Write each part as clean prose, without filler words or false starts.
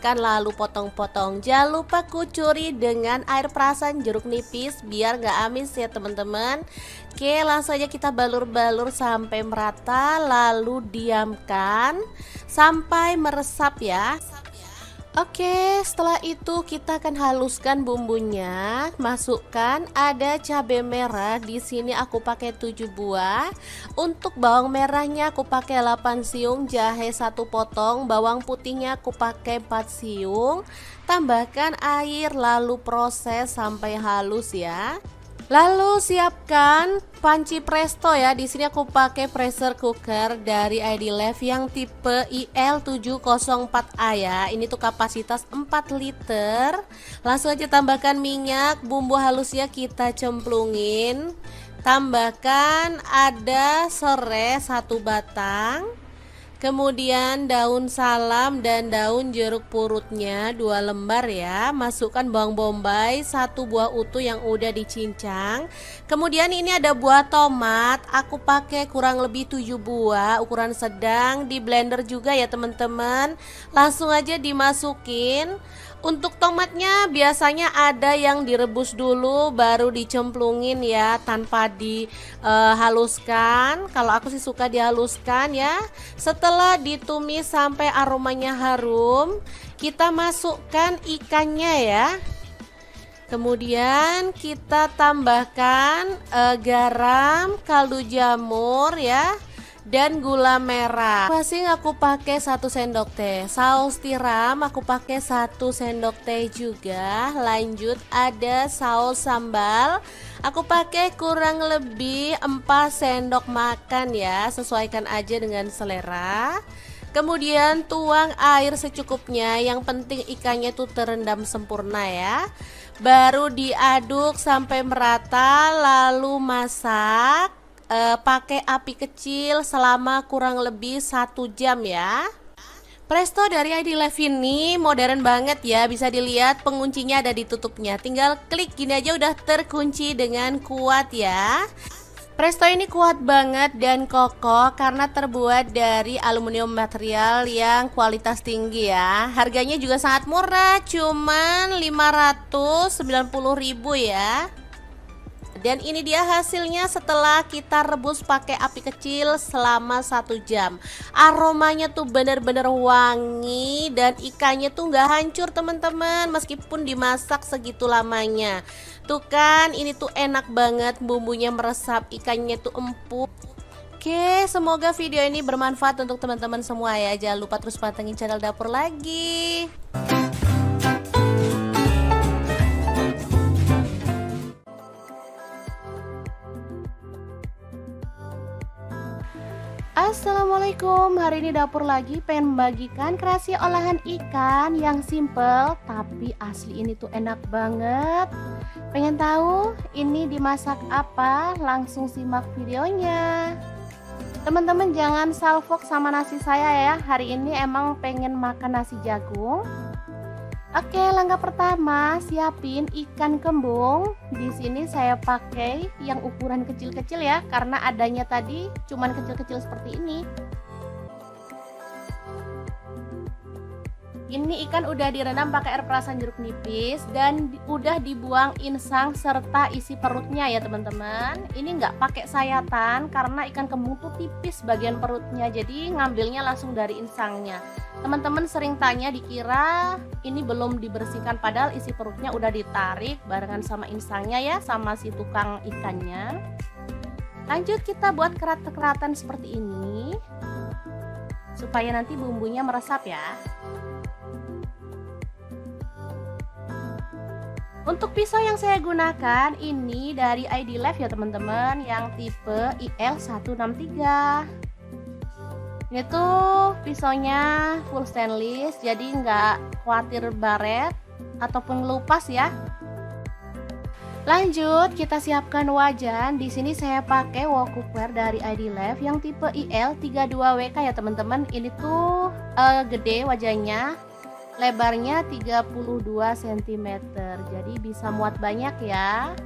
Lalu potong-potong. Jangan lupa kucuri dengan air perasan jeruk nipis biar nggak amis ya teman-teman. Oke, langsung aja kita balur-balur sampai merata, lalu diamkan sampai meresap ya. Oke, setelah itu kita akan haluskan bumbunya. Masukkan ada cabai merah. Di sini aku pakai 7 buah. Untuk bawang merahnya aku pakai 8 siung, jahe 1 potong, bawang putihnya aku pakai 4 siung. Tambahkan air lalu proses sampai halus ya. Lalu siapkan panci presto ya. Di sini aku pakai pressure cooker dari ID Life yang tipe IL704A ya. Ini tuh kapasitas 4 liter. Langsung aja tambahkan minyak, bumbu halusnya kita cemplungin. Tambahkan ada serai 1 batang. Kemudian daun salam dan daun jeruk purutnya 2 lembar ya. Masukkan bawang bombay 1 buah utuh yang udah dicincang. Kemudian ini ada buah tomat. Aku pakai kurang lebih 7 buah ukuran sedang. Di blender juga ya teman-teman. Langsung aja dimasukin. Untuk tomatnya biasanya ada yang direbus dulu baru dicemplungin ya, tanpa dihaluskan. Kalau aku sih suka dihaluskan ya. Setelah ditumis sampai aromanya harum, kita masukkan ikannya ya. Kemudian kita tambahkan garam, kaldu jamur ya, dan gula merah. Masing aku pakai 1 sendok teh. Saus tiram aku pakai 1 sendok teh juga. Lanjut ada saus sambal. Aku pakai kurang lebih 4 sendok makan ya. Sesuaikan aja dengan selera. Kemudian tuang air secukupnya. Yang penting ikannya tuh terendam sempurna ya. Baru diaduk sampai merata lalu masak. Pakai api kecil selama kurang lebih 1 jam ya. Presto dari ID Life ini modern banget ya. Bisa dilihat penguncinya ada di tutupnya. Tinggal klik gini aja udah terkunci dengan kuat ya. Presto ini kuat banget dan kokoh karena terbuat dari aluminium material yang kualitas tinggi ya. Harganya juga sangat murah, cuman 590.000 ya. Dan ini dia hasilnya setelah kita rebus pakai api kecil selama 1 jam. Aromanya tuh bener-bener wangi dan ikannya tuh nggak hancur teman-teman, meskipun dimasak segitu lamanya. Tuh kan, ini tuh enak banget, bumbunya meresap, ikannya tuh empuk. Oke, semoga video ini bermanfaat untuk teman-teman semua ya. Jangan lupa terus pantengin channel Dapur Lagi. Assalamualaikum, hari ini Dapur Lagi pengen membagikan kreasi olahan ikan yang simple tapi asli ini tuh enak banget. Pengen tahu ini dimasak apa? Langsung simak videonya. Teman-teman jangan salfok sama nasi saya ya. Hari ini emang pengen makan nasi jagung. Oke, langkah pertama siapin ikan kembung. Di sini saya pakai yang ukuran kecil-kecil ya, karena adanya tadi cuman kecil-kecil seperti ini. Ini ikan udah direndam pakai air perasan jeruk nipis dan udah dibuang insang serta isi perutnya ya teman-teman. Ini nggak pakai sayatan karena ikan kembung tuh tipis bagian perutnya, jadi ngambilnya langsung dari insangnya. Teman-teman sering tanya dikira ini belum dibersihkan, padahal isi perutnya udah ditarik barengan sama insangnya ya, sama si tukang ikannya. Lanjut kita buat kerat-keratan seperti ini supaya nanti bumbunya meresap ya. Untuk pisau yang saya gunakan ini dari ID Life ya teman-teman, yang tipe IL163. Ini tuh pisaunya full stainless, jadi nggak khawatir baret ataupun ngelupas ya. Lanjut kita siapkan wajan. Di sini saya pakai wok cookware dari ID Life yang tipe IL32WK ya teman-teman. Ini tuh gede wajannya. Lebarnya 32 cm, jadi bisa muat banyak ya.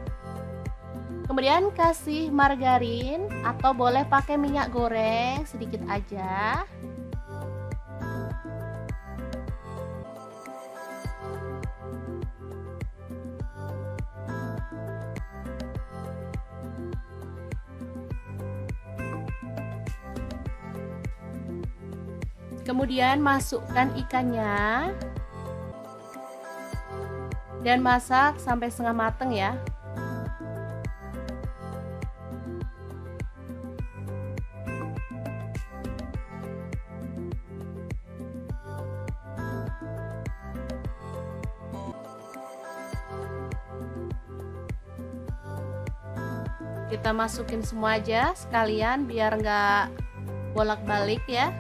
Kemudian kasih margarin atau boleh pakai minyak goreng sedikit aja. Kemudian masukkan ikannya dan masak sampai setengah mateng ya. Kita masukin semua aja sekalian biar nggak bolak-balik ya.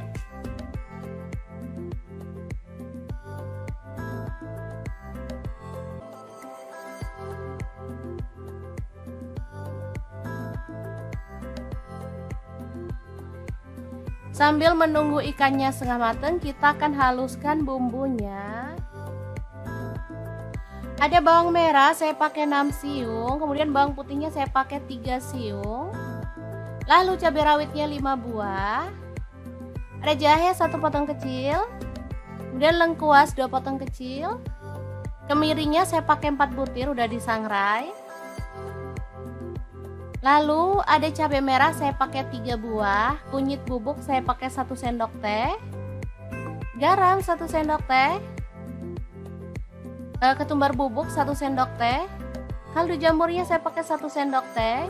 Sambil menunggu ikannya setengah mateng, kita akan haluskan bumbunya. Ada bawang merah saya pakai 6 siung, kemudian bawang putihnya saya pakai 3 siung. Lalu cabai rawitnya 5 buah. Ada jahe 1 potong kecil. Kemudian lengkuas 2 potong kecil. Kemiringnya saya pakai 4 butir udah disangrai. Lalu ada cabai merah saya pakai 3 buah, kunyit bubuk saya pakai 1 sendok teh. Garam 1 sendok teh. Ketumbar bubuk 1 sendok teh, kaldu jamurnya saya pakai 1 sendok teh,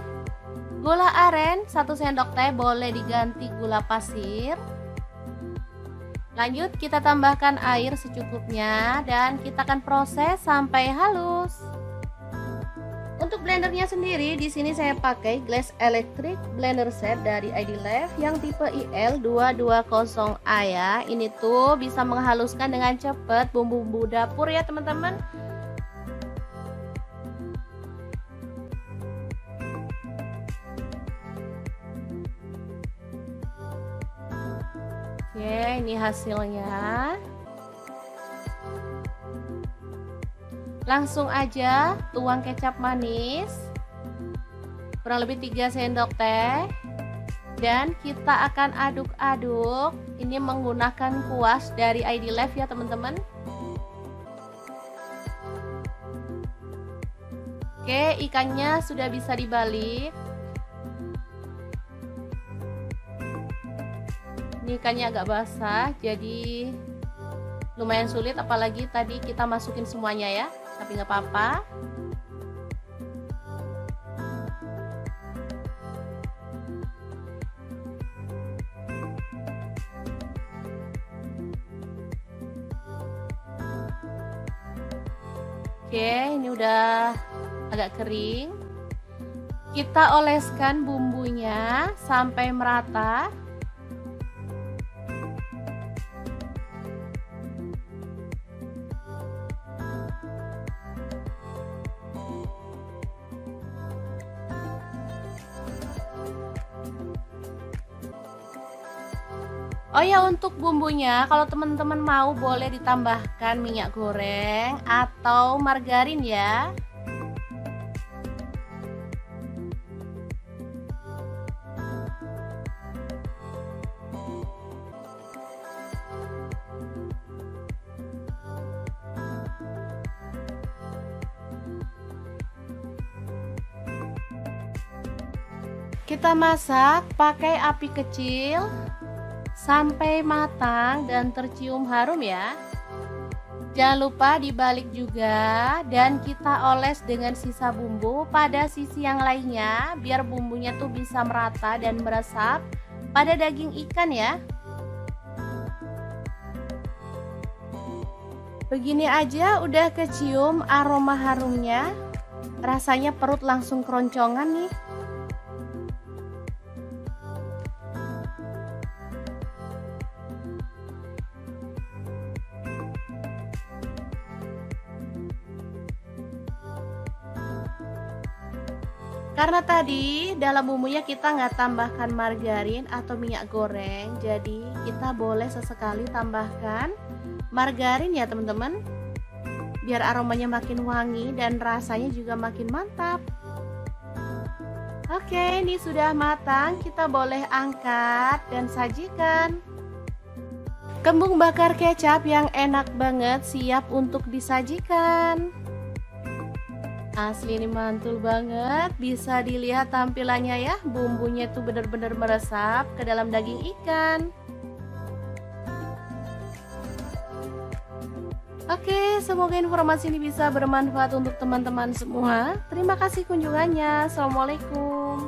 gula aren 1 sendok teh, boleh diganti gula pasir. Lanjut kita tambahkan air secukupnya dan kita akan proses sampai halus. Untuk blendernya sendiri di sini saya pakai Glass Electric Blender Set dari ID-Life yang tipe IL220A ya. Ini tuh bisa menghaluskan dengan cepat bumbu-bumbu dapur ya teman-teman. Oke, ini hasilnya. Langsung aja tuang kecap manis kurang lebih 3 sendok teh dan kita akan aduk-aduk. Ini menggunakan kuas dari ID-Life ya teman-teman. Oke, ikannya sudah bisa dibalik. Ini ikannya agak basah jadi lumayan sulit, apalagi tadi kita masukin semuanya ya, tapi nggak apa-apa. Oke, ini udah agak kering. Kita oleskan bumbunya sampai merata. Oh ya, untuk bumbunya kalau teman-teman mau boleh ditambahkan minyak goreng atau margarin ya. Kita masak pakai api kecil sampai matang dan tercium harum ya. Jangan lupa dibalik juga dan kita oles dengan sisa bumbu pada sisi yang lainnya biar bumbunya tuh bisa merata dan meresap pada daging ikan ya. Begini aja udah kecium aroma harumnya. Rasanya perut langsung keroncongan nih. Karena tadi dalam bumbunya kita nggak tambahkan margarin atau minyak goreng, jadi kita boleh sesekali tambahkan margarin ya teman-teman, biar aromanya makin wangi dan rasanya juga makin mantap. Oke, ini sudah matang, kita boleh angkat dan sajikan. Kembung bakar kecap yang enak banget siap untuk disajikan. Asli ini mantul banget, bisa dilihat tampilannya ya, bumbunya tuh bener-bener meresap ke dalam daging ikan. Oke, semoga informasi ini bisa bermanfaat untuk teman-teman semua. Terima kasih kunjungannya. Assalamualaikum.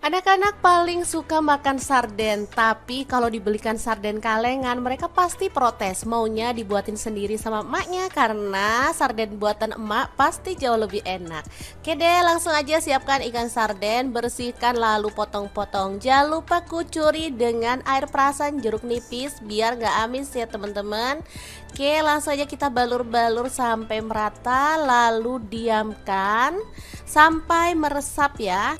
Anak-anak paling suka makan sarden, tapi kalau dibelikan sarden kalengan mereka pasti protes, maunya dibuatin sendiri sama emaknya karena sarden buatan emak pasti jauh lebih enak. Oke deh, langsung aja siapkan ikan sarden, bersihkan lalu potong-potong. Jangan lupa kucuri dengan air perasan jeruk nipis biar gak amis ya teman-teman. Oke, langsung aja kita balur-balur sampai merata lalu diamkan sampai meresap ya.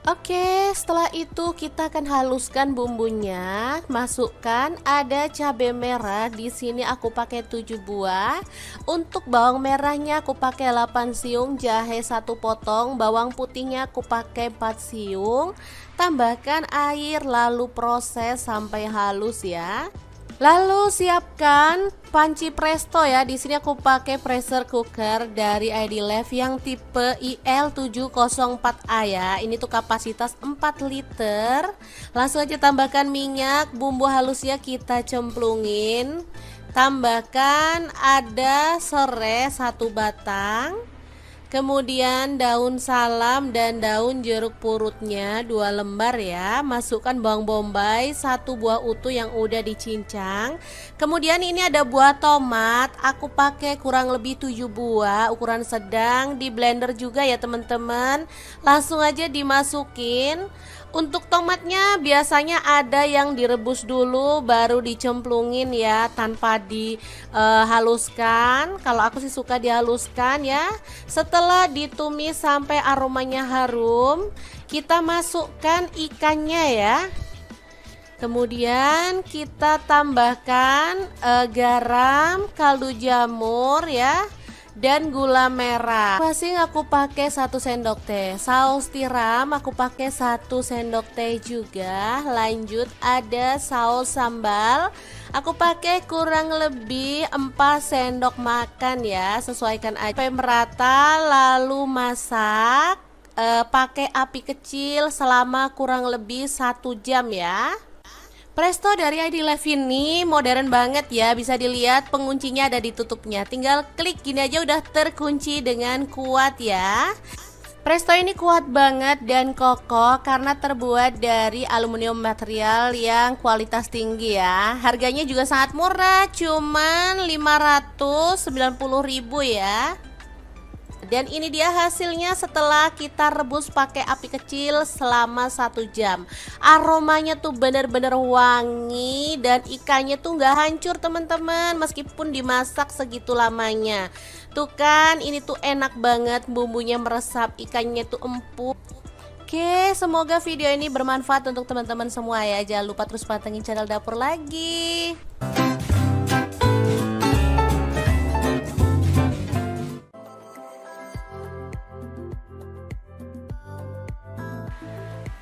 Oke, setelah itu kita akan haluskan bumbunya. Masukkan ada cabai merah. Di sini aku pakai 7 buah. Untuk bawang merahnya aku pakai 8 siung, jahe 1 potong, bawang putihnya aku pakai 4 siung. Tambahkan air lalu proses sampai halus ya. Lalu siapkan panci presto ya. Di sini aku pakai pressure cooker dari ID Life yang tipe IL704A ya. Ini tuh kapasitas 4 liter. Langsung aja tambahkan minyak, bumbu halusnya kita cemplungin. Tambahkan ada serai 1 batang. Kemudian daun salam dan daun jeruk purutnya 2 lembar ya. Masukkan bawang bombay 1 buah utuh yang udah dicincang. Kemudian ini ada buah tomat. Aku pakai kurang lebih 7 buah ukuran sedang. Di blender juga ya teman-teman. Langsung aja dimasukin. Untuk tomatnya biasanya ada yang direbus dulu baru dicemplungin ya, tanpa dihaluskan. Kalau aku sih suka dihaluskan ya. Setelah ditumis sampai aromanya harum, kita masukkan ikannya ya. Kemudian kita tambahkan garam, kaldu jamur ya, dan gula merah. Masing aku pakai 1 sendok teh. Saus tiram aku pakai 1 sendok teh juga. Lanjut ada saus sambal. Aku pakai kurang lebih 4 sendok makan ya. Sesuaikan aja sampai merata lalu masak pakai api kecil selama kurang lebih 1 jam ya. Presto dari ID Life ini modern banget ya, bisa dilihat penguncinya ada di tutupnya. Tinggal klik gini aja udah terkunci dengan kuat ya. Presto ini kuat banget dan kokoh karena terbuat dari aluminium material yang kualitas tinggi ya. Harganya juga sangat murah, cuman 590.000 ya. Dan ini dia hasilnya setelah kita rebus pakai api kecil selama 1 jam. Aromanya tuh bener-bener wangi dan ikannya tuh nggak hancur teman-teman meskipun dimasak segitu lamanya. Tuh kan, ini tuh enak banget, bumbunya meresap, ikannya tuh empuk. Oke, semoga video ini bermanfaat untuk teman-teman semua ya. Jangan lupa terus pantengin channel Dapur Lagi.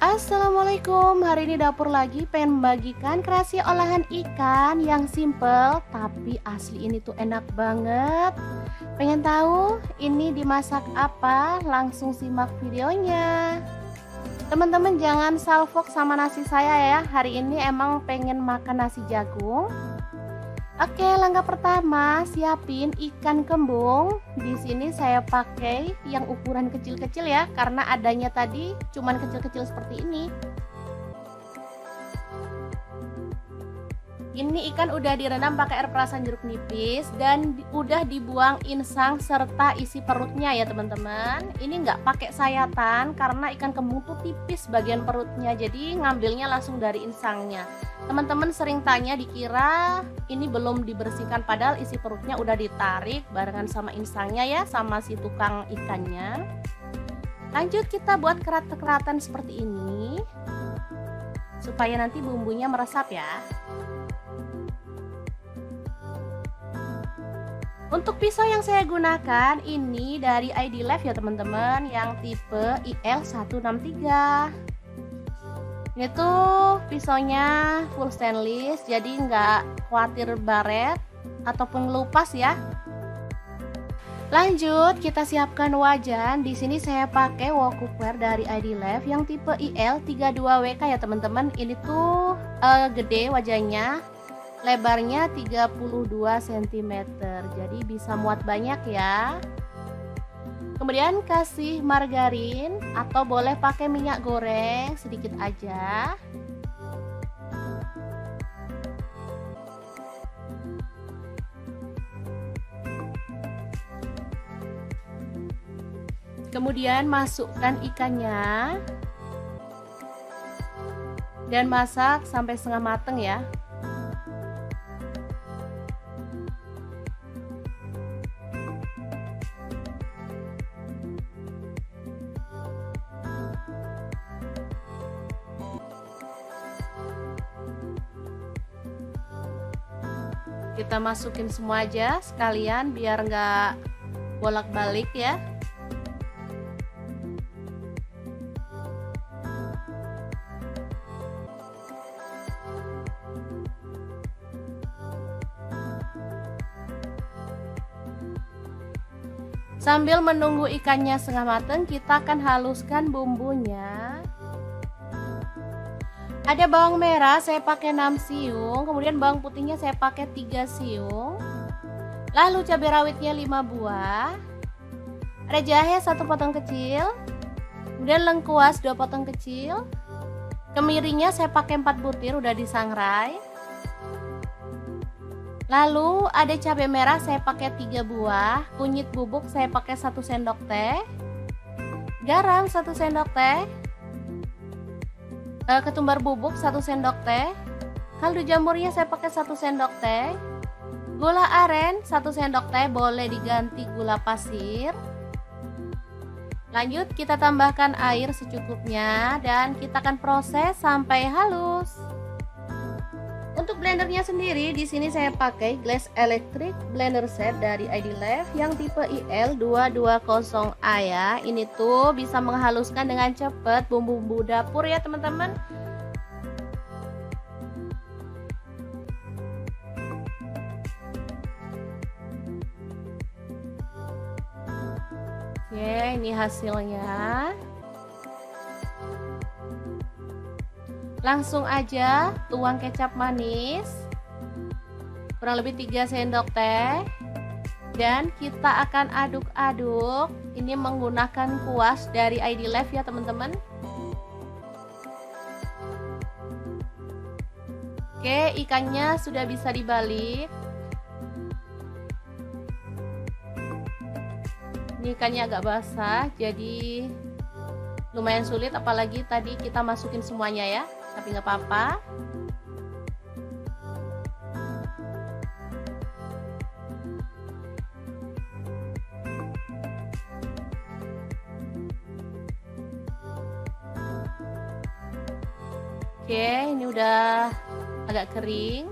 Assalamualaikum, hari ini Dapur Lagi pengen membagikan kreasi olahan ikan yang simple tapi asli ini tuh enak banget. Pengen tahu ini dimasak apa? Langsung simak videonya. Teman-teman jangan salfok sama nasi saya ya. Hari ini emang pengen makan nasi jagung. Oke, langkah pertama siapin ikan kembung. Di sini saya pakai yang ukuran kecil-kecil ya, karena adanya tadi cuman kecil-kecil seperti ini. Ini ikan udah direndam pakai air perasan jeruk nipis dan udah dibuang insang serta isi perutnya ya teman-teman. Ini nggak pakai sayatan karena ikan kembung tuh tipis bagian perutnya, jadi ngambilnya langsung dari insangnya. Teman-teman sering tanya dikira ini belum dibersihkan, padahal isi perutnya udah ditarik barengan sama insangnya ya, sama si tukang ikannya. Lanjut kita buat kerat-keratan seperti ini supaya nanti bumbunya meresap ya. Untuk pisau yang saya gunakan ini dari ID Life ya teman-teman, yang tipe IL163. Ini tuh pisaunya full stainless, jadi nggak khawatir baret ataupun ngelupas ya. Lanjut, kita siapkan wajan. Di sini saya pakai wok cookware dari ID Life yang tipe IL32WK ya teman-teman. Ini tuh gede wajannya, lebarnya 32 cm, jadi bisa muat banyak ya. Kemudian kasih margarin atau boleh pakai minyak goreng sedikit aja. Kemudian masukkan ikannya dan masak sampai setengah mateng ya. Kita masukin semua aja sekalian biar nggak bolak-balik ya. Sambil menunggu ikannya setengah matang, kita akan haluskan bumbunya. Ada bawang merah saya pakai 6 siung, kemudian bawang putihnya saya pakai 3 siung. Lalu cabai rawitnya 5 buah. Ada jahe 1 potong kecil. Kemudian lengkuas 2 potong kecil. Kemirinya saya pakai 4 butir udah disangrai. Lalu ada cabai merah saya pakai 3 buah, kunyit bubuk saya pakai 1 sendok teh, garam 1 sendok teh, ketumbar bubuk 1 sendok teh, kaldu jamurnya saya pakai 1 sendok teh, gula aren 1 sendok teh, boleh diganti gula pasir. Lanjut kita tambahkan air secukupnya dan kita akan proses sampai halus. Untuk blendernya sendiri di sini saya pakai Glass Electric blender set dari ID Life yang tipe IL220A ya. Ini tuh bisa menghaluskan dengan cepat bumbu-bumbu dapur ya teman-teman. Oke, ini hasilnya. Langsung aja tuang kecap manis kurang lebih 3 sendok teh dan kita akan aduk-aduk. Ini menggunakan kuas dari ID Life ya teman-teman. Oke, ikannya sudah bisa dibalik. Ini ikannya agak basah jadi lumayan sulit, apalagi tadi kita masukin semuanya ya. Tapi nggak apa-apa. Oke, ini udah agak kering.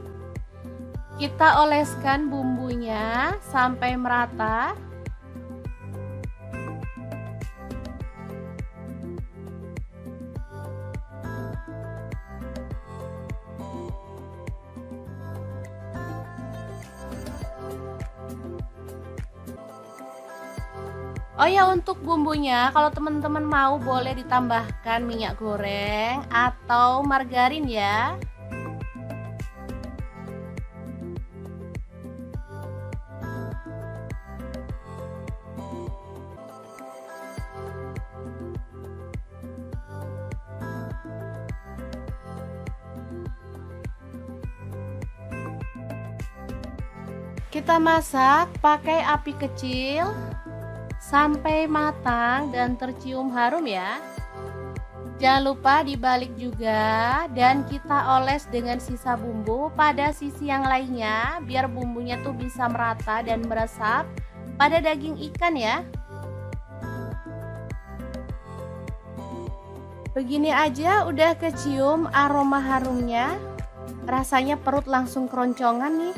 Kita oleskan bumbunya sampai merata. Oh ya, untuk bumbunya kalau teman-teman mau boleh ditambahkan minyak goreng atau margarin ya. Kita masak pakai api kecil sampai matang dan tercium harum ya. Jangan lupa dibalik juga dan kita oles dengan sisa bumbu pada sisi yang lainnya biar bumbunya tuh bisa merata dan meresap pada daging ikan ya. Begini aja udah kecium aroma harumnya. Rasanya perut langsung keroncongan nih.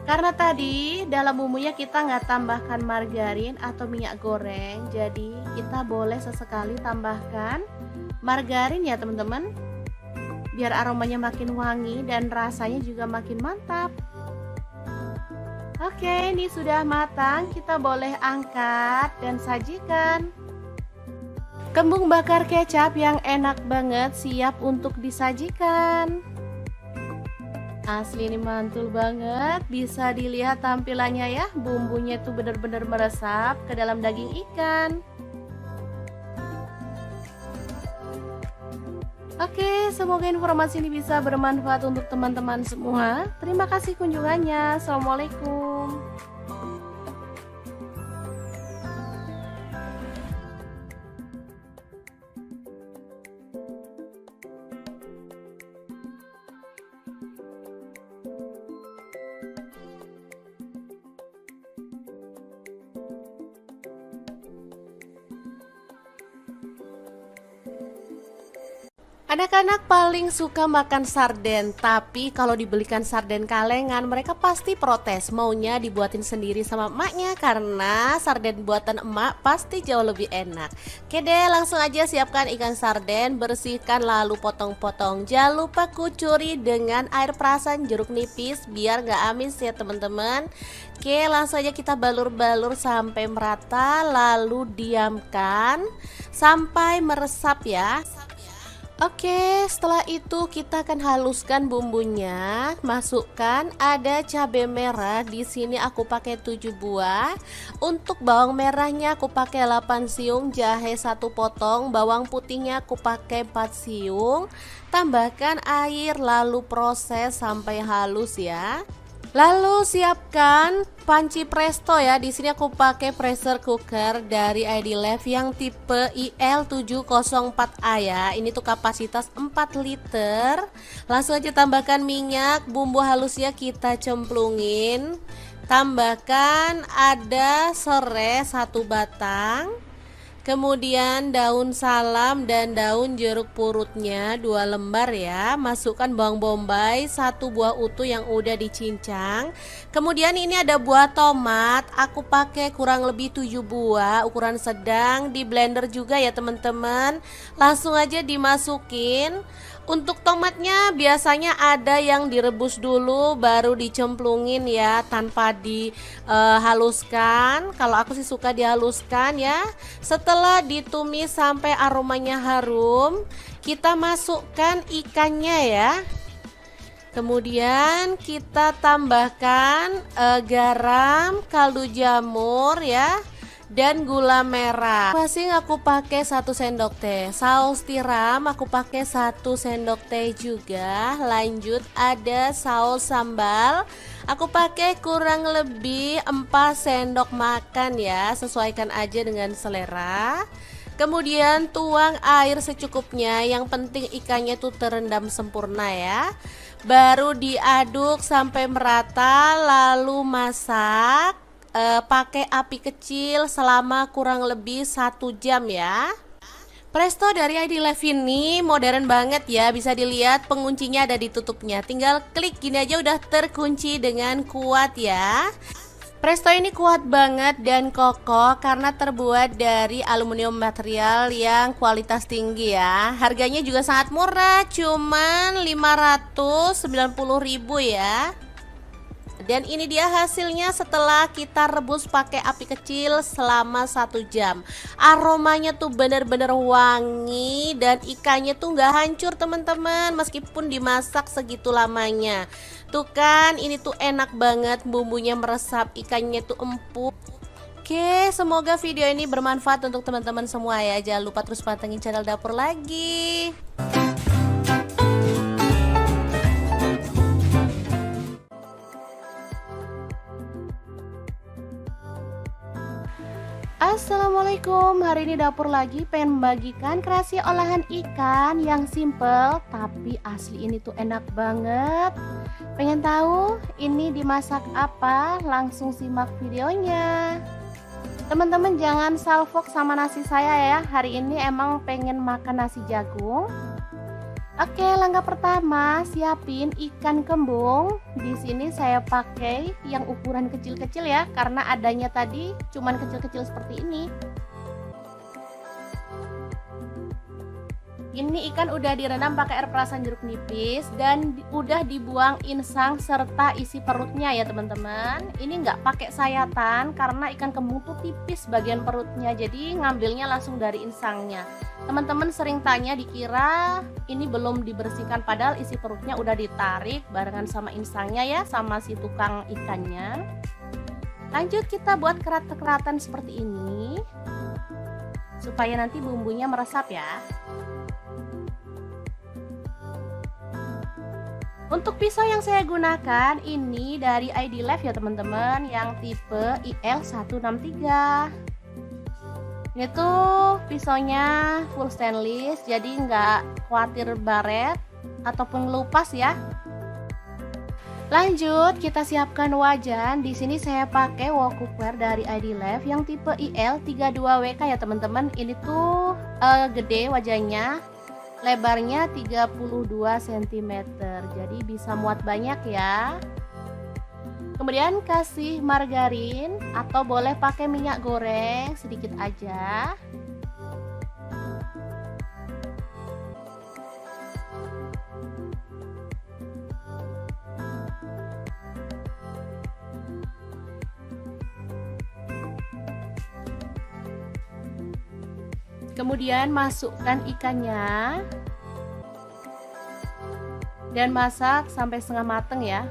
Karena tadi dalam bumbunya kita nggak tambahkan margarin atau minyak goreng, jadi kita boleh sesekali tambahkan margarin ya teman-teman, biar aromanya makin wangi dan rasanya juga makin mantap. Oke, ini sudah matang, kita boleh angkat dan sajikan. Kembung bakar kecap yang enak banget siap untuk disajikan. Asli ini mantul banget, bisa dilihat tampilannya ya, bumbunya tuh bener-bener meresap ke dalam daging ikan. Oke, semoga informasi ini bisa bermanfaat untuk teman-teman semua. Terima kasih kunjungannya. Assalamualaikum. Anak-anak paling suka makan sarden, tapi kalau dibelikan sarden kalengan mereka pasti protes, maunya dibuatin sendiri sama emaknya karena sarden buatan emak pasti jauh lebih enak. Oke deh, langsung aja siapkan ikan sarden, bersihkan lalu potong-potong. Jangan lupa kucuri dengan air perasan jeruk nipis biar gak amis ya teman-teman. Oke, langsung aja kita balur-balur sampai merata lalu diamkan sampai meresap ya. Oke, setelah itu kita akan haluskan bumbunya. Masukkan ada cabai merah. Di sini aku pakai 7 buah. Untuk bawang merahnya aku pakai 8 siung, jahe 1 potong, bawang putihnya aku pakai 4 siung. Tambahkan air lalu proses sampai halus ya. Lalu siapkan panci presto ya. Di sini aku pakai pressure cooker dari ID Life yang tipe IL704A ya. Ini tuh kapasitas 4 liter. Langsung aja tambahkan minyak, bumbu halusnya kita cemplungin. Tambahkan ada serai 1 batang. Kemudian daun salam dan daun jeruk purutnya 2 lembar ya. Masukkan bawang bombay 1 buah utuh yang udah dicincang. Kemudian ini ada buah tomat, aku pakai kurang lebih 7 buah, ukuran sedang, di blender juga ya teman-teman. Langsung aja dimasukin. Untuk tomatnya biasanya ada yang direbus dulu baru dicemplungin ya, tanpa dihaluskan. Kalau aku sih suka dihaluskan ya. Setelah ditumis sampai aromanya harum, kita masukkan ikannya ya. Kemudian kita tambahkan garam, kaldu jamur ya, dan gula merah. Masing aku pakai 1 sendok teh. Saus tiram aku pakai 1 sendok teh juga. Lanjut ada saus sambal, aku pakai kurang lebih 4 sendok makan ya. Sesuaikan aja dengan selera. Kemudian tuang air secukupnya. Yang penting ikannya tuh terendam sempurna ya. Baru diaduk sampai merata lalu masak. Pakai api kecil selama kurang lebih 1 jam ya. Presto dari ID Life ini modern banget ya. Bisa dilihat penguncinya ada di tutupnya. Tinggal klik gini aja udah terkunci dengan kuat ya. Presto ini kuat banget dan kokoh karena terbuat dari aluminium material yang kualitas tinggi ya. Harganya juga sangat murah, cuman 590.000 ya. Dan ini dia hasilnya setelah kita rebus pakai api kecil selama 1 jam. Aromanya tuh bener-bener wangi dan ikannya tuh nggak hancur teman-teman, meskipun dimasak segitu lamanya. Tuh kan, ini tuh enak banget, bumbunya meresap, ikannya tuh empuk. Oke, semoga video ini bermanfaat untuk teman-teman semua ya. Jangan lupa terus pantengin channel Dapur Lagi. Assalamualaikum, hari ini Dapur Lagi pengen membagikan kreasi olahan ikan yang simple tapi asli ini tuh enak banget. Pengen tahu ini dimasak apa? Langsung simak videonya. Teman-teman jangan salfok sama nasi saya ya. Hari ini emang pengen makan nasi jagung. Oke, langkah pertama siapin ikan kembung. Di sini saya pakai yang ukuran kecil-kecil ya, karena adanya tadi cuman kecil-kecil seperti ini. Ini ikan udah direndam pakai air perasan jeruk nipis dan udah dibuang insang serta isi perutnya ya teman-teman. Ini nggak pakai sayatan karena ikan kembung tuh tipis bagian perutnya, jadi ngambilnya langsung dari insangnya. Teman-teman sering tanya dikira ini belum dibersihkan, padahal isi perutnya udah ditarik barengan sama insangnya ya, sama si tukang ikannya. Lanjut kita buat kerat-keratan seperti ini supaya nanti bumbunya meresap ya. Untuk pisau yang saya gunakan ini dari ID Life ya teman-teman, yang tipe IL163. Ini tuh pisaunya full stainless, jadi nggak khawatir baret ataupun ngelupas ya. Lanjut kita siapkan wajan. Di sini saya pakai wok cookware dari ID Life yang tipe IL32WK ya teman-teman. Ini tuh gede wajannya. Lebarnya 32 cm, jadi bisa muat banyak ya. Kemudian kasih margarin atau boleh pakai minyak goreng sedikit aja. Kemudian masukkan ikannya dan masak sampai setengah mateng ya.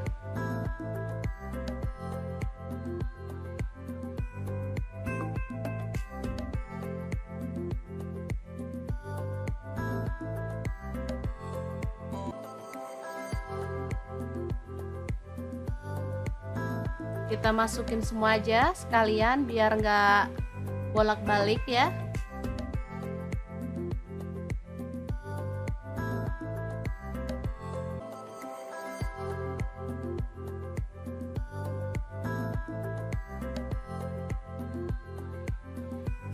Kita masukin semua aja sekalian biar nggak bolak-balik ya.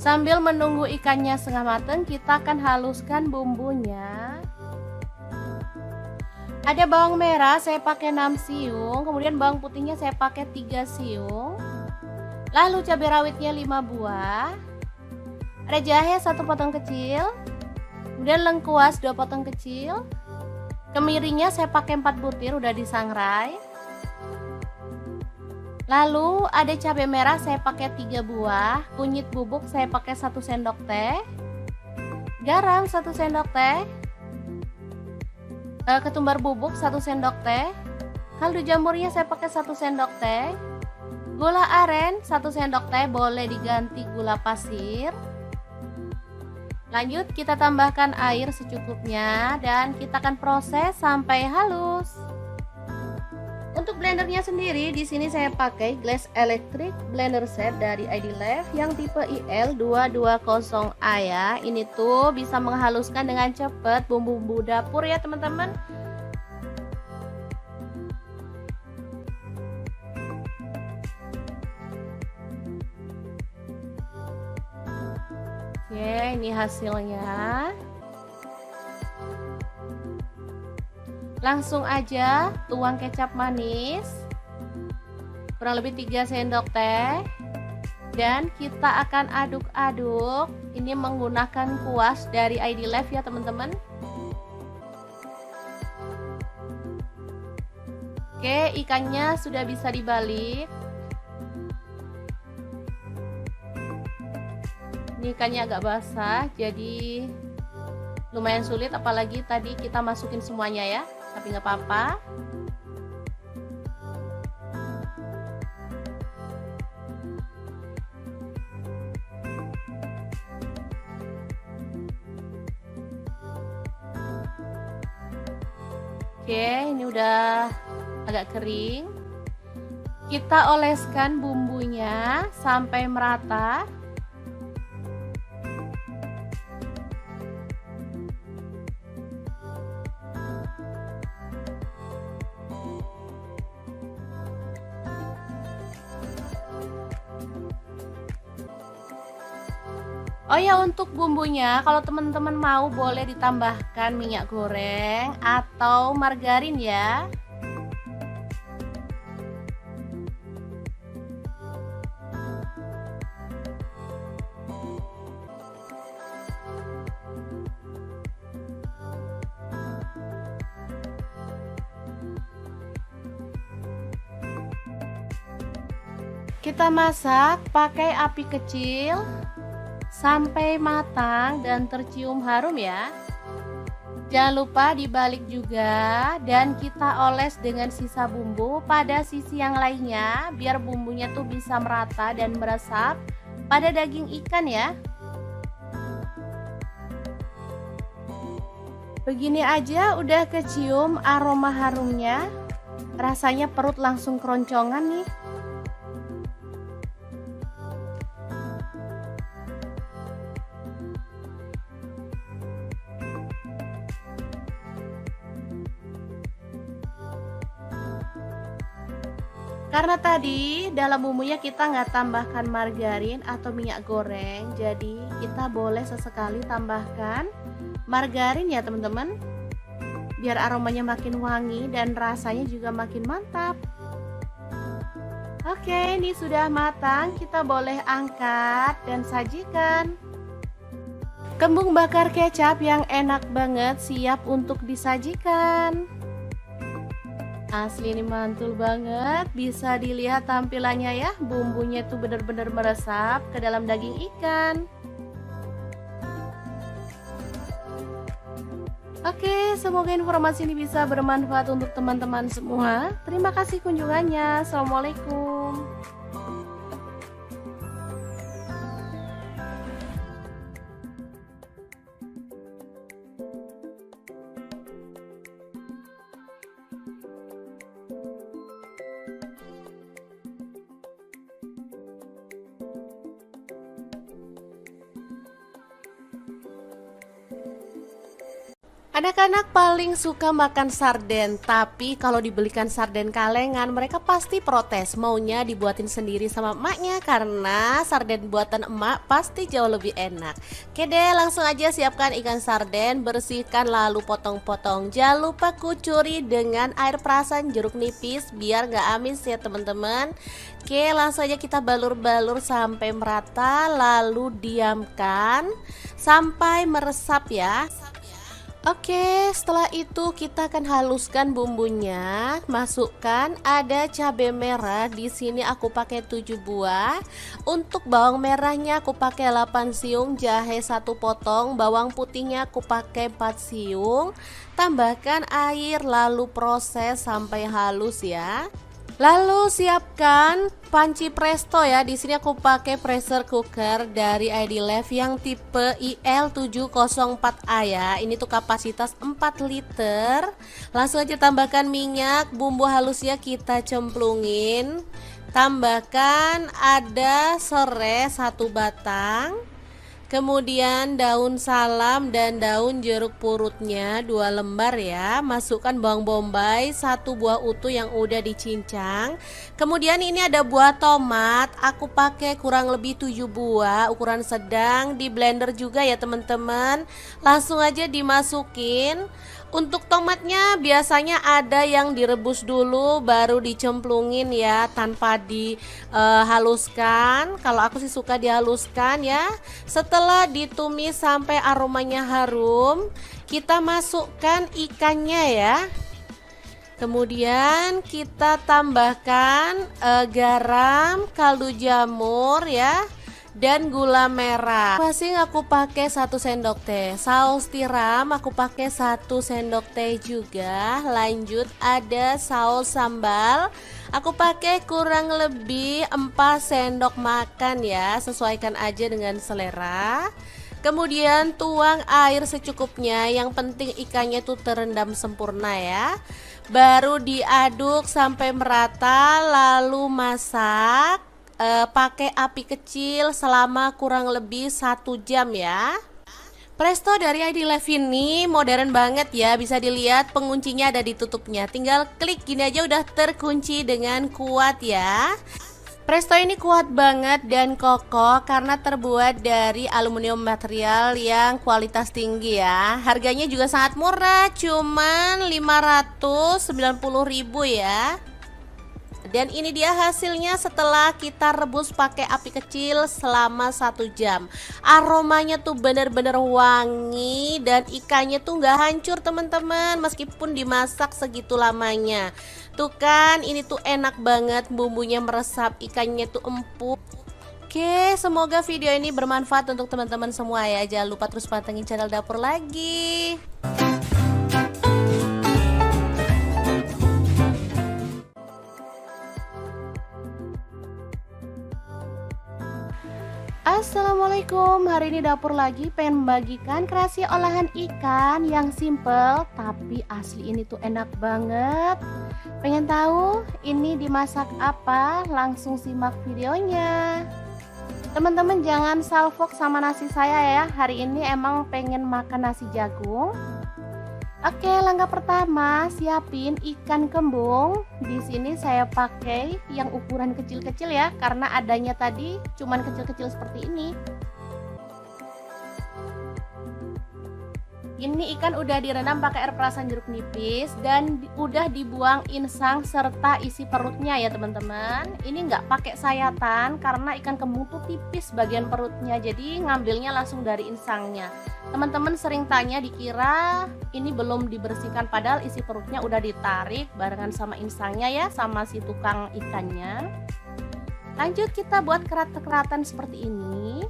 Sambil menunggu ikannya setengah matang, kita akan haluskan bumbunya. Ada bawang merah saya pakai 6 siung, kemudian bawang putihnya saya pakai 3 siung. Lalu cabai rawitnya 5 buah. Ada jahe 1 potong kecil. Kemudian lengkuas 2 potong kecil. Kemirinya saya pakai 4 butir udah disangrai. Lalu ada cabai merah saya pakai 3 buah, kunyit bubuk saya pakai 1 sendok teh, garam 1 sendok teh, ketumbar bubuk 1 sendok teh, kaldu jamurnya saya pakai 1 sendok teh, gula aren 1 sendok teh, boleh diganti gula pasir. Lanjut kita tambahkan air secukupnya dan kita akan proses sampai halus. Untuk blendernya sendiri di sini saya pakai Glass Electric blender set dari ID Life yang tipe IL220A ya. Ini tuh bisa menghaluskan dengan cepat bumbu-bumbu dapur ya teman-teman. Oke, ini hasilnya. Langsung aja tuang kecap manis kurang lebih 3 sendok teh dan kita akan aduk-aduk. Ini menggunakan kuas dari ID Life ya teman-teman. Oke, ikannya sudah bisa dibalik. Ini ikannya agak basah, jadi lumayan sulit, apalagi tadi kita masukin semuanya ya. Tapi nggak apa-apa. Oke, ini udah agak kering. Kita oleskan bumbunya sampai merata. Oh ya, untuk bumbunya kalau teman-teman mau boleh ditambahkan minyak goreng atau margarin ya. Kita masak pakai api kecil sampai matang dan tercium harum ya. Jangan lupa dibalik juga dan kita oles dengan sisa bumbu pada sisi yang lainnya biar bumbunya tuh bisa merata dan meresap pada daging ikan ya. Begini aja udah kecium aroma harumnya. Rasanya perut langsung keroncongan nih. Karena tadi dalam bumbunya kita nggak tambahkan margarin atau minyak goreng, jadi kita boleh sesekali tambahkan margarin ya teman-teman, biar aromanya makin wangi dan rasanya juga makin mantap. Oke, ini sudah matang, kita boleh angkat dan sajikan. Kembung bakar kecap yang enak banget siap untuk disajikan. Asli ini mantul banget, bisa dilihat tampilannya ya, bumbunya tuh bener-bener meresap ke dalam daging ikan. Oke, semoga informasi ini bisa bermanfaat untuk teman-teman semua. Terima kasih kunjungannya. Assalamualaikum. Anak-anak paling suka makan sarden, tapi kalau dibelikan sarden kalengan mereka pasti protes, maunya dibuatin sendiri sama emaknya karena sarden buatan emak pasti jauh lebih enak. Oke deh, langsung aja siapkan ikan sarden, bersihkan lalu potong-potong. Jangan lupa kucuri dengan air perasan jeruk nipis biar gak amis ya teman-teman. Oke, langsung aja kita balur-balur sampai merata lalu diamkan sampai meresap ya. Oke, setelah itu kita akan haluskan bumbunya. Masukkan ada cabai merah. Di sini aku pakai 7 buah. Untuk bawang merahnya aku pakai 8 siung, jahe 1 potong, bawang putihnya aku pakai 4 siung. Tambahkan air lalu proses sampai halus ya. Lalu siapkan panci presto ya. Di sini aku pakai pressure cooker dari ID Life yang tipe IL704A ya. Ini tuh kapasitas 4 liter. Langsung aja tambahkan minyak, bumbu halusnya kita cemplungin. Tambahkan ada serai 1 batang. Kemudian daun salam dan daun jeruk purutnya 2 lembar ya. Masukkan bawang bombay 1 buah utuh yang udah dicincang. Kemudian ini ada buah tomat, aku pakai kurang lebih 7 buah, ukuran sedang, di blender juga ya teman-teman. Langsung aja dimasukin. Untuk tomatnya biasanya ada yang direbus dulu baru dicemplungin ya, tanpa dihaluskan. Kalau aku sih suka dihaluskan ya. Setelah ditumis sampai aromanya harum, kita masukkan ikannya ya. Kemudian kita tambahkan garam, kaldu jamur ya, dan gula merah. Masing aku pakai 1 sendok teh. Saus tiram aku pakai 1 sendok teh juga. Lanjut ada saus sambal. Aku pakai kurang lebih 4 sendok makan ya. Sesuaikan aja dengan selera. Kemudian tuang air secukupnya. Yang penting ikannya tuh terendam sempurna ya. Baru diaduk sampai merata lalu masak. Pakai api kecil selama kurang lebih 1 jam ya. Presto dari ID Life ini modern banget ya. Bisa dilihat penguncinya ada di tutupnya. Tinggal klik gini aja udah terkunci dengan kuat ya. Presto ini kuat banget dan kokoh karena terbuat dari aluminium material yang kualitas tinggi ya. Harganya juga sangat murah, cuman 590.000 ya. Dan ini dia hasilnya setelah kita rebus pakai api kecil selama 1 jam. Aromanya tuh bener-bener wangi dan ikannya tuh nggak hancur teman-teman, meskipun dimasak segitu lamanya. Tuh kan, ini tuh enak banget, bumbunya meresap, ikannya tuh empuk. Oke, semoga video ini bermanfaat untuk teman-teman semua ya. Jangan lupa terus pantengin channel Dapur Lagi. Assalamualaikum, hari ini Dapur Lagi pengen membagikan kreasi olahan ikan yang simple tapi asli ini tuh enak banget. Pengen tahu ini dimasak apa? Langsung simak videonya. Teman-teman jangan salfok sama nasi saya ya, hari ini emang pengen makan nasi jagung. Oke, langkah pertama siapin ikan kembung. Di sini saya pakai yang ukuran kecil-kecil ya, karena adanya tadi cuman kecil-kecil seperti ini. Ini ikan udah direndam pakai air perasan jeruk nipis dan udah dibuang insang serta isi perutnya ya teman-teman. Ini nggak pakai sayatan karena ikan kembung tuh tipis bagian perutnya, jadi ngambilnya langsung dari insangnya. Teman-teman sering tanya dikira ini belum dibersihkan, padahal isi perutnya udah ditarik barengan sama insangnya ya, sama si tukang ikannya. Lanjut kita buat kerat-keratan seperti ini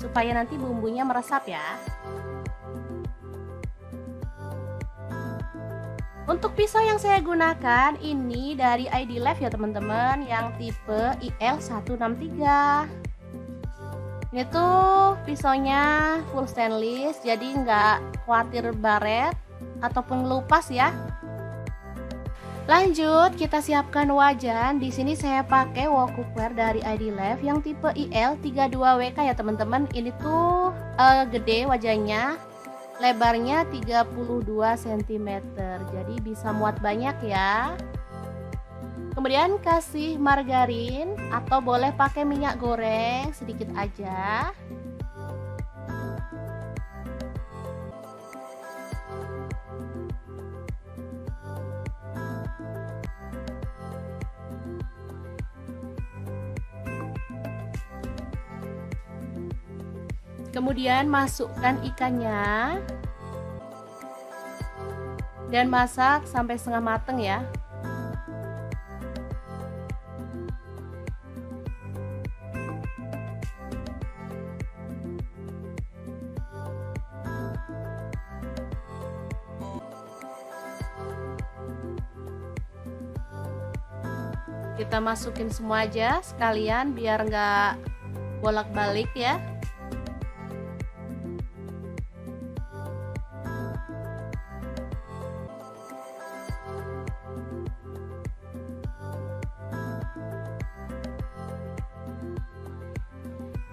supaya nanti bumbunya meresap ya. Untuk pisau yang saya gunakan ini dari ID Life ya teman-teman, yang tipe IL163. Ini tuh pisaunya full stainless, jadi nggak khawatir baret ataupun ngelupas ya. Lanjut kita siapkan wajan. Di sini saya pakai wok cookware dari ID Life yang tipe IL32WK ya teman-teman. Ini tuh gede wajannya, lebarnya 32 cm, jadi bisa muat banyak ya. Kemudian kasih margarin atau boleh pakai minyak goreng sedikit aja. Kemudian masukkan ikannya dan masak sampai setengah mateng ya. Kita masukin semua aja sekalian biar nggak bolak-balik ya.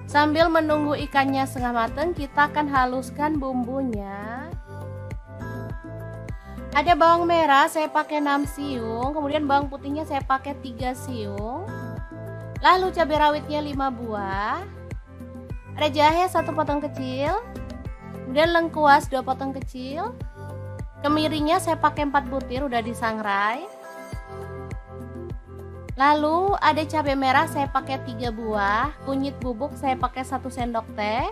Sambil menunggu ikannya setengah mateng, kita akan haluskan bumbunya. Ada bawang merah saya pakai 6 siung, kemudian bawang putihnya saya pakai 3 siung. Lalu cabai rawitnya 5 buah. Ada jahe 1 potong kecil. Kemudian lengkuas 2 potong kecil. Kemirinya saya pakai 4 butir udah disangrai. Lalu ada cabai merah saya pakai 3 buah, kunyit bubuk saya pakai 1 sendok teh,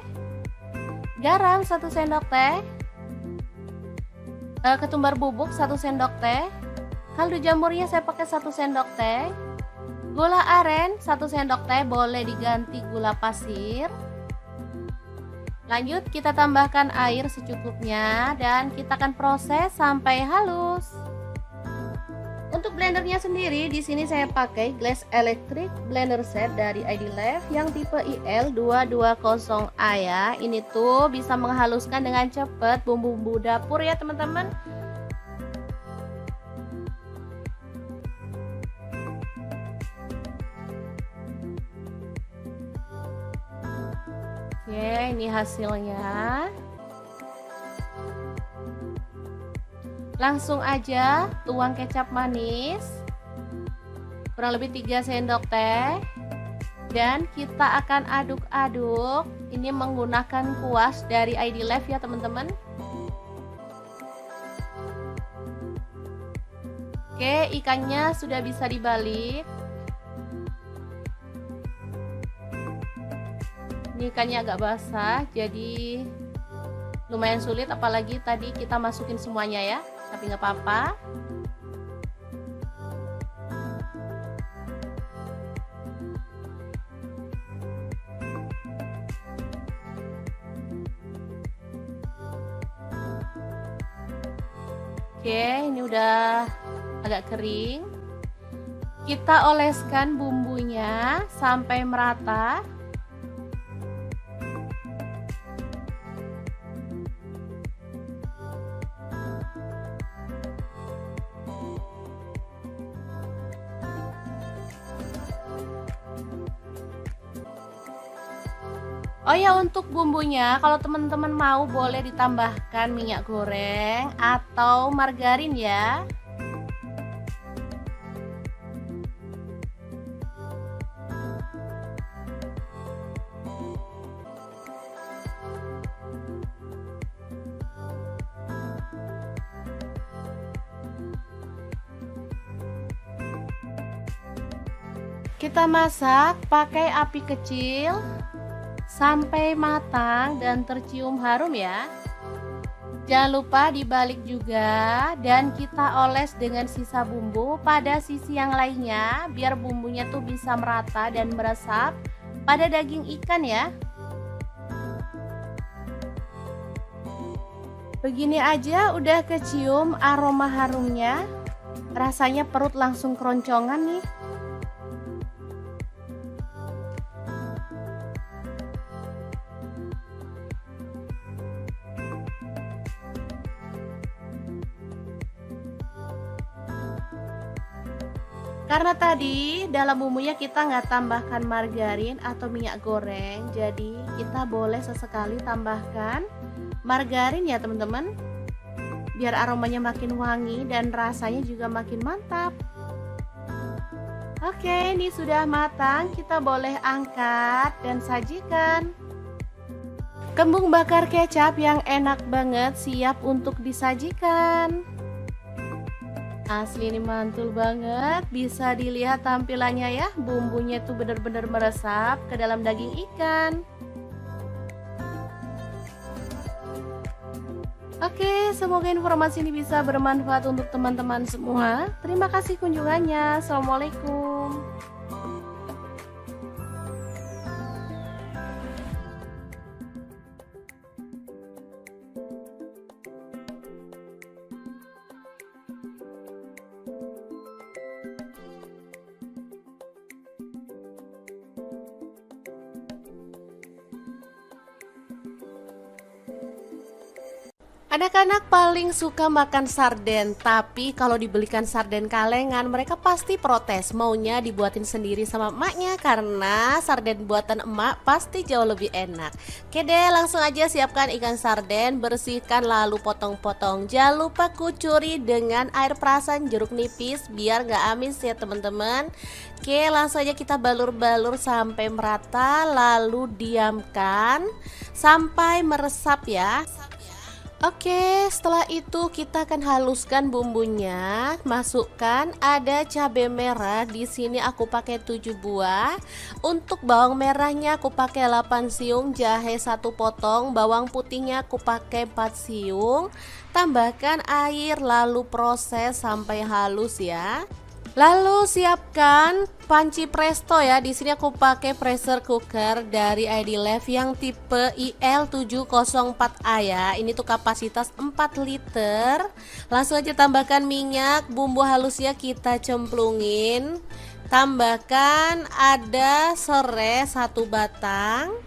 garam 1 sendok teh, ketumbar bubuk 1 sendok teh, kaldu jamurnya saya pakai 1 sendok teh, gula aren 1 sendok teh, boleh diganti gula pasir. Lanjut kita tambahkan air secukupnya dan kita akan proses sampai halus. Untuk blendernya sendiri di sini saya pakai Glass Electric Blender Set dari ID Life yang tipe IL220A ya. Ini tuh bisa menghaluskan dengan cepat bumbu-bumbu dapur ya teman-teman. Oke, ini hasilnya. Langsung aja tuang kecap manis. kurang lebih 3 sendok teh. Dan kita akan aduk-aduk. Ini menggunakan kuas dari ID Live ya teman-teman. Oke, ikannya sudah bisa dibalik. Ini ikannya agak basah, jadi lumayan sulit, apalagi tadi kita masukin semuanya ya, tapi nggak apa-apa. Oke, ini udah agak kering. Kita oleskan bumbunya sampai merata. Oh ya, untuk bumbunya kalau teman-teman mau boleh ditambahkan minyak goreng atau margarin ya. Kita masak pakai api kecil sampai matang dan tercium harum ya. Jangan lupa dibalik juga dan kita oles dengan sisa bumbu pada sisi yang lainnya biar bumbunya tuh bisa merata dan meresap pada daging ikan ya. Begini aja udah kecium aroma harumnya. Rasanya perut langsung keroncongan nih. Karena tadi dalam bumbunya kita nggak tambahkan margarin atau minyak goreng, jadi kita boleh sesekali tambahkan margarin ya teman-teman, biar aromanya makin wangi dan rasanya juga makin mantap. Oke, ini sudah matang, kita boleh angkat dan sajikan. Kembung bakar kecap yang enak banget siap untuk disajikan. Asli ini mantul banget, bisa dilihat tampilannya ya, bumbunya tuh bener-bener meresap ke dalam daging ikan. Oke, semoga informasi ini bisa bermanfaat untuk teman-teman semua. Terima kasih kunjungannya. Assalamualaikum. Anak-anak paling suka makan sarden, tapi kalau dibelikan sarden kalengan mereka pasti protes, maunya dibuatin sendiri sama emaknya karena sarden buatan emak pasti jauh lebih enak. Oke deh, langsung aja siapkan ikan sarden, bersihkan lalu potong-potong. Jangan lupa kucuri dengan air perasan jeruk nipis biar gak amis ya teman-teman. Oke, langsung aja kita balur-balur sampai merata lalu diamkan sampai meresap ya. Oke, setelah itu kita akan haluskan bumbunya. Masukkan ada cabai merah. Di sini aku pakai 7 buah. Untuk bawang merahnya aku pakai 8 siung, jahe 1 potong, bawang putihnya aku pakai 4 siung. Tambahkan air lalu proses sampai halus ya. Lalu siapkan panci presto ya. Di sini aku pakai pressure cooker dari ID Live yang tipe IL704A ya. Ini tuh kapasitas 4 liter. Langsung aja tambahkan minyak, bumbu halusnya kita cemplungin. Tambahkan ada serai 1 batang.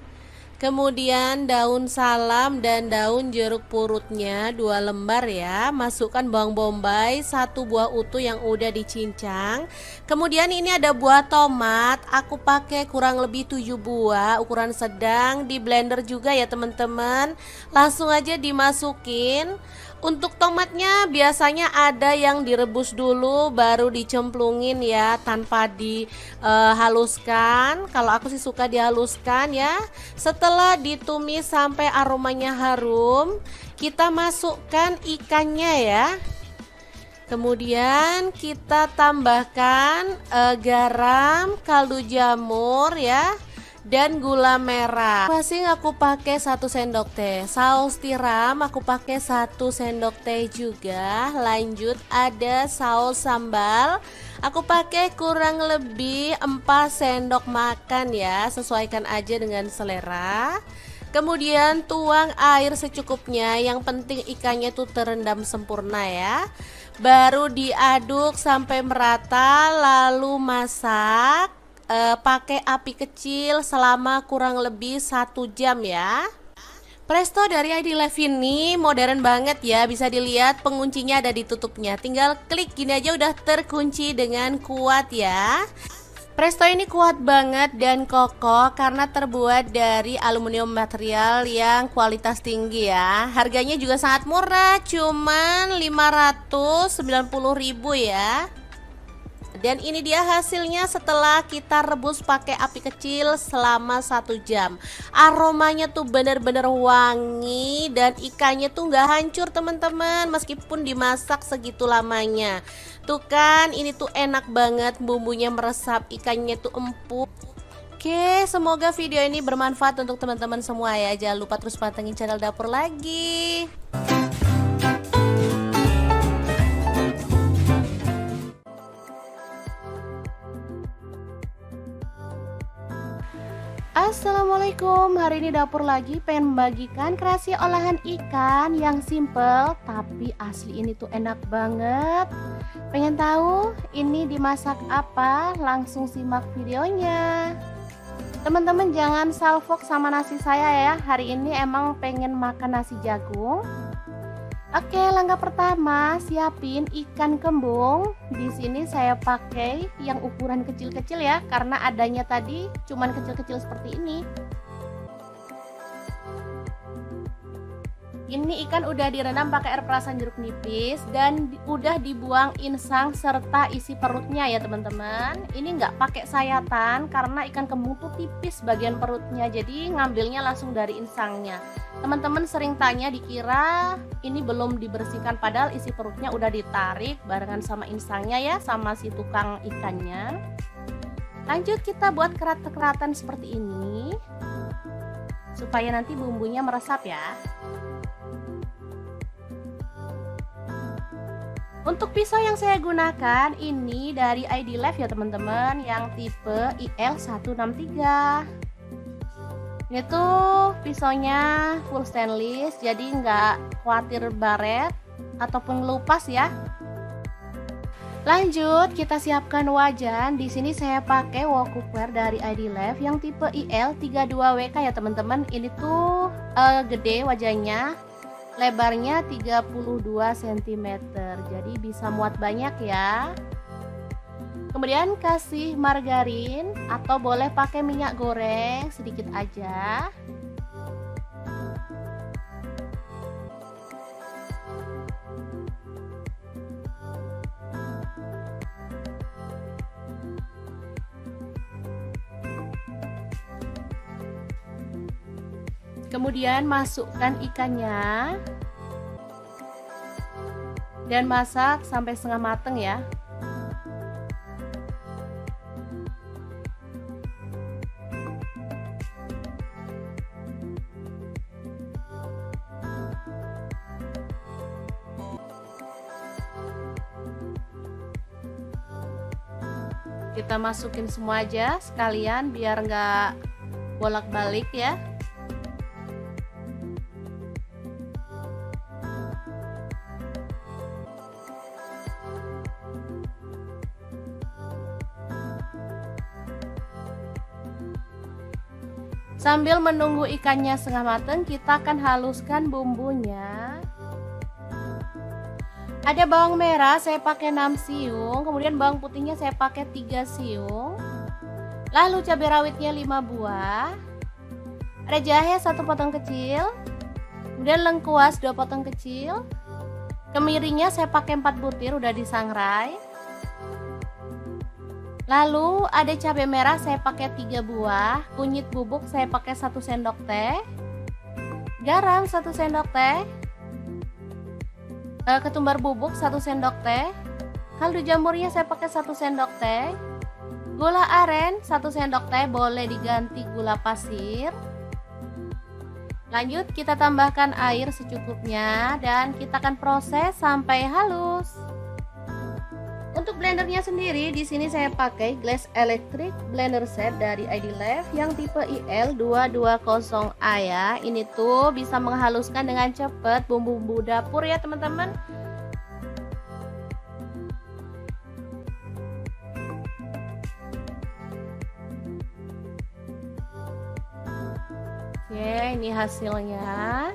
Kemudian daun salam dan daun jeruk purutnya 2 lembar ya. Masukkan bawang bombay 1 buah utuh yang udah dicincang. Kemudian ini ada buah tomat, aku pakai kurang lebih 7 buah, ukuran sedang, di blender juga ya teman-teman. Langsung aja dimasukin. Untuk tomatnya biasanya ada yang direbus dulu baru dicemplungin ya, tanpa dihaluskan. Kalau aku sih suka dihaluskan ya. Setelah ditumis sampai aromanya harum, kita masukkan ikannya ya. Kemudian kita tambahkan garam, kaldu jamur ya, dan gula merah. Masing aku pakai 1 sendok teh. Saus tiram aku pakai 1 sendok teh juga. Lanjut ada saus sambal. Aku pakai kurang lebih 4 sendok makan ya. Sesuaikan aja dengan selera. Kemudian tuang air secukupnya. Yang penting ikannya tuh terendam sempurna ya. Baru diaduk sampai merata, lalu masak pakai api kecil selama kurang lebih 1 jam ya. Presto dari ID Live ini modern banget ya, bisa dilihat penguncinya ada di tutupnya. Tinggal klik gini aja udah terkunci dengan kuat ya. Presto ini kuat banget dan kokoh karena terbuat dari aluminium material yang kualitas tinggi ya. Harganya juga sangat murah, cuman 590.000 ya. Dan ini dia hasilnya setelah kita rebus pakai api kecil selama 1 jam. Aromanya tuh bener-bener wangi dan ikannya tuh nggak hancur teman-teman, meskipun dimasak segitu lamanya. Tuh kan, ini tuh enak banget, bumbunya meresap, ikannya tuh empuk. Oke, semoga video ini bermanfaat untuk teman-teman semua ya. Jangan lupa terus pantengin channel Dapur Lagi. Assalamualaikum, hari ini Dapur Lagi pengen membagikan kreasi olahan ikan yang simple tapi asli ini tuh enak banget. Pengen tahu ini dimasak apa? Langsung simak videonya. Teman-teman jangan salfok sama nasi saya ya, hari ini emang pengen makan nasi jagung. Oke, langkah pertama siapin ikan kembung. Di sini saya pakai yang ukuran kecil-kecil ya, karena adanya tadi cuman kecil-kecil seperti ini. Ini ikan udah direndam pakai air perasan jeruk nipis dan udah dibuang insang serta isi perutnya ya teman-teman. Ini nggak pakai sayatan karena ikan kembung tuh tipis bagian perutnya, jadi ngambilnya langsung dari insangnya. Teman-teman sering tanya, dikira ini belum dibersihkan, padahal isi perutnya udah ditarik barengan sama insangnya ya, sama si tukang ikannya. Lanjut kita buat kerat-keratan seperti ini supaya nanti bumbunya meresap ya. Untuk pisau yang saya gunakan ini dari ID Live ya teman-teman, yang tipe IL163. Ini tuh pisaunya full stainless, jadi nggak khawatir baret ataupun ngelupas ya. Lanjut kita siapkan wajan. Di sini saya pakai wok cookware dari ID Live yang tipe IL32WK ya teman-teman. Ini tuh gede wajannya, lebarnya 32 cm, jadi bisa muat banyak ya. Kemudian kasih margarin atau boleh pakai minyak goreng sedikit aja. Kemudian masukkan ikannya dan masak sampai setengah mateng ya. Kita masukin semua aja sekalian biar nggak bolak-balik ya. Sambil menunggu ikannya setengah mateng, kita akan haluskan bumbunya. Ada bawang merah saya pakai 6 siung, kemudian bawang putihnya saya pakai 3 siung. Lalu cabai rawitnya 5 buah. Ada jahe 1 potong kecil. Kemudian lengkuas 2 potong kecil. Kemirinya saya pakai 4 butir udah disangrai. Lalu ada cabai merah saya pakai 3 buah, kunyit bubuk saya pakai 1 sendok teh, garam 1 sendok teh, ketumbar bubuk 1 sendok teh, kaldu jamurnya saya pakai 1 sendok teh, gula aren 1 sendok teh, boleh diganti gula pasir. Lanjut kita tambahkan air secukupnya dan kita akan proses sampai halus. Untuk blendernya sendiri di sini saya pakai Glass Electric Blender Set dari ID-Lab yang tipe IL220A ya. Ini tuh bisa menghaluskan dengan cepat bumbu-bumbu dapur ya teman-teman. Oke, ini hasilnya.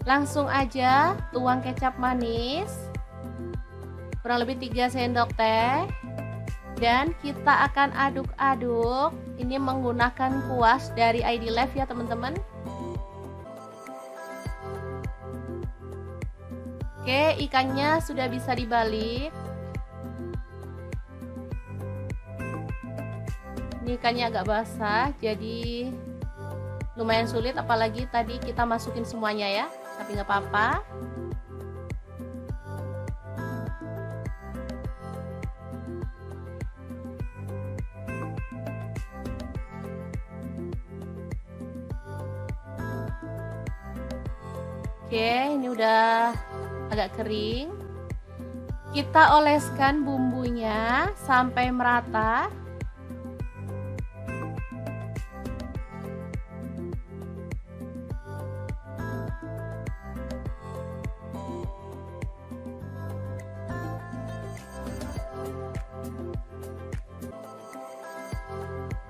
Langsung aja tuang kecap manis kurang lebih 3 sendok teh dan kita akan aduk-aduk. Ini menggunakan kuas dari ID-Lab ya teman-teman. Oke, ikannya sudah bisa dibalik. Ini ikannya agak basah jadi lumayan sulit, apalagi tadi kita masukin semuanya ya, tapi nggak apa-apa. Oke, ini udah agak kering. Kita oleskan bumbunya sampai merata.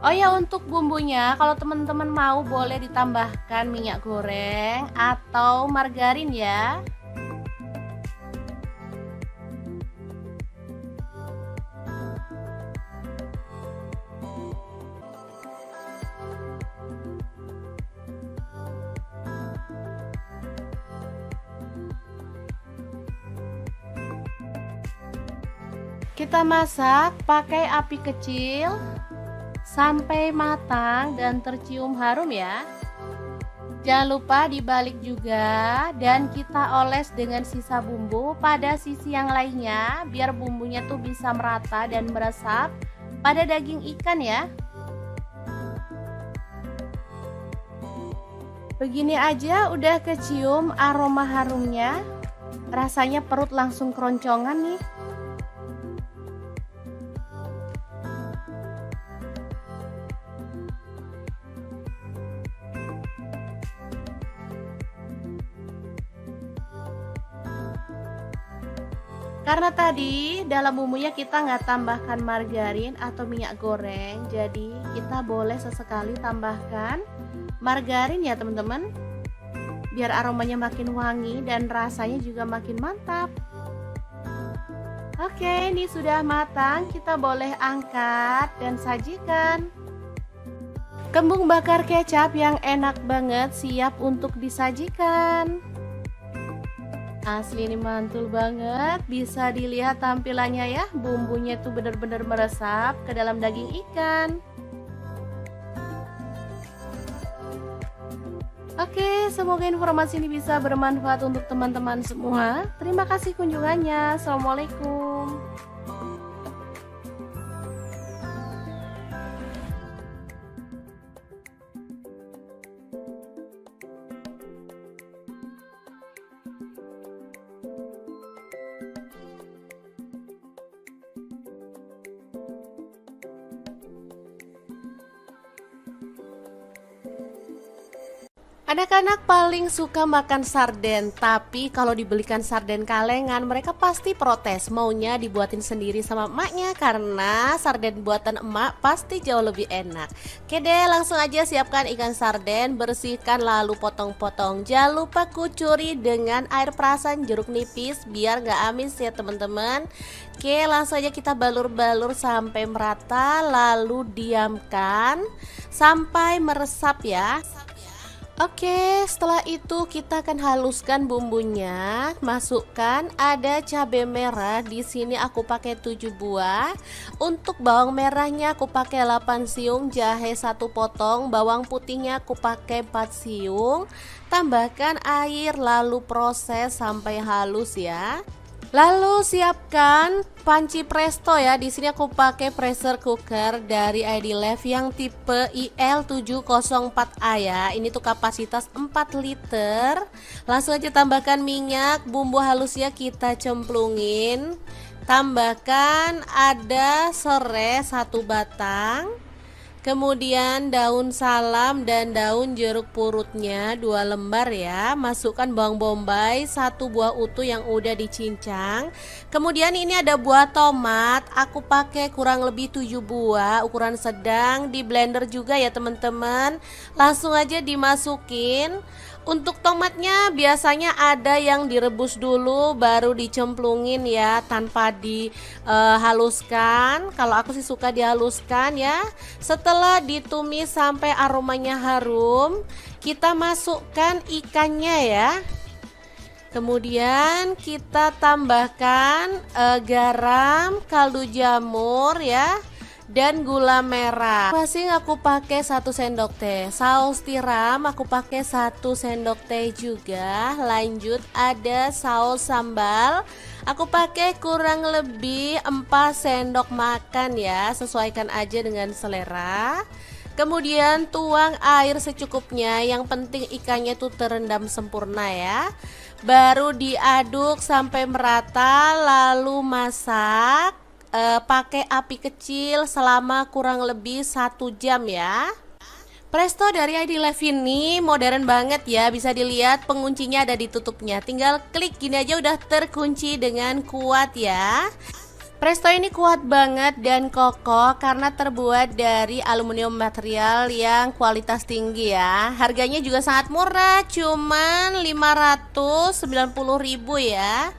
Oh ya, untuk bumbunya kalau teman-teman mau boleh ditambahkan minyak goreng atau margarin ya. Kita masak pakai api kecil sampai matang dan tercium harum ya. Jangan lupa dibalik juga dan kita oles dengan sisa bumbu pada sisi yang lainnya biar bumbunya tuh bisa merata dan meresap pada daging ikan ya. Begini aja udah kecium aroma harumnya. Rasanya perut langsung keroncongan nih. Karena tadi dalam bumbunya kita nggak tambahkan margarin atau minyak goreng, jadi kita boleh sesekali tambahkan margarin ya teman-teman, biar aromanya makin wangi dan rasanya juga makin mantap. Oke, ini sudah matang, kita boleh angkat dan sajikan. Kembung bakar kecap yang enak banget siap untuk disajikan. Asli ini mantul banget, bisa dilihat tampilannya ya, bumbunya tuh bener-bener meresap ke dalam daging ikan. Oke, semoga informasi ini bisa bermanfaat untuk teman-teman semua. Terima kasih kunjungannya. Assalamualaikum. Anak-anak paling suka makan sarden, tapi kalau dibelikan sarden kalengan mereka pasti protes, maunya dibuatin sendiri sama emaknya karena sarden buatan emak pasti jauh lebih enak. Oke deh, langsung aja siapkan ikan sarden, bersihkan lalu potong-potong. Jangan lupa kucuri dengan air perasan jeruk nipis biar nggak amis ya teman-teman. Oke, langsung aja kita balur-balur sampai merata lalu diamkan sampai meresap ya. Oke, setelah itu kita akan haluskan bumbunya. Masukkan ada cabai merah. Di sini aku pakai 7 buah. Untuk bawang merahnya aku pakai 8 siung, jahe 1 potong, bawang putihnya aku pakai 4 siung. Tambahkan air lalu proses sampai halus ya. Lalu siapkan panci presto ya. Di sini aku pakai pressure cooker dari ID Life yang tipe IL704A ya. Ini tuh kapasitas 4 liter. Langsung aja tambahkan minyak, bumbu halusnya kita cemplungin. Tambahkan ada serai 1 batang. Kemudian daun salam dan daun jeruk purutnya 2 lembar ya. Masukkan bawang bombay 1 buah utuh yang udah dicincang. Kemudian ini ada buah tomat. Aku pakai kurang lebih 7 buah ukuran sedang. Di blender juga ya teman-teman. Langsung aja dimasukin. Untuk tomatnya biasanya ada yang direbus dulu baru dicemplungin ya, tanpa dihaluskan. Kalau aku sih suka dihaluskan ya. Setelah ditumis sampai aromanya harum, kita masukkan ikannya ya. Kemudian kita tambahkan garam, kaldu jamur ya, dan gula merah. Masing aku pakai 1 sendok teh. Saus tiram aku pakai 1 sendok teh juga. Lanjut ada saus sambal. Aku pakai kurang lebih 4 sendok makan ya. Sesuaikan aja dengan selera. Kemudian tuang air secukupnya. Yang penting ikannya tuh terendam sempurna ya. Baru diaduk sampai merata lalu masak. Pakai api kecil selama kurang lebih 1 jam ya. Presto dari ID Life ini modern banget ya. Bisa dilihat penguncinya ada di tutupnya. Tinggal klik gini aja udah terkunci dengan kuat ya. Presto ini kuat banget dan kokoh karena terbuat dari aluminium material yang kualitas tinggi ya. Harganya juga sangat murah, cuman 590.000 ya.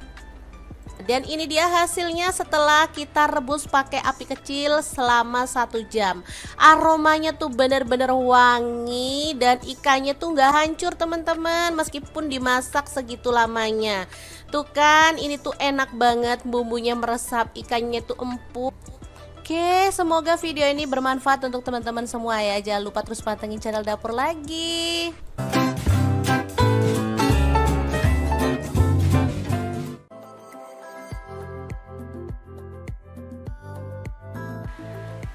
Dan ini dia hasilnya setelah kita rebus pakai api kecil selama 1 jam. Aromanya tuh bener-bener wangi dan ikannya tuh nggak hancur teman-teman, meskipun dimasak segitu lamanya. Tuh kan, ini tuh enak banget, bumbunya meresap, ikannya tuh empuk. Oke, semoga video ini bermanfaat untuk teman-teman semua ya. Jangan lupa terus pantengin channel Dapur Lagi.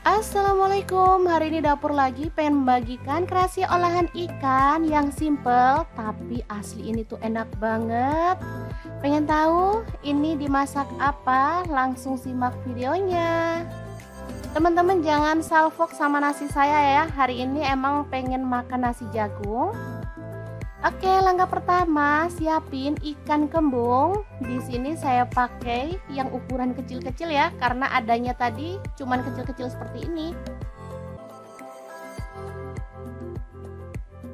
Assalamualaikum, hari ini Dapur Lagi pengen membagikan kreasi olahan ikan yang simple tapi asli ini tuh enak banget. Pengen tahu ini dimasak apa? Langsung simak videonya. Teman-teman jangan salfok sama nasi saya ya. Hari ini emang pengen makan nasi jagung. Oke, langkah pertama siapin ikan kembung. Di sini saya pakai yang ukuran kecil-kecil ya, karena adanya tadi cuman kecil-kecil seperti ini.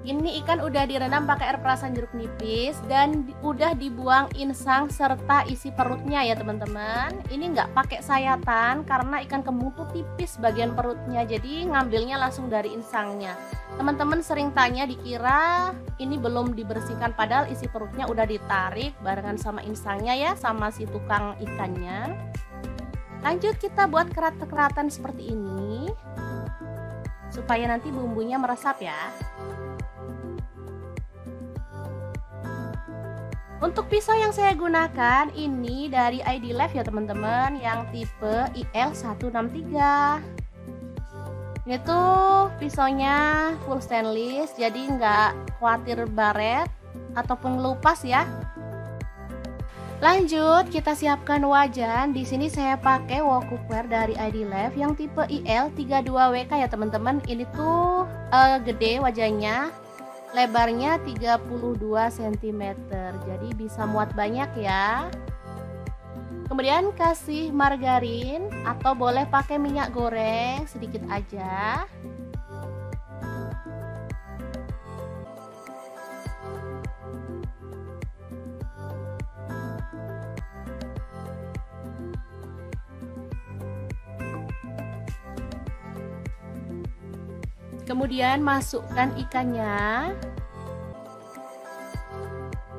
Ini ikan udah direndam pakai air perasan jeruk nipis dan udah dibuang insang serta isi perutnya ya teman-teman. Ini nggak pakai sayatan karena ikan kembung tuh tipis bagian perutnya, jadi ngambilnya langsung dari insangnya. Teman-teman sering tanya dikira ini belum dibersihkan, padahal isi perutnya udah ditarik barengan sama insangnya ya, sama si tukang ikannya. Lanjut kita buat kerat-keratan seperti ini supaya nanti bumbunya meresap ya. Untuk pisau yang saya gunakan ini dari ID Life ya teman-teman, yang tipe IL163. Ini tuh pisaunya full stainless, jadi nggak khawatir baret ataupun ngelupas ya. Lanjut kita siapkan wajan. Di sini saya pakai wok cookware dari ID Life yang tipe IL32WK ya teman-teman. Ini tuh gede wajannya. Lebarnya 32 cm, jadi bisa muat banyak ya. Kemudian kasih margarin atau boleh pakai minyak goreng sedikit aja. Kemudian masukkan ikannya.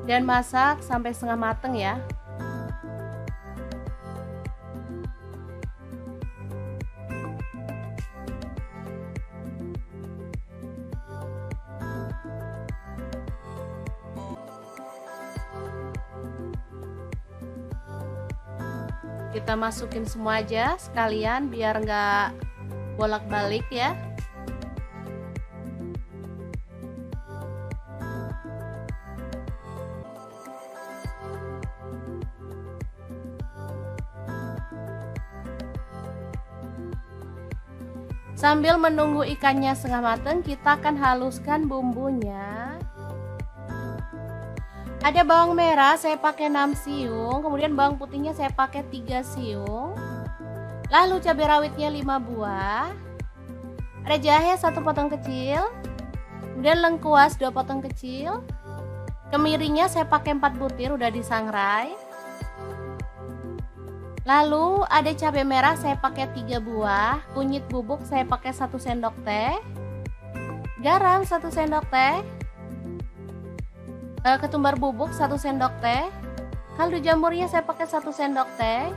dan masak sampai setengah mateng ya. Kita masukin semua aja sekalian biar nggak bolak-balik ya. Sambil menunggu ikannya setengah mateng, kita akan haluskan bumbunya. Ada bawang merah saya pakai 6 siung, kemudian bawang putihnya saya pakai 3 siung. Lalu cabai rawitnya 5 buah. Ada jahe 1 potong kecil. Kemudian lengkuas 2 potong kecil. Kemirinya saya pakai 4 butir udah disangrai. Lalu ada cabai merah saya pakai 3 buah, kunyit bubuk saya pakai 1 sendok teh. Garam 1 sendok teh. Ketumbar bubuk 1 sendok teh, kaldu jamurnya saya pakai 1 sendok teh,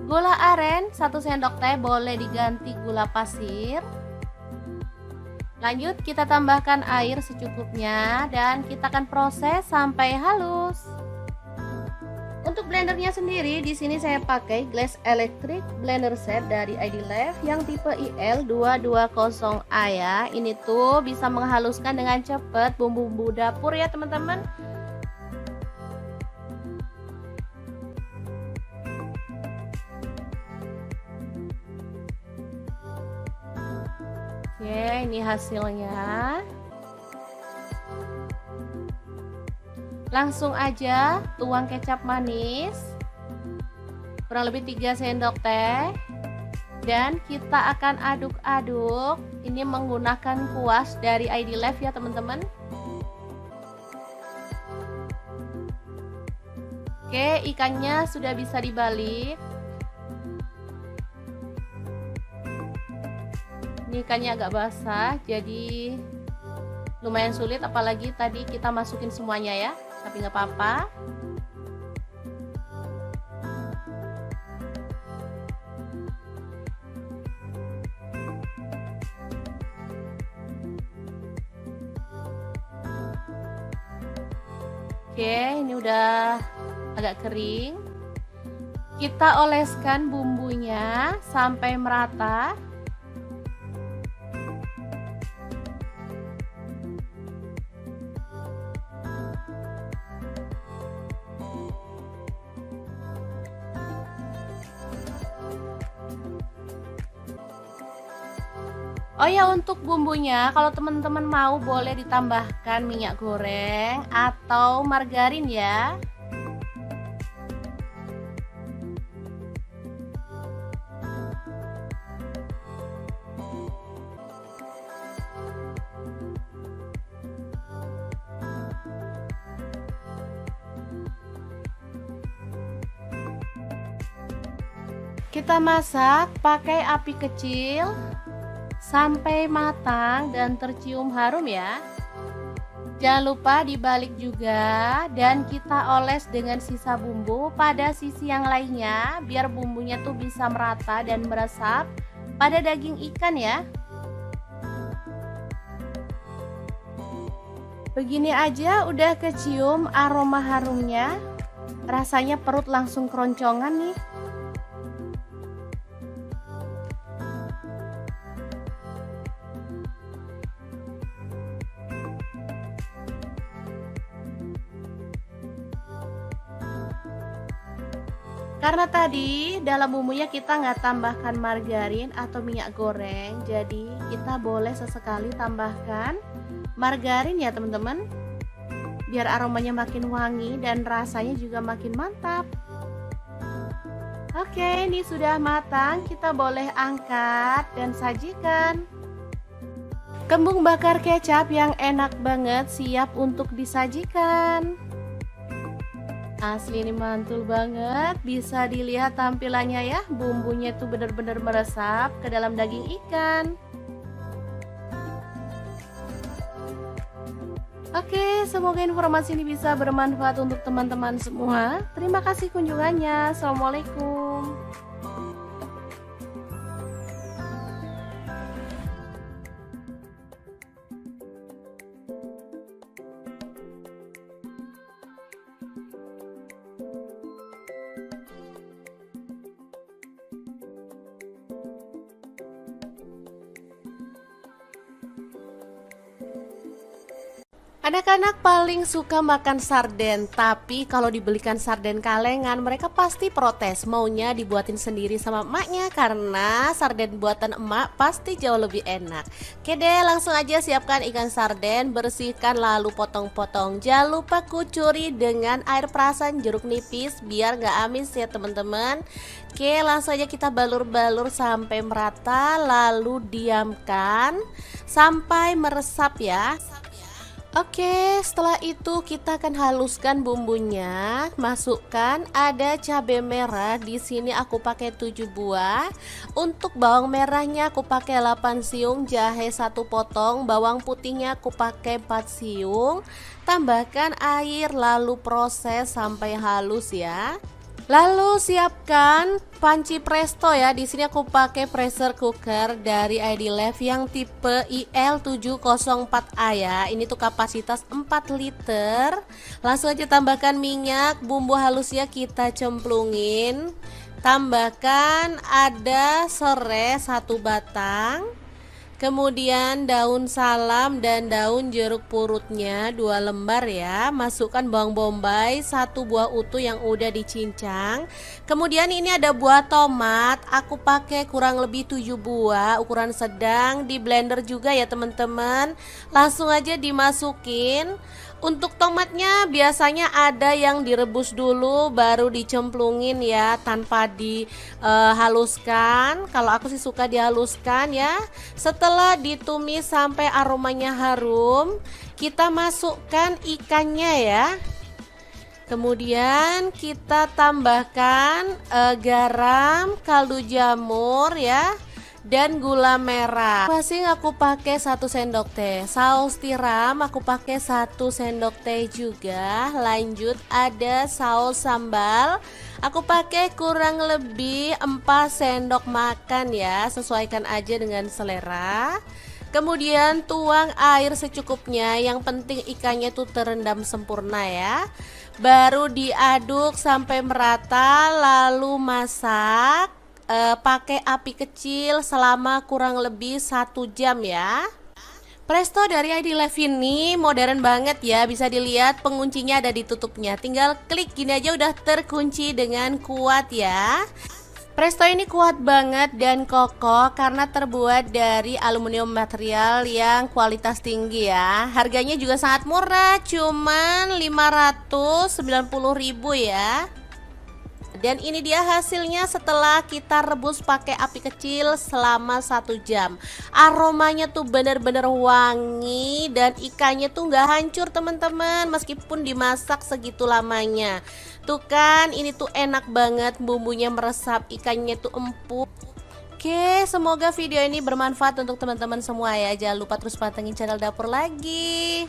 gula aren 1 sendok teh, boleh diganti gula pasir. Lanjut kita tambahkan air secukupnya dan kita akan proses sampai halus. Untuk blendernya sendiri di sini saya pakai Glass Electric Blender Set dari ID-Lab yang tipe IL220A ya. Ini tuh bisa menghaluskan dengan cepat bumbu-bumbu dapur ya teman-teman. Oke, ini hasilnya. Langsung aja tuang kecap manis kurang lebih 3 sendok teh dan kita akan aduk-aduk. Ini menggunakan kuas dari ID-Lab ya teman-teman. Oke, ikannya sudah bisa dibalik. Ini ikannya agak basah jadi lumayan sulit, apalagi tadi kita masukin semuanya ya. Tapi nggak apa-apa. Oke, ini udah agak kering. Kita oleskan bumbunya sampai merata. Oh ya, untuk bumbunya kalau teman-teman mau boleh ditambahkan minyak goreng atau margarin ya. Kita masak pakai api kecil sampai matang dan tercium harum ya. Jangan lupa dibalik juga dan kita oles dengan sisa bumbu pada sisi yang lainnya biar bumbunya tuh bisa merata dan meresap pada daging ikan ya. Begini aja udah kecium aroma harumnya. Rasanya perut langsung keroncongan nih. Karena tadi dalam bumbunya kita nggak tambahkan margarin atau minyak goreng, jadi kita boleh sesekali tambahkan margarin ya teman-teman, biar aromanya makin wangi dan rasanya juga makin mantap. Oke, ini sudah matang, kita boleh angkat dan sajikan. Kembung bakar kecap yang enak banget siap untuk disajikan. Asli ini mantul banget, bisa dilihat tampilannya ya, bumbunya tuh bener-bener meresap ke dalam daging ikan. Oke, Oke, semoga informasi ini bisa bermanfaat untuk teman-teman semua. Terima kasih kunjungannya. Assalamualaikum. Anak-anak paling suka makan sarden, tapi kalau dibelikan sarden kalengan mereka pasti protes, maunya dibuatin sendiri sama emaknya karena sarden buatan emak pasti jauh lebih enak. Oke deh, langsung aja siapkan ikan sarden, bersihkan lalu potong-potong. Jangan lupa kucuri dengan air perasan jeruk nipis biar nggak amis ya teman-teman. Oke, langsung aja kita balur-balur sampai merata lalu diamkan sampai meresap ya. Oke, setelah itu kita akan haluskan bumbunya. Masukkan ada cabai merah. Di sini aku pakai 7 buah. Untuk bawang merahnya aku pakai 8 siung, jahe 1 potong, bawang putihnya aku pakai 4 siung. Tambahkan air lalu proses sampai halus ya. Lalu siapkan panci presto ya. Di sini aku pakai pressure cooker dari ID Life yang tipe IL704A ya. Ini tuh kapasitas 4 liter. Langsung aja tambahkan minyak, bumbu halusnya kita cemplungin. Tambahkan ada serai 1 batang. Kemudian daun salam dan daun jeruk purutnya 2 lembar ya. Masukkan bawang bombay 1 buah utuh yang udah dicincang. Kemudian ini ada buah tomat, aku pakai kurang lebih 7 buah, ukuran sedang, di blender juga ya teman-teman. Langsung aja dimasukin. Untuk tomatnya biasanya ada yang direbus dulu baru dicemplungin ya, tanpa dihaluskan. Kalau aku sih suka dihaluskan ya. Setelah ditumis sampai aromanya harum, kita masukkan ikannya ya. Kemudian kita tambahkan garam, kaldu jamur ya, dan gula merah. Masing aku pakai 1 sendok teh. Saus tiram aku pakai 1 sendok teh juga. Lanjut ada saus sambal. Aku pakai kurang lebih 4 sendok makan ya. Sesuaikan aja dengan selera. Kemudian tuang air secukupnya. Yang penting ikannya tuh terendam sempurna ya. Baru diaduk sampai merata lalu masak. Pakai api kecil selama kurang lebih 1 jam ya. Presto dari ID Life ini modern banget ya. Bisa dilihat penguncinya ada di tutupnya. Tinggal klik gini aja udah terkunci dengan kuat ya. Presto ini kuat banget dan kokoh karena terbuat dari aluminium material yang kualitas tinggi ya. Harganya juga sangat murah, cuman 590.000 ya. Dan ini dia hasilnya setelah kita rebus pakai api kecil selama 1 jam. Aromanya tuh bener-bener wangi dan ikannya tuh nggak hancur teman-teman, meskipun dimasak segitu lamanya. Tuh kan, ini tuh enak banget, bumbunya meresap, ikannya tuh empuk. Oke, semoga video ini bermanfaat untuk teman-teman semua ya. Jangan lupa terus pantengin channel Dapur Lagi.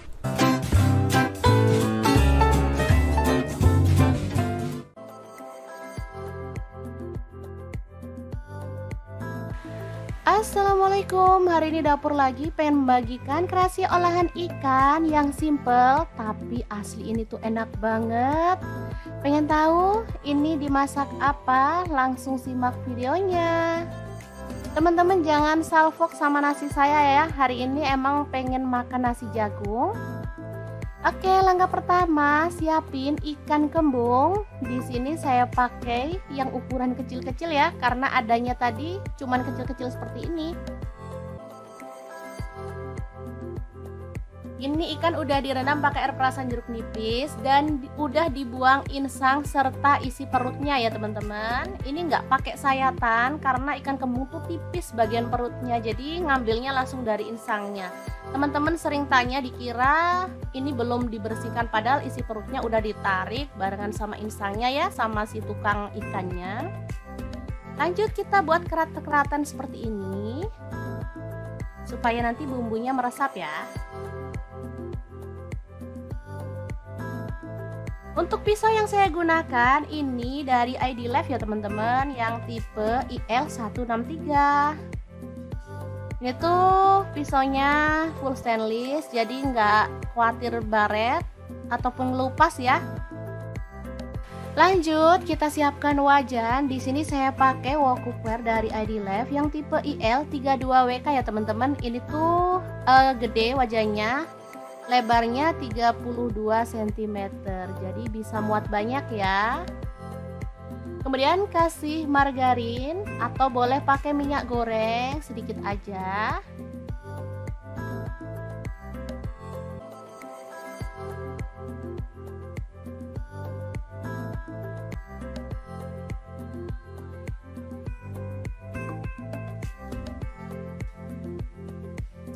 Assalamualaikum, hari ini Dapur Lagi pengen membagikan kreasi olahan ikan yang simple tapi asli ini tuh enak banget. Pengen tahu ini dimasak apa? Langsung simak videonya. Teman-teman jangan salfok sama nasi saya ya. Hari ini emang pengen makan nasi jagung. Oke, langkah pertama siapin ikan kembung. Di sini saya pakai yang ukuran kecil-kecil ya, karena adanya tadi cuman kecil-kecil seperti ini. Ini ikan udah direndam pakai air perasan jeruk nipis dan udah dibuang insang serta isi perutnya ya teman-teman. Ini nggak pakai sayatan karena ikan kembung tuh tipis bagian perutnya, jadi ngambilnya langsung dari insangnya. Teman-teman sering tanya, dikira ini belum dibersihkan, padahal isi perutnya udah ditarik barengan sama insangnya ya, sama si tukang ikannya. Lanjut kita buat kerat-keratan seperti ini supaya nanti bumbunya meresap ya. Untuk pisau yang saya gunakan ini dari ID Life ya teman-teman, yang tipe IL163. Ini tuh pisaunya full stainless, jadi nggak khawatir baret ataupun ngelupas ya. Lanjut, kita siapkan wajan. Di sini saya pakai wok cookware dari ID Life yang tipe IL32WK ya teman-teman. Ini tuh gede wajannya, lebarnya 32 cm, jadi bisa muat banyak ya. Kemudian kasih margarin atau boleh pakai minyak goreng sedikit aja.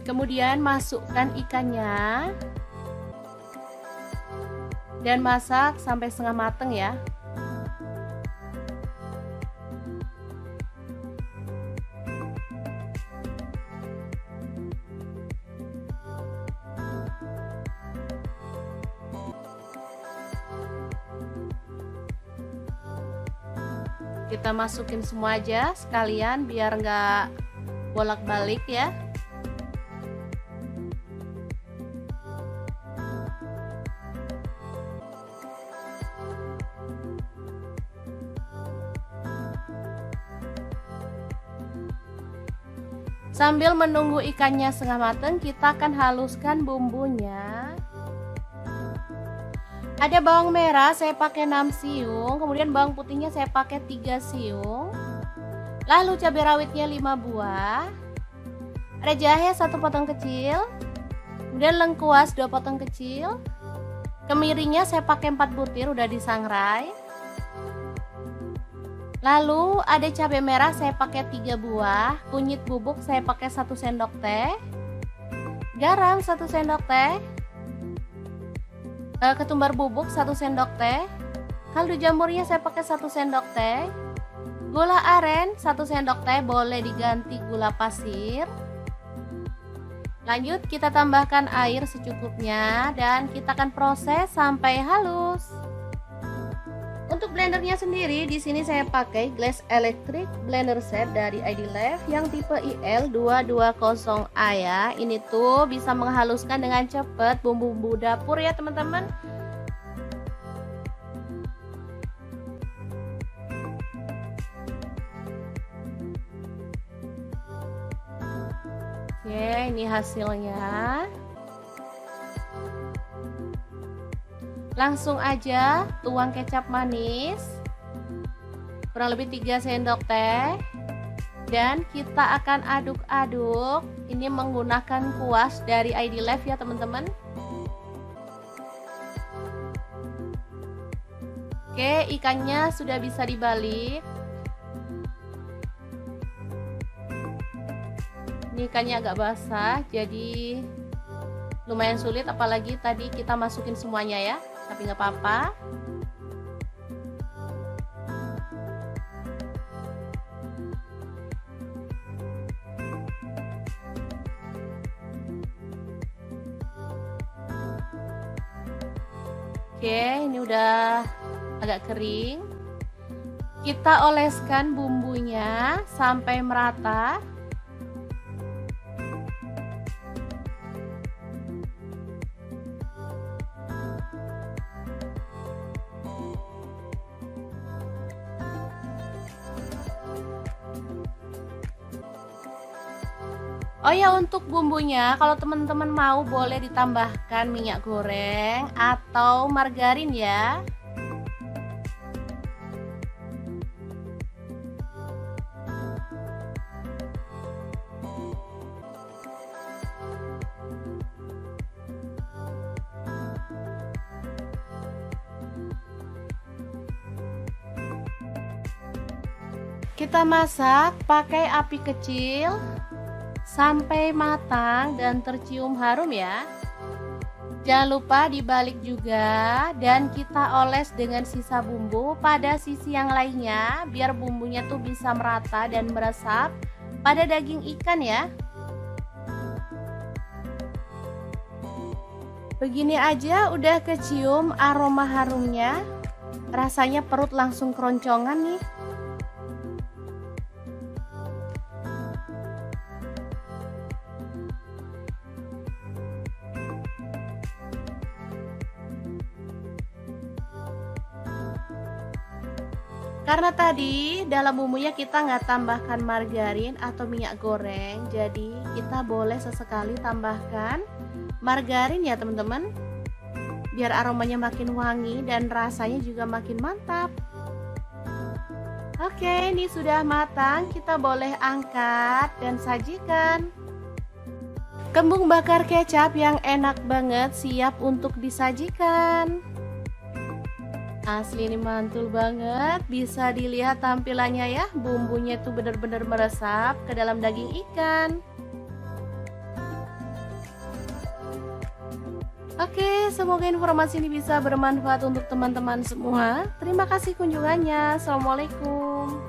Kemudian masukkan ikannya dan masak sampai setengah mateng ya. Kita masukin semua aja sekalian biar nggak bolak-balik ya. Sambil menunggu ikannya setengah matang, kita akan haluskan bumbunya. Ada bawang merah saya pakai 6 siung, kemudian bawang putihnya saya pakai 3 siung. Lalu cabai rawitnya 5 buah. Ada jahe 1 potong kecil. Kemudian lengkuas 2 potong kecil. Kemirinya saya pakai 4 butir udah disangrai. Lalu ada cabai merah saya pakai 3 buah, kunyit bubuk saya pakai 1 sendok teh, garam 1 sendok teh, ketumbar bubuk 1 sendok teh, kaldu jamurnya saya pakai 1 sendok teh, gula aren 1 sendok teh, boleh diganti gula pasir. Lanjut kita tambahkan air secukupnya dan kita akan proses sampai halus. Untuk blendernya sendiri di sini saya pakai Glass Electric Blender Set dari ID Life yang tipe IL220A ya. Ini tuh bisa menghaluskan dengan cepat bumbu-bumbu dapur ya teman-teman. Oke, ini hasilnya. Langsung aja tuang kecap manis kurang lebih 3 sendok teh dan kita akan aduk-aduk. Ini menggunakan kuas dari ID Life ya teman-teman. Oke, ikannya sudah bisa dibalik. Ini ikannya agak basah, jadi lumayan sulit, apalagi tadi kita masukin semuanya ya. Tapi nggak apa-apa. Oke, ini udah agak kering. Kita oleskan bumbunya sampai merata. Oh ya, untuk bumbunya kalau teman-teman mau boleh ditambahkan minyak goreng atau margarin ya. Kita masak pakai api kecil sampai matang dan tercium harum ya. Jangan lupa dibalik juga dan kita oles dengan sisa bumbu pada sisi yang lainnya biar bumbunya tuh bisa merata dan meresap pada daging ikan ya. Begini aja udah kecium aroma harumnya. Rasanya perut langsung keroncongan nih. Karena tadi dalam bumbunya kita nggak tambahkan margarin atau minyak goreng, jadi kita boleh sesekali tambahkan margarin ya teman-teman, biar aromanya makin wangi dan rasanya juga makin mantap. Oke, ini sudah matang, kita boleh angkat dan sajikan. Kembung bakar kecap yang enak banget siap untuk disajikan. Asli ini mantul banget, bisa dilihat tampilannya ya, bumbunya tuh bener-bener meresap ke dalam daging ikan. Oke, semoga informasi ini bisa bermanfaat untuk teman-teman semua. Terima kasih kunjungannya. Assalamualaikum.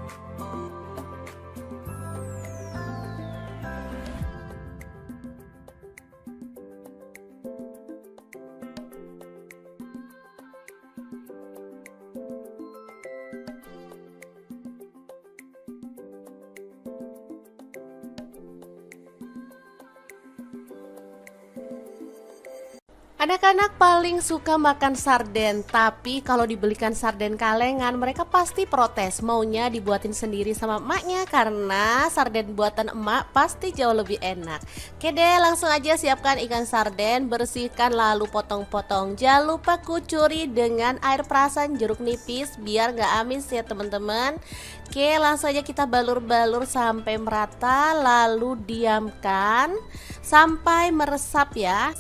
Anak-anak paling suka makan sarden, tapi kalau dibelikan sarden kalengan mereka pasti protes, maunya dibuatin sendiri sama emaknya karena sarden buatan emak pasti jauh lebih enak. Oke deh, langsung aja siapkan ikan sarden, bersihkan lalu potong-potong. Jangan lupa kucuri dengan air perasan jeruk nipis biar gak amis ya teman-teman. Oke, langsung aja kita balur-balur sampai merata lalu diamkan sampai meresap ya.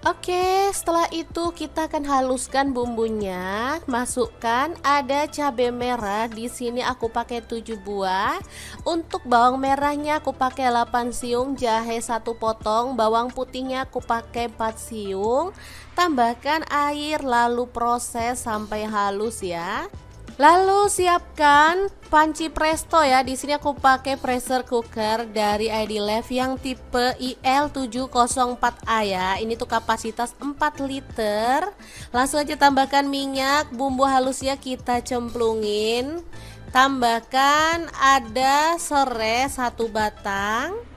Oke, setelah itu kita akan haluskan bumbunya. Masukkan ada cabai merah. Di sini aku pakai 7 buah. Untuk bawang merahnya aku pakai 8 siung, jahe 1 potong, bawang putihnya aku pakai 4 siung. Tambahkan air lalu proses sampai halus ya. Lalu siapkan panci presto ya. Di sini aku pakai pressure cooker dari ID Life yang tipe IL704A ya. Ini tuh kapasitas 4 liter. Langsung aja tambahkan minyak, bumbu halusnya kita cemplungin. Tambahkan ada serai 1 batang.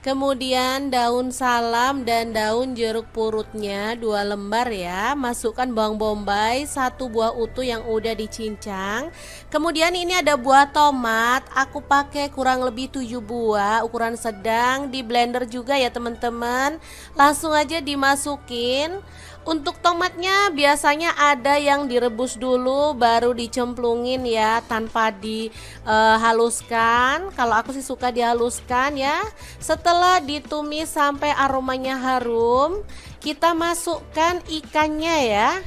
Kemudian daun salam dan daun jeruk purutnya 2 lembar ya. Masukkan bawang bombay 1 buah utuh yang udah dicincang. Kemudian ini ada buah tomat, aku pakai kurang lebih 7 buah, ukuran sedang, di blender juga ya teman-teman. Langsung aja dimasukin. Untuk tomatnya biasanya ada yang direbus dulu baru dicemplungin ya, tanpa dihaluskan. Kalau aku sih suka dihaluskan ya. Setelah ditumis sampai aromanya harum, kita masukkan ikannya ya.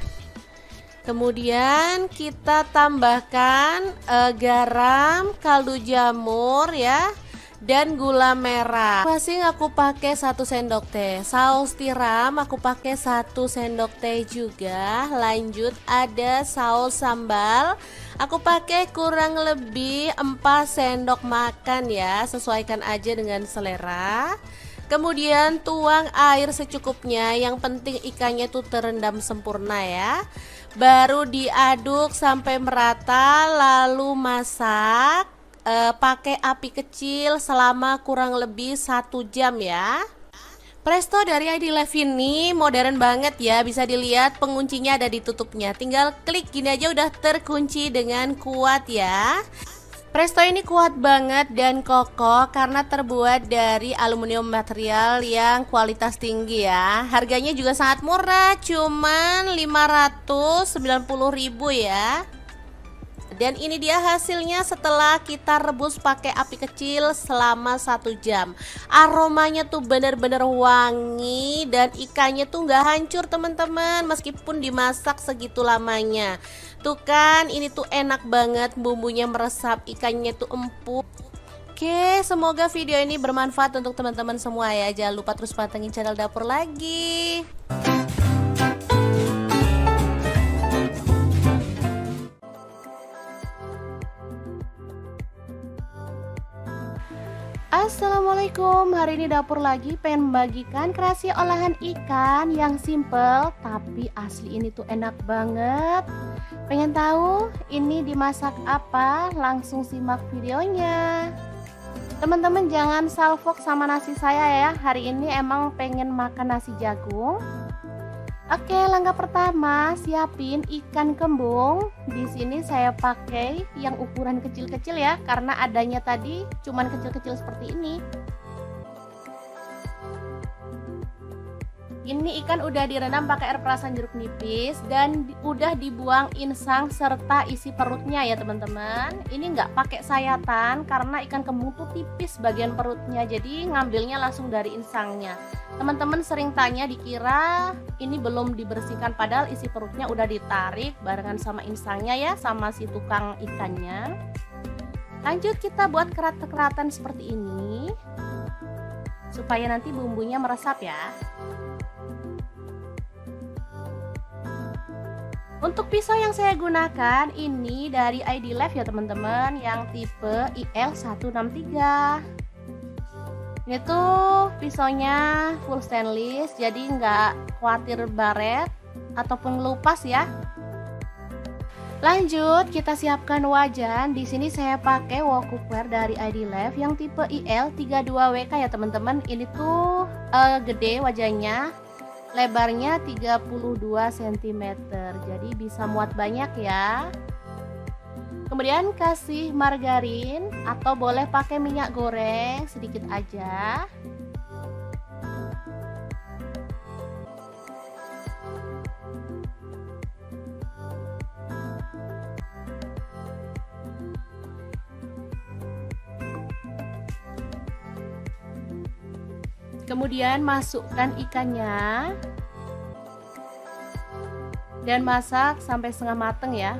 Kemudian kita tambahkan garam, kaldu jamur ya, dan gula merah. Masing aku pakai 1 sendok teh. Saus tiram aku pakai 1 sendok teh juga. Lanjut ada saus sambal. Aku pakai kurang lebih 4 sendok makan ya. Sesuaikan aja dengan selera. Kemudian tuang air secukupnya. Yang penting ikannya tuh terendam sempurna ya. Baru diaduk sampai merata lalu masak. Pakai api kecil selama kurang lebih 1 jam ya. Presto dari ID Life ini modern banget ya. Bisa dilihat penguncinya ada di tutupnya. Tinggal klik gini aja udah terkunci dengan kuat ya. Presto ini kuat banget dan kokoh karena terbuat dari aluminium material yang kualitas tinggi ya. Harganya juga sangat murah, cuman 590.000 ya. Dan ini dia hasilnya setelah kita rebus pakai api kecil selama 1 jam. Aromanya tuh bener-bener wangi dan ikannya tuh nggak hancur teman-teman, meskipun dimasak segitu lamanya. Tuh kan, ini tuh enak banget, bumbunya meresap, ikannya tuh empuk. Oke, semoga video ini bermanfaat untuk teman-teman semua ya. Jangan lupa terus pantengin channel Dapur Lagi. Assalamualaikum, hari ini dapur lagi pengen membagikan kreasi olahan ikan yang simple tapi asli ini tuh enak banget. Pengen tahu ini dimasak apa? Langsung simak videonya. Teman-teman jangan salfok sama nasi saya ya, hari ini emang pengen makan nasi jagung. Oke, langkah pertama siapin ikan kembung. Di sini saya pakai yang ukuran kecil-kecil ya, karena adanya tadi cuman kecil-kecil seperti ini. Ini ikan udah direndam pakai air perasan jeruk nipis dan udah dibuang insang serta isi perutnya ya teman-teman. Ini nggak pakai sayatan karena ikan kembung tuh tipis bagian perutnya, jadi ngambilnya langsung dari insangnya. Teman-teman sering tanya dikira ini belum dibersihkan, padahal isi perutnya udah ditarik barengan sama insangnya ya, sama si tukang ikannya. Lanjut kita buat kerat-keratan seperti ini supaya nanti bumbunya meresap ya. Untuk pisau yang saya gunakan ini dari ID Life ya teman-teman, yang tipe IL163. Ini tuh pisaunya full stainless, jadi nggak khawatir baret ataupun ngelupas ya. Lanjut kita siapkan wajan. Di sini saya pakai wok cookware dari ID Life yang tipe IL32WK ya teman-teman. Ini tuh gede wajannya. Lebarnya 32 cm, jadi bisa muat banyak ya. Kemudian kasih margarin atau boleh pakai minyak goreng sedikit aja. Kemudian masukkan ikannya dan masak sampai setengah mateng ya.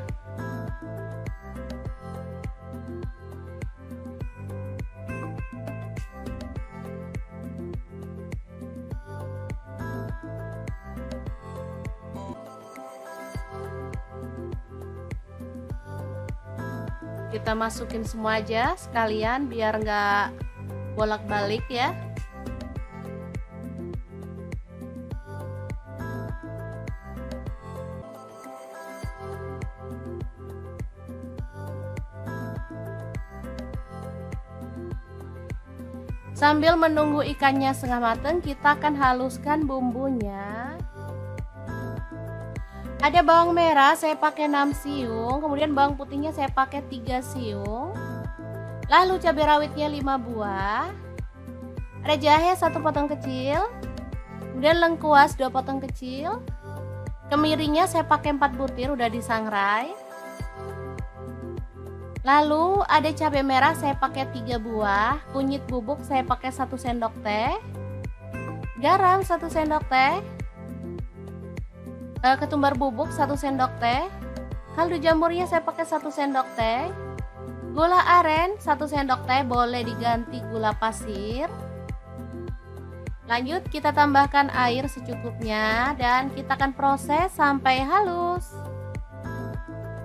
Kita masukin semua aja sekalian biar nggak bolak-balik ya. Sambil menunggu ikannya setengah matang, kita akan haluskan bumbunya. Ada bawang merah saya pakai 6 siung, kemudian bawang putihnya saya pakai 3 siung. Lalu cabai rawitnya 5 buah. Ada jahe 1 potong kecil. Kemudian lengkuas 2 potong kecil. Kemirinya saya pakai 4 butir udah disangrai. Lalu ada cabai merah saya pakai 3 buah, kunyit bubuk saya pakai 1 sendok teh, garam 1 sendok teh, ketumbar bubuk 1 sendok teh, kaldu jamurnya saya pakai 1 sendok teh, gula aren 1 sendok teh, boleh diganti gula pasir. Lanjut kita tambahkan air secukupnya dan kita akan proses sampai halus.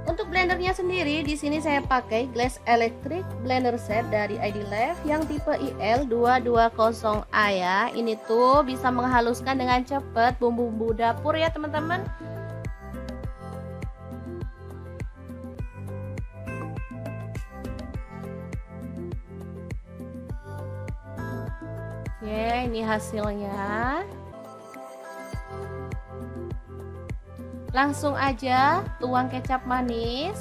Untuk blendernya sendiri di sini saya pakai Glass Electric Blender Set dari ID Life yang tipe IL220A ya. Ini tuh bisa menghaluskan dengan cepat bumbu-bumbu dapur ya teman-teman. Oke, ini hasilnya. Langsung aja tuang kecap manis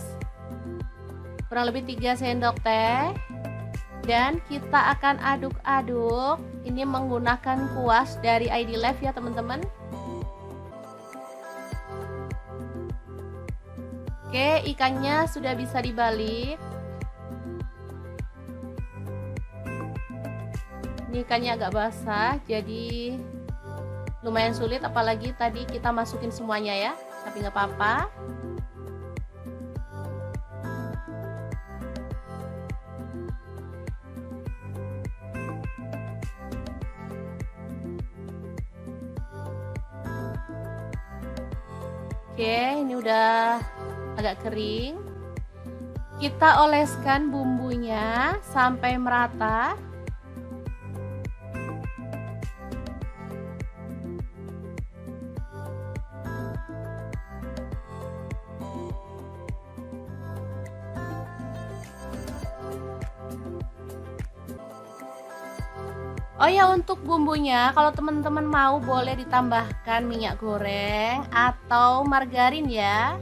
kurang lebih 3 sendok teh dan kita akan aduk-aduk. Ini menggunakan kuas dari ID Life ya teman-teman. Oke, ikannya sudah bisa dibalik. Ini ikannya agak basah jadi lumayan sulit, apalagi tadi kita masukin semuanya ya, tapi nggak apa-apa. Oke, ini udah agak kering. Kita oleskan bumbunya sampai merata. Oh ya, untuk bumbunya kalau teman-teman mau boleh ditambahkan minyak goreng atau margarin ya.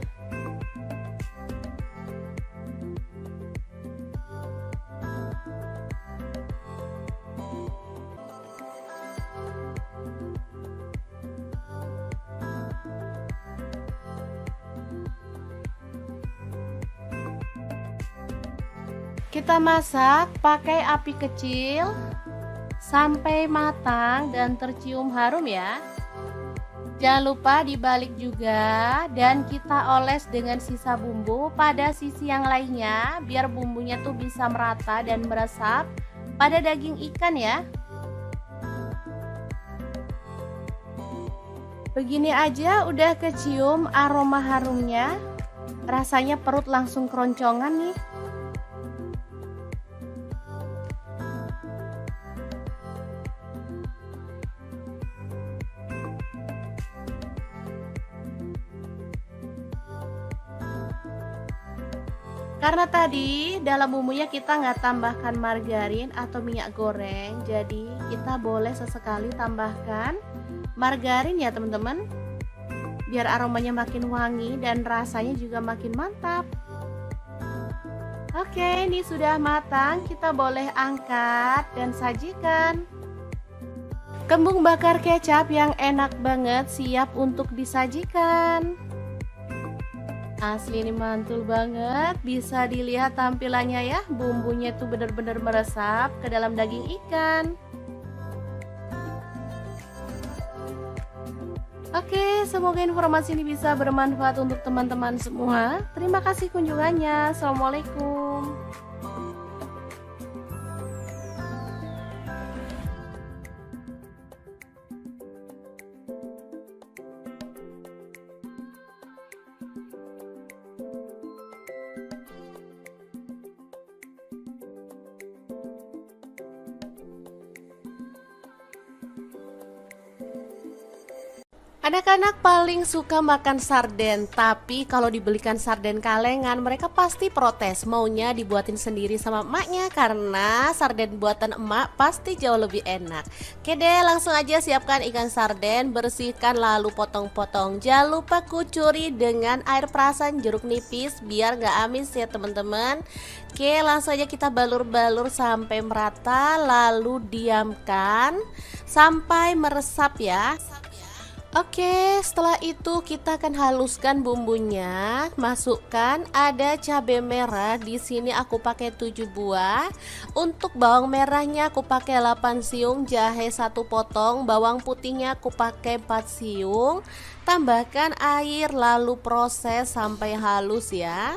Kita masak pakai api kecil sampai matang dan tercium harum ya. Jangan lupa dibalik juga dan kita oles dengan sisa bumbu pada sisi yang lainnya biar bumbunya tuh bisa merata dan meresap pada daging ikan ya. Begini aja udah kecium aroma harumnya. Rasanya perut langsung keroncongan nih. Karena tadi dalam bumbunya kita nggak tambahkan margarin atau minyak goreng, jadi kita boleh sesekali tambahkan margarin ya teman-teman, biar aromanya makin wangi dan rasanya juga makin mantap. Oke, ini sudah matang, kita boleh angkat dan sajikan. Kembung bakar kecap yang enak banget siap untuk disajikan. Asli ini mantul banget, bisa dilihat tampilannya ya, bumbunya tuh bener-bener meresap ke dalam daging ikan. Oke, semoga informasi ini bisa bermanfaat untuk teman-teman semua. Terima kasih kunjungannya. Assalamualaikum. Anak-anak paling suka makan sarden, tapi kalau dibelikan sarden kalengan mereka pasti protes, maunya dibuatin sendiri sama emaknya karena sarden buatan emak pasti jauh lebih enak. Oke deh, langsung aja siapkan ikan sarden, bersihkan lalu potong-potong. Jangan lupa kucuri dengan air perasan jeruk nipis biar nggak amis ya teman-teman. Oke, langsung aja kita balur-balur sampai merata lalu diamkan sampai meresap ya. Oke, setelah itu kita akan haluskan bumbunya. Masukkan ada cabai merah. Di sini aku pakai 7 buah. Untuk bawang merahnya aku pakai 8 siung, jahe 1 potong, bawang putihnya aku pakai 4 siung. Tambahkan air lalu proses sampai halus ya.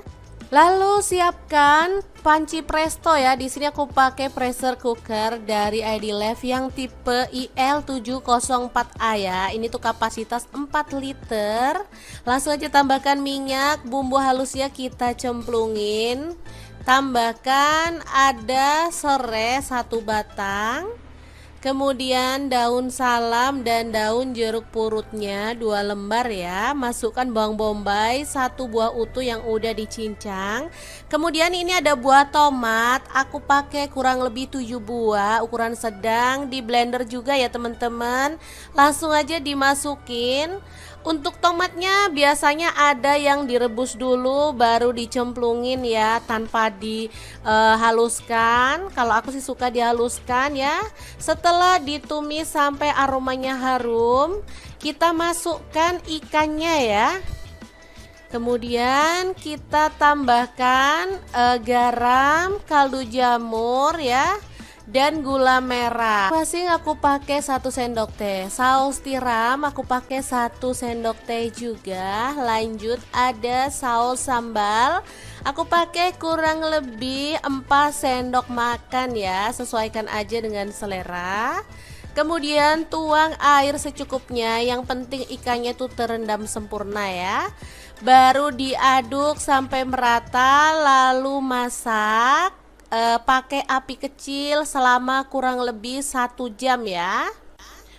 Lalu siapkan panci presto ya. Di sini aku pakai pressure cooker dari ID Life yang tipe IL704A ya. Ini tuh kapasitas 4 liter. Langsung aja tambahkan minyak, bumbu halusnya kita cemplungin. Tambahkan ada serai 1 batang. Kemudian daun salam dan daun jeruk purutnya 2 lembar ya. Masukkan bawang bombay 1 buah utuh yang udah dicincang. Kemudian ini ada buah tomat, aku pakai kurang lebih 7 buah ukuran sedang, di blender juga ya teman-teman. Langsung aja dimasukin. Untuk tomatnya biasanya ada yang direbus dulu baru dicemplungin ya, tanpa dihaluskan. Kalau aku sih suka dihaluskan ya. Setelah ditumis sampai aromanya harum, kita masukkan ikannya ya. Kemudian kita tambahkan garam, kaldu jamur ya, dan gula merah. Masing aku pakai 1 sendok teh. Saus tiram aku pakai 1 sendok teh juga. Lanjut ada saus sambal. Aku pakai kurang lebih 4 sendok makan ya. Sesuaikan aja dengan selera. Kemudian tuang air secukupnya. Yang penting ikannya tuh terendam sempurna ya. Baru diaduk sampai merata lalu masak. Pakai api kecil selama kurang lebih 1 jam ya.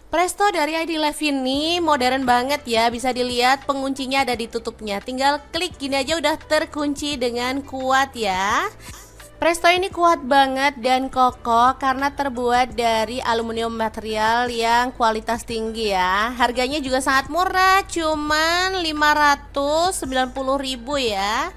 Presto dari ID Life ini modern banget ya. Bisa dilihat penguncinya ada di tutupnya. Tinggal klik gini aja udah terkunci dengan kuat ya. Presto ini kuat banget dan kokoh karena terbuat dari aluminium material yang kualitas tinggi ya. Harganya juga sangat murah, cuman 590.000 ya.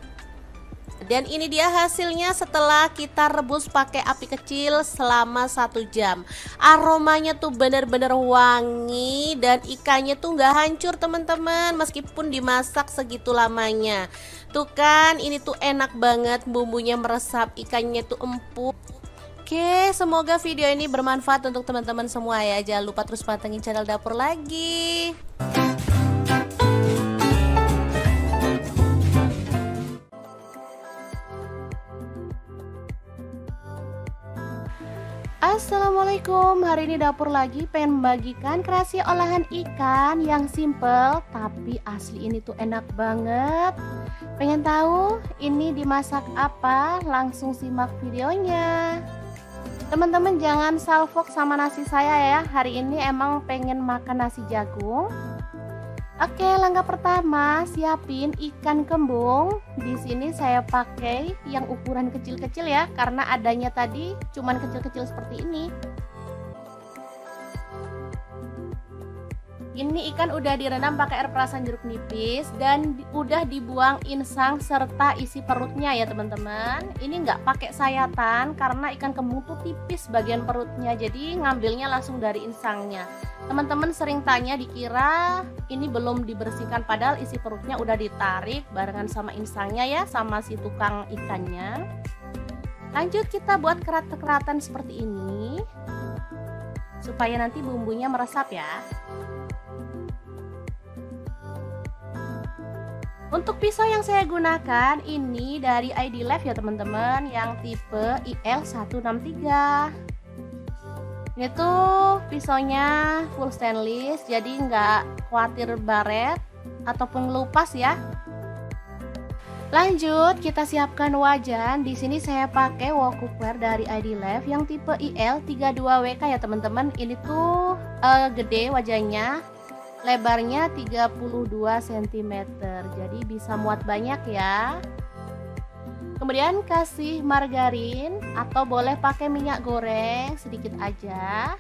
Dan ini dia hasilnya setelah kita rebus pakai api kecil selama 1 jam. Aromanya tuh bener-bener wangi dan ikannya tuh nggak hancur teman-teman, meskipun dimasak segitu lamanya. Tuh kan, ini tuh enak banget, bumbunya meresap, ikannya tuh empuk. Oke, semoga video ini bermanfaat untuk teman-teman semua ya. Jangan lupa terus pantengin channel Dapur Lagi. Assalamualaikum, hari ini Dapur Lagi pengen membagikan kreasi olahan ikan yang simple tapi asli ini tuh enak banget. Pengen tahu ini dimasak apa? Langsung simak videonya. Teman-teman jangan salfok sama nasi saya ya, hari ini emang pengen makan nasi jagung. Oke, langkah pertama siapin ikan kembung. Di sini saya pakai yang ukuran kecil-kecil ya, karena adanya tadi cuman kecil-kecil seperti ini. Ini ikan udah direndam pakai air perasan jeruk nipis dan udah dibuang insang serta isi perutnya ya teman-teman. Ini nggak pakai sayatan karena ikan kembung tuh tipis bagian perutnya, jadi ngambilnya langsung dari insangnya. Teman-teman sering tanya, dikira ini belum dibersihkan, padahal isi perutnya udah ditarik barengan sama insangnya ya, sama si tukang ikannya. Lanjut kita buat kerat-keratan seperti ini supaya nanti bumbunya meresap ya. Untuk pisau yang saya gunakan ini dari ID Life ya teman-teman, yang tipe IL163. Ini tuh pisaunya full stainless, jadi nggak khawatir baret ataupun ngelupas ya. Lanjut kita siapkan wajan. Di sini saya pakai wok cookware dari ID Life yang tipe IL32WK ya teman-teman. Ini tuh gede wajannya, lebarnya 32 cm, jadi bisa muat banyak ya. Kemudian kasih margarin atau boleh pakai minyak goreng sedikit aja.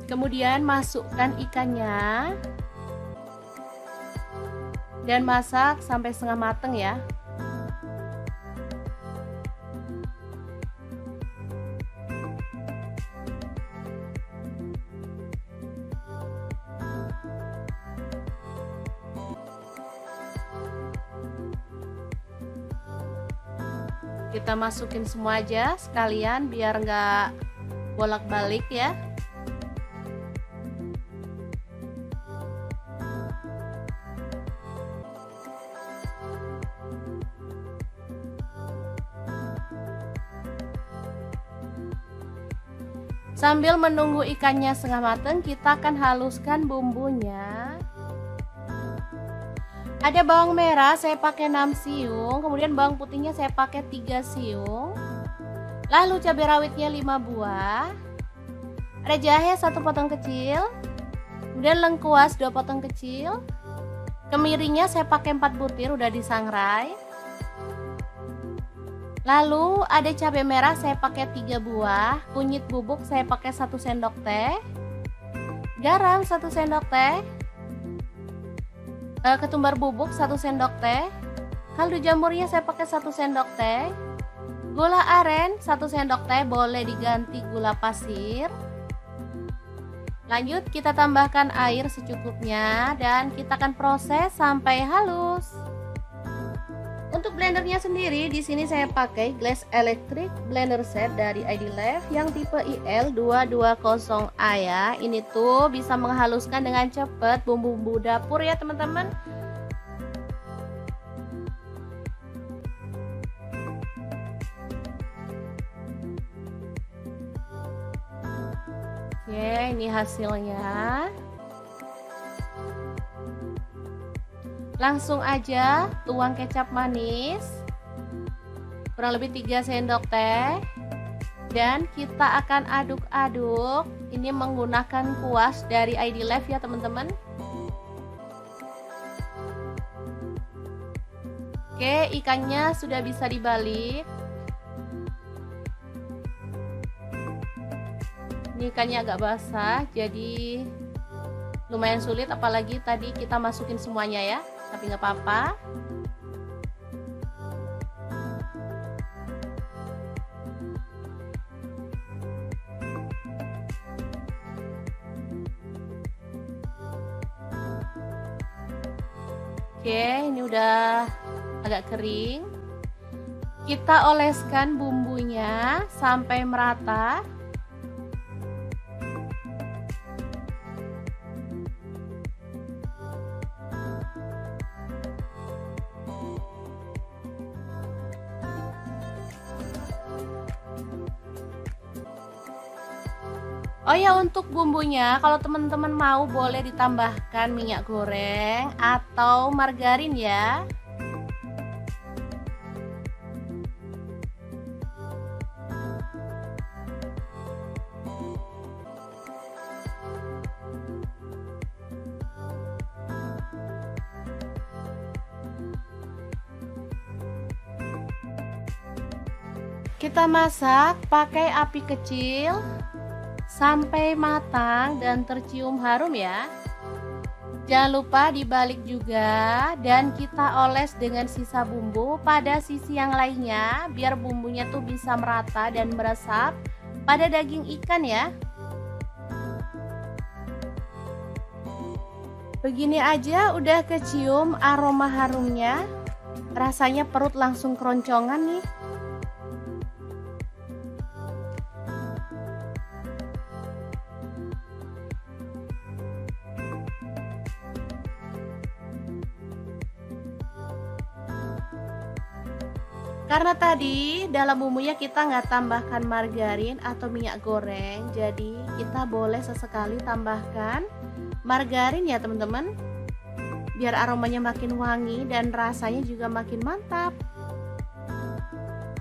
Kemudian masukkan ikannya dan masak sampai setengah mateng ya. Kita masukin semua aja sekalian biar nggak bolak-balik ya. Sambil menunggu ikannya setengah matang, kita akan haluskan bumbunya. Ada bawang merah saya pakai 6 siung, kemudian bawang putihnya saya pakai 3 siung. Lalu cabai rawitnya 5 buah. Ada jahe 1 potong kecil. Kemudian lengkuas 2 potong kecil. Kemirinya saya pakai 4 butir udah disangrai. Lalu ada cabai merah saya pakai 3 buah, kunyit bubuk saya pakai 1 sendok teh, garam 1 sendok teh, ketumbar bubuk 1 sendok teh, kaldu jamurnya saya pakai 1 sendok teh, gula aren 1 sendok teh, boleh diganti gula pasir. Lanjut kita tambahkan air secukupnya dan kita akan proses sampai halus. Untuk blendernya sendiri di sini saya pakai Glass Electric Blender Set dari ID Life yang tipe IL220A ya. Ini tuh bisa menghaluskan dengan cepat bumbu-bumbu dapur ya teman-teman. Oke, ini hasilnya. Langsung aja tuang kecap manis. kurang lebih 3 sendok teh. Dan kita akan aduk-aduk. Ini menggunakan kuas dari ID Live ya teman-teman. Oke, ikannya sudah bisa dibalik. Ini ikannya agak basah, jadi lumayan sulit, apalagi tadi kita masukin semuanya ya. Tapi nggak apa-apa. Oke, ini udah agak kering. Kita oleskan bumbunya sampai merata. Oh ya, untuk bumbunya kalau teman-teman mau boleh ditambahkan minyak goreng atau margarin ya. Kita masak pakai api kecil sampai matang dan tercium harum ya. Jangan lupa dibalik juga dan kita oles dengan sisa bumbu pada sisi yang lainnya biar bumbunya tuh bisa merata dan meresap pada daging ikan ya. Begini aja udah kecium aroma harumnya. Rasanya perut langsung keroncongan nih. Karena tadi dalam bumbunya kita nggak tambahkan margarin atau minyak goreng, jadi kita boleh sesekali tambahkan margarin ya teman-teman, biar aromanya makin wangi dan rasanya juga makin mantap.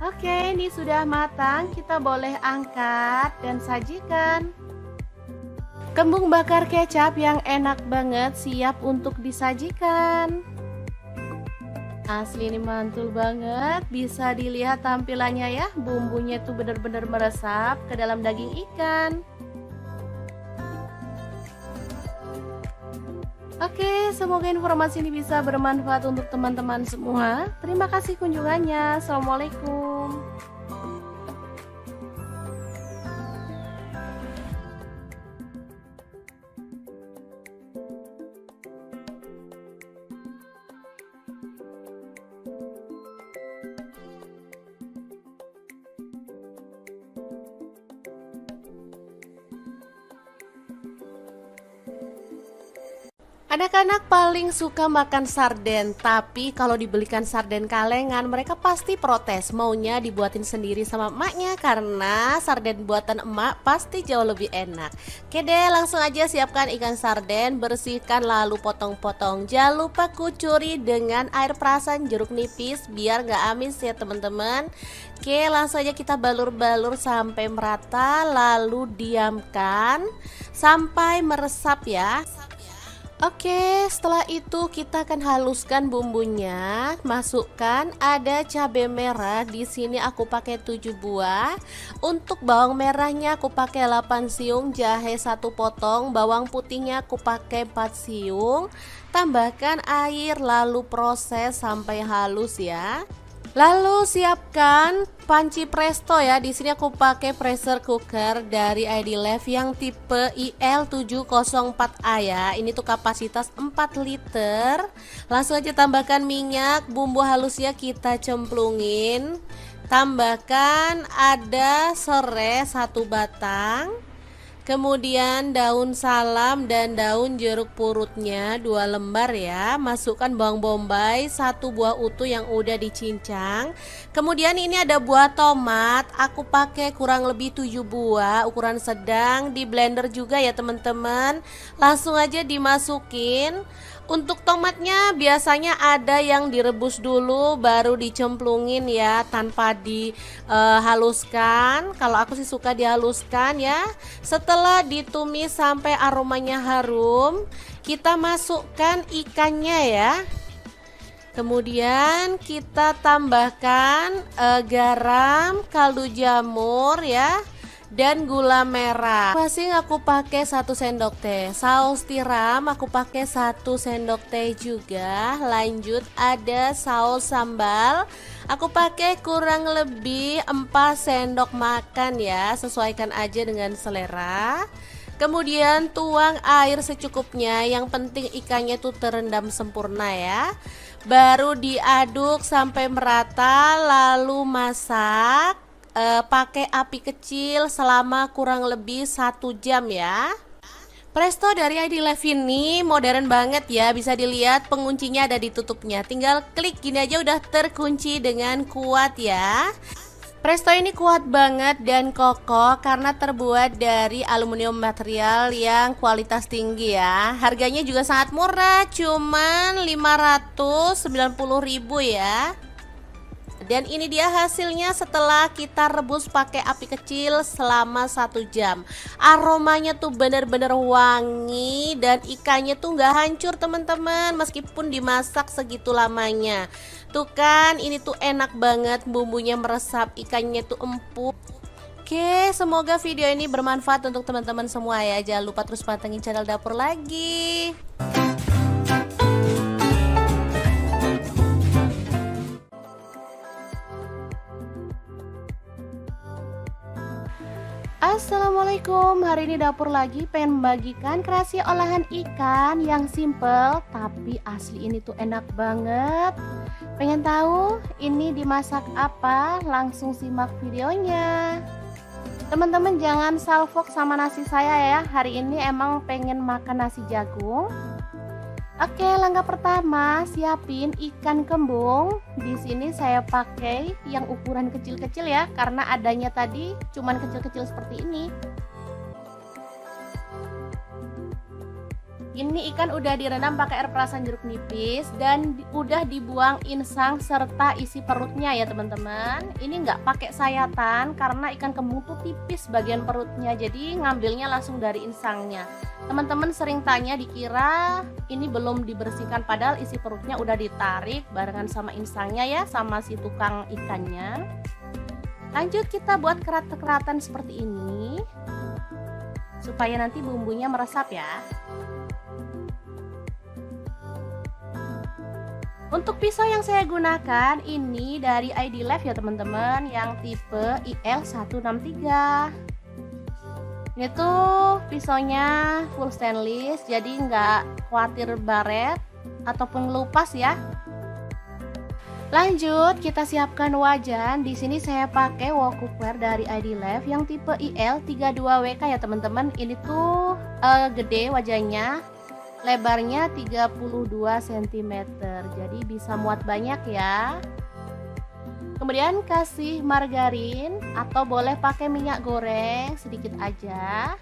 Oke, ini sudah matang, kita boleh angkat dan sajikan. Kembung bakar kecap yang enak banget siap untuk disajikan. Asli ini mantul banget, bisa dilihat tampilannya ya, bumbunya tuh bener-bener meresap ke dalam daging ikan. Oke, semoga informasi ini bisa bermanfaat untuk teman-teman semua. Terima kasih kunjungannya. Assalamualaikum. Anak-anak paling suka makan sarden, tapi kalau dibelikan sarden kalengan mereka pasti protes, maunya dibuatin sendiri sama emaknya karena sarden buatan emak pasti jauh lebih enak. Oke deh, langsung aja siapkan ikan sarden, bersihkan lalu potong-potong. Jangan lupa kucuri dengan air perasan jeruk nipis biar gak amis ya teman-teman. Oke, langsung aja kita balur-balur sampai merata lalu diamkan sampai meresap ya. Oke, setelah itu kita akan haluskan bumbunya. Masukkan ada cabai merah. Di sini aku pakai 7 buah. Untuk bawang merahnya aku pakai 8 siung, jahe 1 potong, bawang putihnya aku pakai 4 siung. Tambahkan air lalu proses sampai halus ya. Lalu siapkan panci presto ya. Di sini aku pakai pressure cooker dari ID Live yang tipe IL704A ya. Ini tuh kapasitas 4 liter. Langsung aja tambahkan minyak, bumbu halusnya kita cemplungin. Tambahkan ada serai 1 batang. Kemudian daun salam dan daun jeruk purutnya 2 lembar ya. Masukkan bawang bombay 1 buah utuh yang udah dicincang. Kemudian ini ada buah tomat, aku pakai kurang lebih 7 buah ukuran sedang, di blender juga ya teman-teman. Langsung aja dimasukin. Untuk tomatnya biasanya ada yang direbus dulu baru dicemplungin ya, tanpa dihaluskan. Kalau aku sih suka dihaluskan ya. Setelah ditumis sampai aromanya harum, kita masukkan ikannya ya. Kemudian kita tambahkan garam, kaldu jamur ya, dan gula merah. Masing aku pakai 1 sendok teh. Saus tiram aku pakai 1 sendok teh juga. Lanjut ada saus sambal. Aku pakai kurang lebih 4 sendok makan ya. Sesuaikan aja dengan selera. Kemudian tuang air secukupnya. Yang penting ikannya tuh terendam sempurna ya. Baru diaduk sampai merata, lalu masak pakai api kecil selama kurang lebih 1 jam ya. Presto dari ID Live ini modern banget ya, bisa dilihat penguncinya ada di tutupnya. Tinggal klik gini aja udah terkunci dengan kuat ya. Presto ini kuat banget dan kokoh karena terbuat dari aluminium material yang kualitas tinggi ya. Harganya juga sangat murah, cuman 590.000 ya. Dan ini dia hasilnya setelah kita rebus pakai api kecil selama 1 jam. Aromanya tuh bener-bener wangi dan ikannya tuh nggak hancur teman-teman, meskipun dimasak segitu lamanya. Tuh kan, ini tuh enak banget, bumbunya meresap, ikannya tuh empuk. Oke, semoga video ini bermanfaat untuk teman-teman semua ya. Jangan lupa terus pantengin channel Dapur Lagi. Assalamualaikum, hari ini Dapur Lagi pengen membagikan kreasi olahan ikan yang simple tapi asli ini tuh enak banget. Pengen tahu ini dimasak apa? Langsung simak videonya. Teman-teman jangan salfok sama nasi saya ya, hari ini emang pengen makan nasi jagung. Oke, langkah pertama siapin ikan kembung. Di sini saya pakai yang ukuran kecil-kecil ya, karena adanya tadi cuman kecil-kecil seperti ini. Ini ikan udah direndam pakai air perasan jeruk nipis dan udah dibuang insang serta isi perutnya ya teman-teman. Ini nggak pakai sayatan karena ikan kembung tuh tipis bagian perutnya, jadi ngambilnya langsung dari insangnya. Teman-teman sering tanya, dikira ini belum dibersihkan, padahal isi perutnya udah ditarik barengan sama insangnya ya, sama si tukang ikannya. Lanjut kita buat kerat-keratan seperti ini supaya nanti bumbunya meresap ya. Untuk pisau yang saya gunakan ini dari ID Live ya teman-teman, yang tipe IL163. Ini tuh pisaunya full stainless, jadi nggak khawatir baret ataupun ngelupas ya. Lanjut kita siapkan wajan. Di sini saya pakai wok cookware dari ID Live yang tipe IL32WK ya teman-teman. Ini tuh gede wajannya. Lebarnya 32 cm, jadi bisa muat banyak ya. Kemudian kasih margarin atau boleh pakai minyak goreng sedikit aja.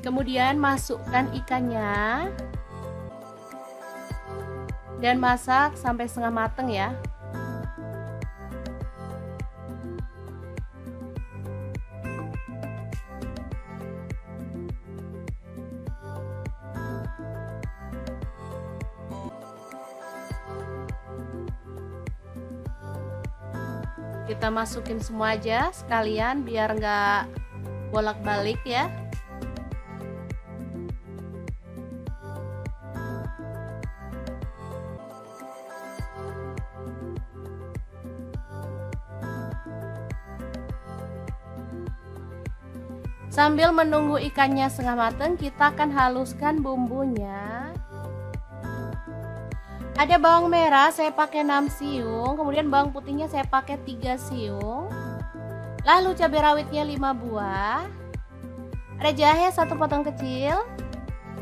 Kemudian masukkan ikannya dan masak sampai setengah mateng ya. Kita masukin semua aja sekalian biar nggak bolak-balik ya. Sambil menunggu ikannya setengah matang, kita akan haluskan bumbunya. Ada bawang merah, saya pakai 6 siung. Kemudian bawang putihnya saya pakai 3 siung. Lalu cabai rawitnya 5 buah. Ada jahe 1 potong kecil.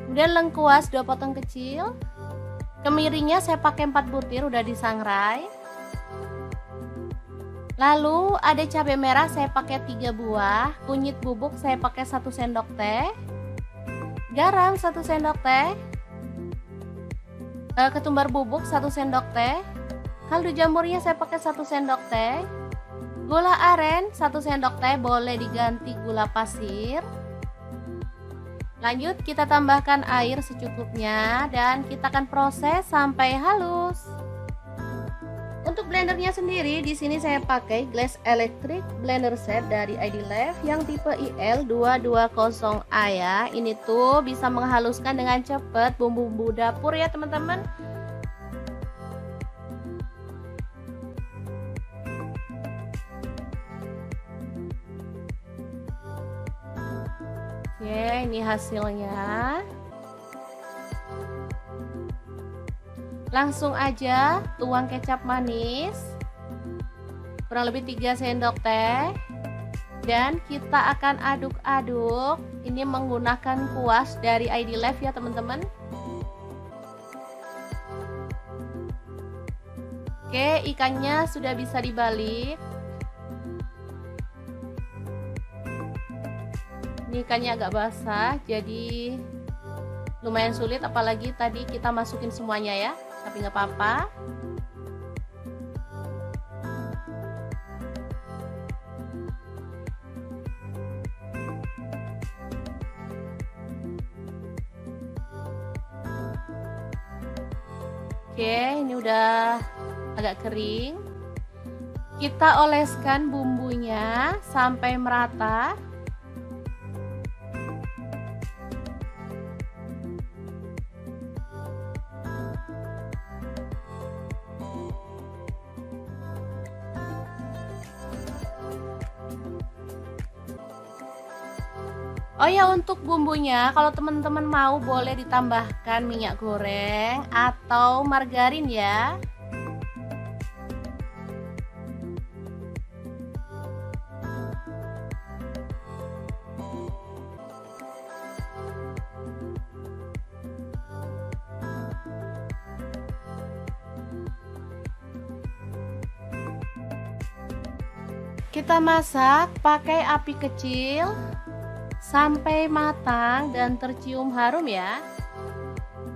Kemudian lengkuas 2 potong kecil. Kemirinya saya pakai 4 butir udah disangrai. Lalu ada cabai merah saya pakai 3 buah, kunyit bubuk saya pakai 1 sendok teh, garam 1 sendok teh, ketumbar bubuk 1 sendok teh, kaldu jamurnya saya pakai 1 sendok teh, gula aren 1 sendok teh, boleh diganti gula pasir. Lanjut kita tambahkan air secukupnya dan kita akan proses sampai halus. Untuk blendernya sendiri di sini saya pakai Glass Electric Blender Set dari ID-Lab yang tipe IL220A ya. Ini tuh bisa menghaluskan dengan cepat bumbu-bumbu dapur ya teman-teman. Oke, ini hasilnya. Langsung aja tuang kecap manis kurang lebih 3 sendok teh dan kita akan aduk-aduk. Ini menggunakan kuas dari ID-Lab ya teman-teman. Oke, ikannya sudah bisa dibalik. Ini ikannya agak basah jadi lumayan sulit, apalagi tadi kita masukin semuanya ya, tapi nggak apa-apa. Oke, ini udah agak kering. Kita oleskan bumbunya sampai merata. Oh ya, untuk bumbunya kalau teman-teman mau boleh ditambahkan minyak goreng atau margarin ya. Kita masak pakai api kecil sampai matang dan tercium harum ya.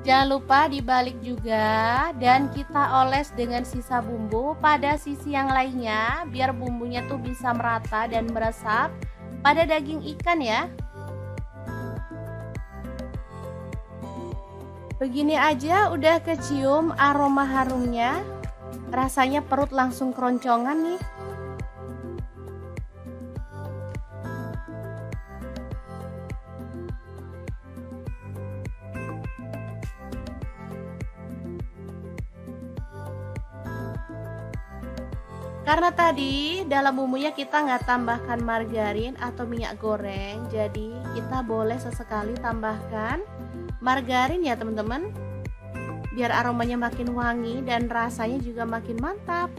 Jangan lupa dibalik juga dan kita oles dengan sisa bumbu pada sisi yang lainnya biar bumbunya tuh bisa merata dan meresap pada daging ikan ya. Begini aja udah kecium aroma harumnya. Rasanya perut langsung keroncongan nih. Karena tadi dalam bumbunya kita nggak tambahkan margarin atau minyak goreng, jadi kita boleh sesekali tambahkan margarin ya teman-teman, biar aromanya makin wangi dan rasanya juga makin mantap.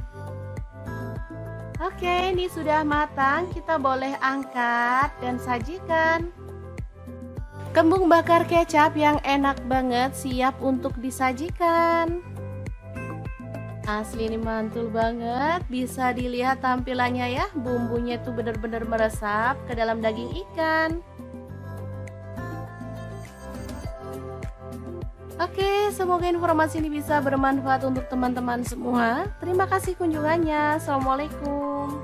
Oke, ini sudah matang, kita boleh angkat dan sajikan. Kembung bakar kecap yang enak banget siap untuk disajikan. Asli ini mantul banget, bisa dilihat tampilannya ya, bumbunya tuh bener-bener meresap ke dalam daging ikan. Oke, semoga informasi ini bisa bermanfaat untuk teman-teman semua. Terima kasih kunjungannya. Assalamualaikum.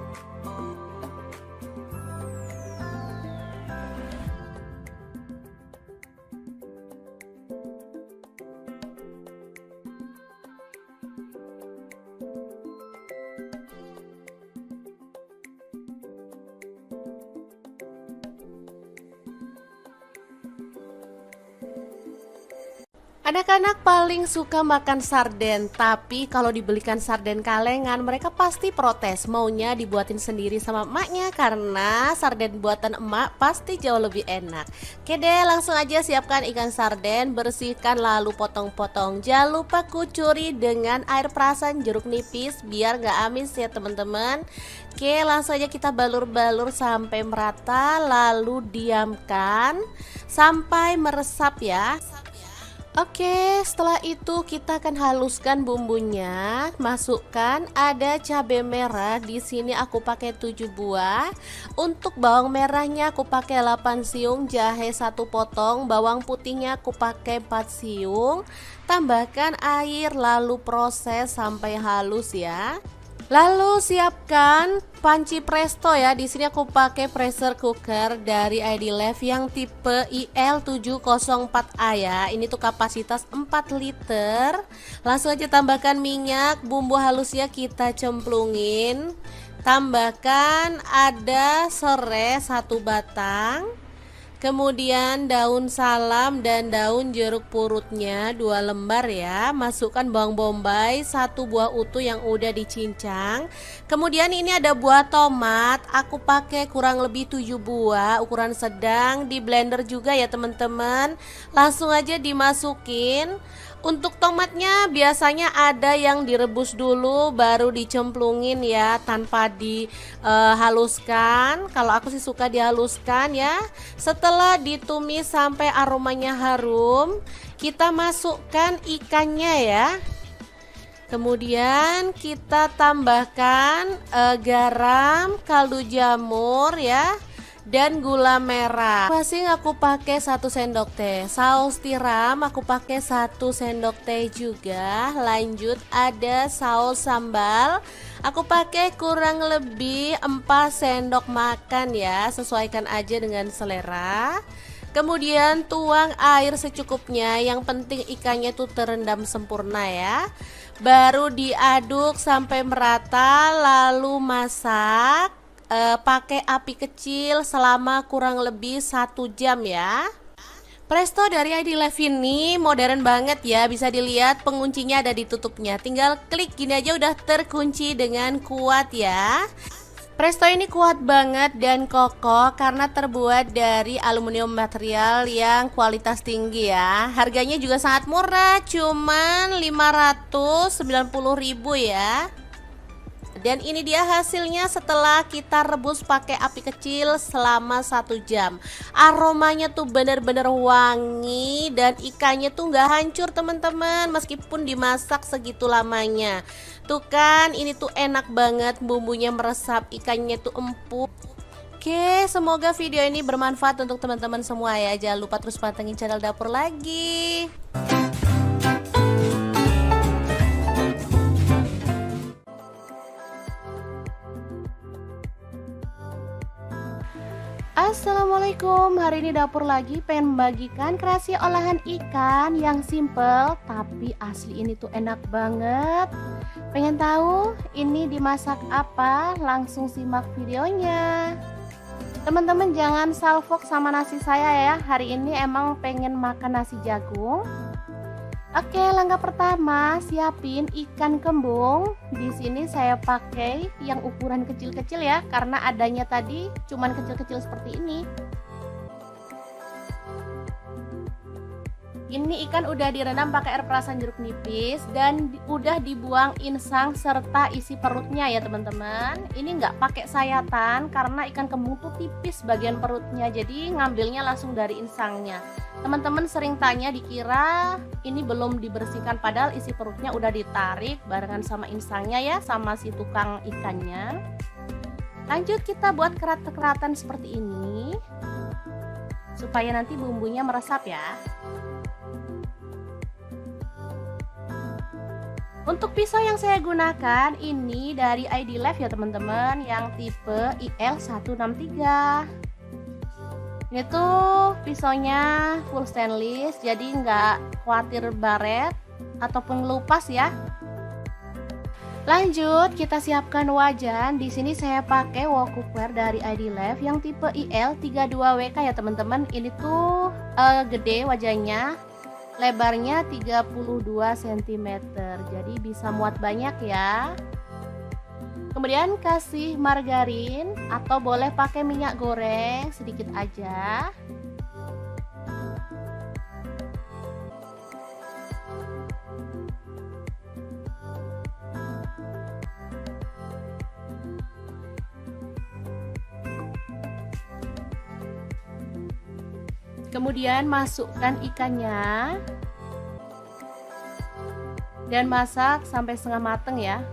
Anak-anak paling suka makan sarden, tapi kalau dibelikan sarden kalengan mereka pasti protes, maunya dibuatin sendiri sama emaknya karena sarden buatan emak pasti jauh lebih enak. Oke deh, langsung aja siapkan ikan sarden, bersihkan lalu potong-potong. Jangan lupa kucuri dengan air perasan jeruk nipis biar gak amis ya teman-teman. Oke, langsung aja kita balur-balur sampai merata lalu diamkan sampai meresap ya. Oke, setelah itu kita akan haluskan bumbunya. Masukkan ada cabai merah. Di sini aku pakai 7 buah. Untuk bawang merahnya aku pakai 8 siung, jahe 1 potong, bawang putihnya aku pakai 4 siung. Tambahkan air lalu proses sampai halus ya. Lalu siapkan panci presto ya. Di sini aku pakai pressure cooker dari ID Life yang tipe IL704A ya. Ini tuh kapasitas 4 liter. Langsung aja tambahkan minyak, bumbu halusnya kita cemplungin. Tambahkan ada serai 1 batang. Kemudian daun salam dan daun jeruk purutnya 2 lembar ya. Masukkan bawang bombay 1 buah utuh yang udah dicincang. Kemudian ini ada buah tomat. Aku pakai kurang lebih 7 buah ukuran sedang. Di blender juga ya teman-teman. Langsung aja dimasukin. Untuk tomatnya biasanya ada yang direbus dulu baru dicemplungin ya, tanpa dihaluskan. Kalau aku sih suka dihaluskan ya. Setelah ditumis sampai aromanya harum, kita masukkan ikannya ya. Kemudian kita tambahkan garam, kaldu jamur ya, dan gula merah. Masing aku pakai 1 sendok teh. Saus tiram aku pakai 1 sendok teh juga. Lanjut ada saus sambal. Aku pakai kurang lebih 4 sendok makan ya. Sesuaikan aja dengan selera. Kemudian tuang air secukupnya. Yang penting ikannya tuh terendam sempurna ya. Baru diaduk sampai merata lalu masak. Pakai api kecil selama kurang lebih 1 jam ya. Presto dari ID Life ini modern banget ya. Bisa dilihat penguncinya ada di tutupnya. Tinggal klik gini aja udah terkunci dengan kuat ya. Presto ini kuat banget dan kokoh karena terbuat dari aluminium material yang kualitas tinggi ya. Harganya juga sangat murah, cuman 590.000 ya. Dan ini dia hasilnya setelah kita rebus pakai api kecil selama 1 jam. Aromanya tuh bener-bener wangi dan ikannya tuh nggak hancur teman-teman, meskipun dimasak segitu lamanya. Tuh kan, ini tuh enak banget, bumbunya meresap, ikannya tuh empuk. Oke, semoga video ini bermanfaat untuk teman-teman semua ya. Jangan lupa terus pantengin channel Dapur Lagi. Assalamualaikum, hari ini Dapur Lagi pengen membagikan kreasi olahan ikan yang simple tapi asli ini tuh enak banget. Pengen tahu ini dimasak apa? Langsung simak videonya. Teman-teman jangan salfok sama nasi saya ya. Hari ini emang pengen makan nasi jagung. Oke, langkah pertama siapin ikan kembung. Di sini saya pakai yang ukuran kecil-kecil ya, karena adanya tadi cuman kecil-kecil seperti ini. Ini ikan udah direndam pakai air perasan jeruk nipis dan udah dibuang insang serta isi perutnya ya teman-teman. Ini nggak pakai sayatan karena ikan kembung tuh tipis bagian perutnya, jadi ngambilnya langsung dari insangnya. Teman-teman sering tanya, dikira ini belum dibersihkan, padahal isi perutnya udah ditarik barengan sama insangnya ya, sama si tukang ikannya. Lanjut kita buat kerat-keratan seperti ini supaya nanti bumbunya meresap ya. Untuk pisau yang saya gunakan ini dari ID Life ya teman-teman, yang tipe IL163. Ini tuh pisaunya full stainless, jadi nggak khawatir baret ataupun ngelupas ya. Lanjut kita siapkan wajan. Di sini saya pakai wok cookware dari ID Life yang tipe IL32WK ya teman-teman. Ini tuh gede wajannya. Lebarnya 32 cm, jadi bisa muat banyak ya. Kemudian kasih margarin atau boleh pakai minyak goreng sedikit aja. Kemudian masukkan ikannya. dan masak sampai setengah mateng ya.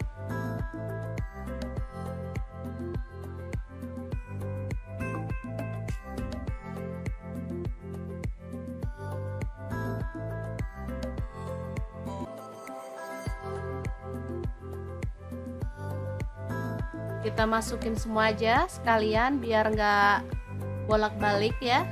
Kita masukin semua aja sekalian biar nggak bolak-balik ya.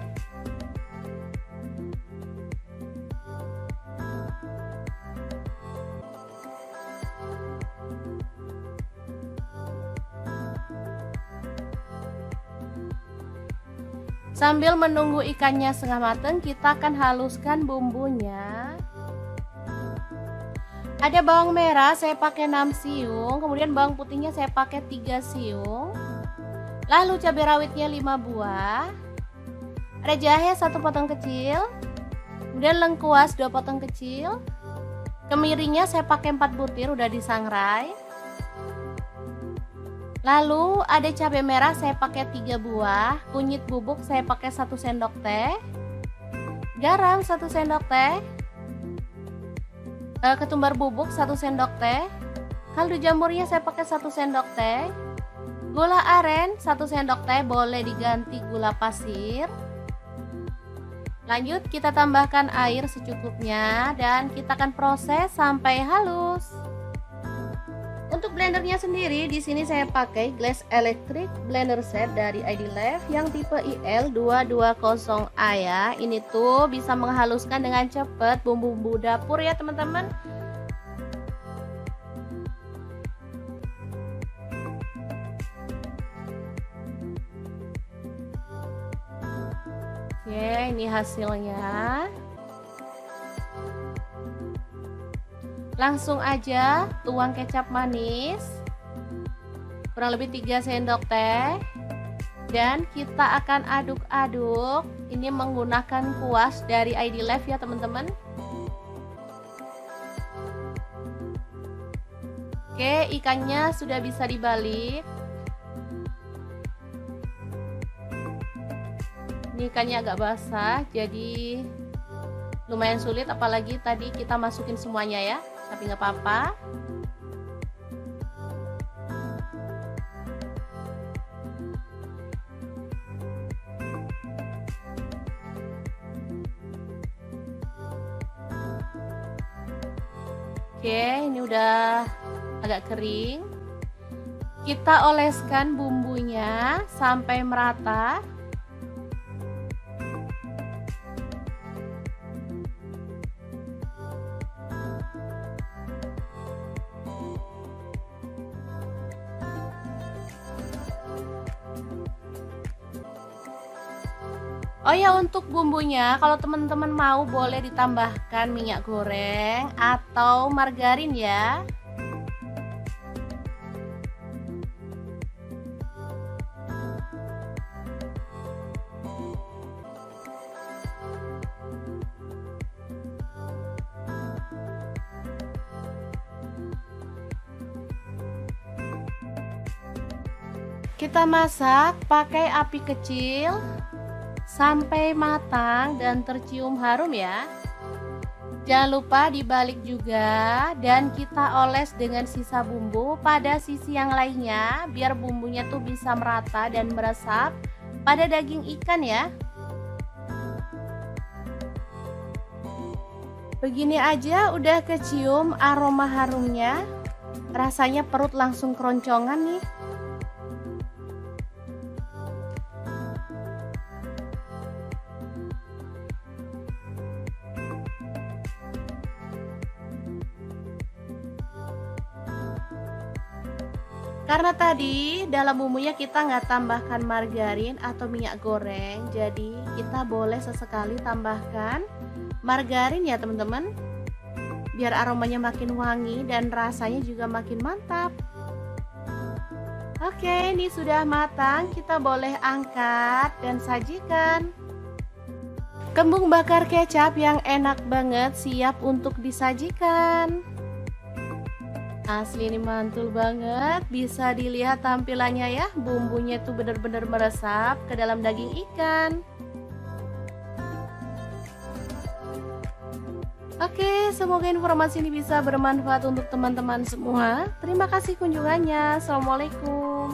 Sambil menunggu ikannya setengah mateng, kita akan haluskan bumbunya. Ada bawang merah saya pakai 6 siung, kemudian bawang putihnya saya pakai 3 siung. Lalu cabai rawitnya 5 buah. Ada jahe 1 potong kecil. Kemudian lengkuas 2 potong kecil. Kemirinya saya pakai 4 butir udah disangrai. Lalu ada cabai merah saya pakai 3 buah, kunyit bubuk saya pakai 1 sendok teh. Garam 1 sendok teh. Ketumbar bubuk 1 sendok teh, kaldu jamurnya saya pakai 1 sendok teh, gula aren 1 sendok teh, boleh diganti gula pasir. Lanjut kita tambahkan air secukupnya dan kita akan proses sampai halus. Untuk blendernya sendiri di sini saya pakai Glass Electric Blender Set dari ID-Lab yang tipe IL220A ya. Ini tuh bisa menghaluskan dengan cepat bumbu-bumbu dapur ya teman-teman. Oke, ini hasilnya. Langsung aja tuang kecap manis kurang lebih 3 sendok teh dan kita akan aduk-aduk. Ini menggunakan kuas dari ID-Lab ya teman-teman. Oke, ikannya sudah bisa dibalik. Ini ikannya agak basah jadi lumayan sulit, apalagi tadi kita masukin semuanya ya. Tapi nggak apa-apa. Oke, ini udah agak kering. Kita oleskan bumbunya sampai merata. Oh ya, untuk bumbunya kalau teman-teman mau boleh ditambahkan minyak goreng atau margarin ya. Kita masak pakai api kecil sampai matang dan tercium harum ya. Jangan lupa dibalik juga dan kita oles dengan sisa bumbu pada sisi yang lainnya biar bumbunya tuh bisa merata dan meresap pada daging ikan ya. Begini aja udah kecium aroma harumnya. Rasanya perut langsung keroncongan nih. Karena tadi dalam bumbunya kita nggak tambahkan margarin atau minyak goreng, jadi kita boleh sesekali tambahkan margarin ya teman-teman, biar aromanya makin wangi dan rasanya juga makin mantap. Oke, ini sudah matang, kita boleh angkat dan sajikan. Kembung bakar kecap yang enak banget siap untuk disajikan. Asli ini mantul banget, bisa dilihat tampilannya ya, bumbunya tuh bener-bener meresap ke dalam daging ikan. Oke, semoga informasi ini bisa bermanfaat untuk teman-teman semua. Terima kasih kunjungannya. Assalamualaikum.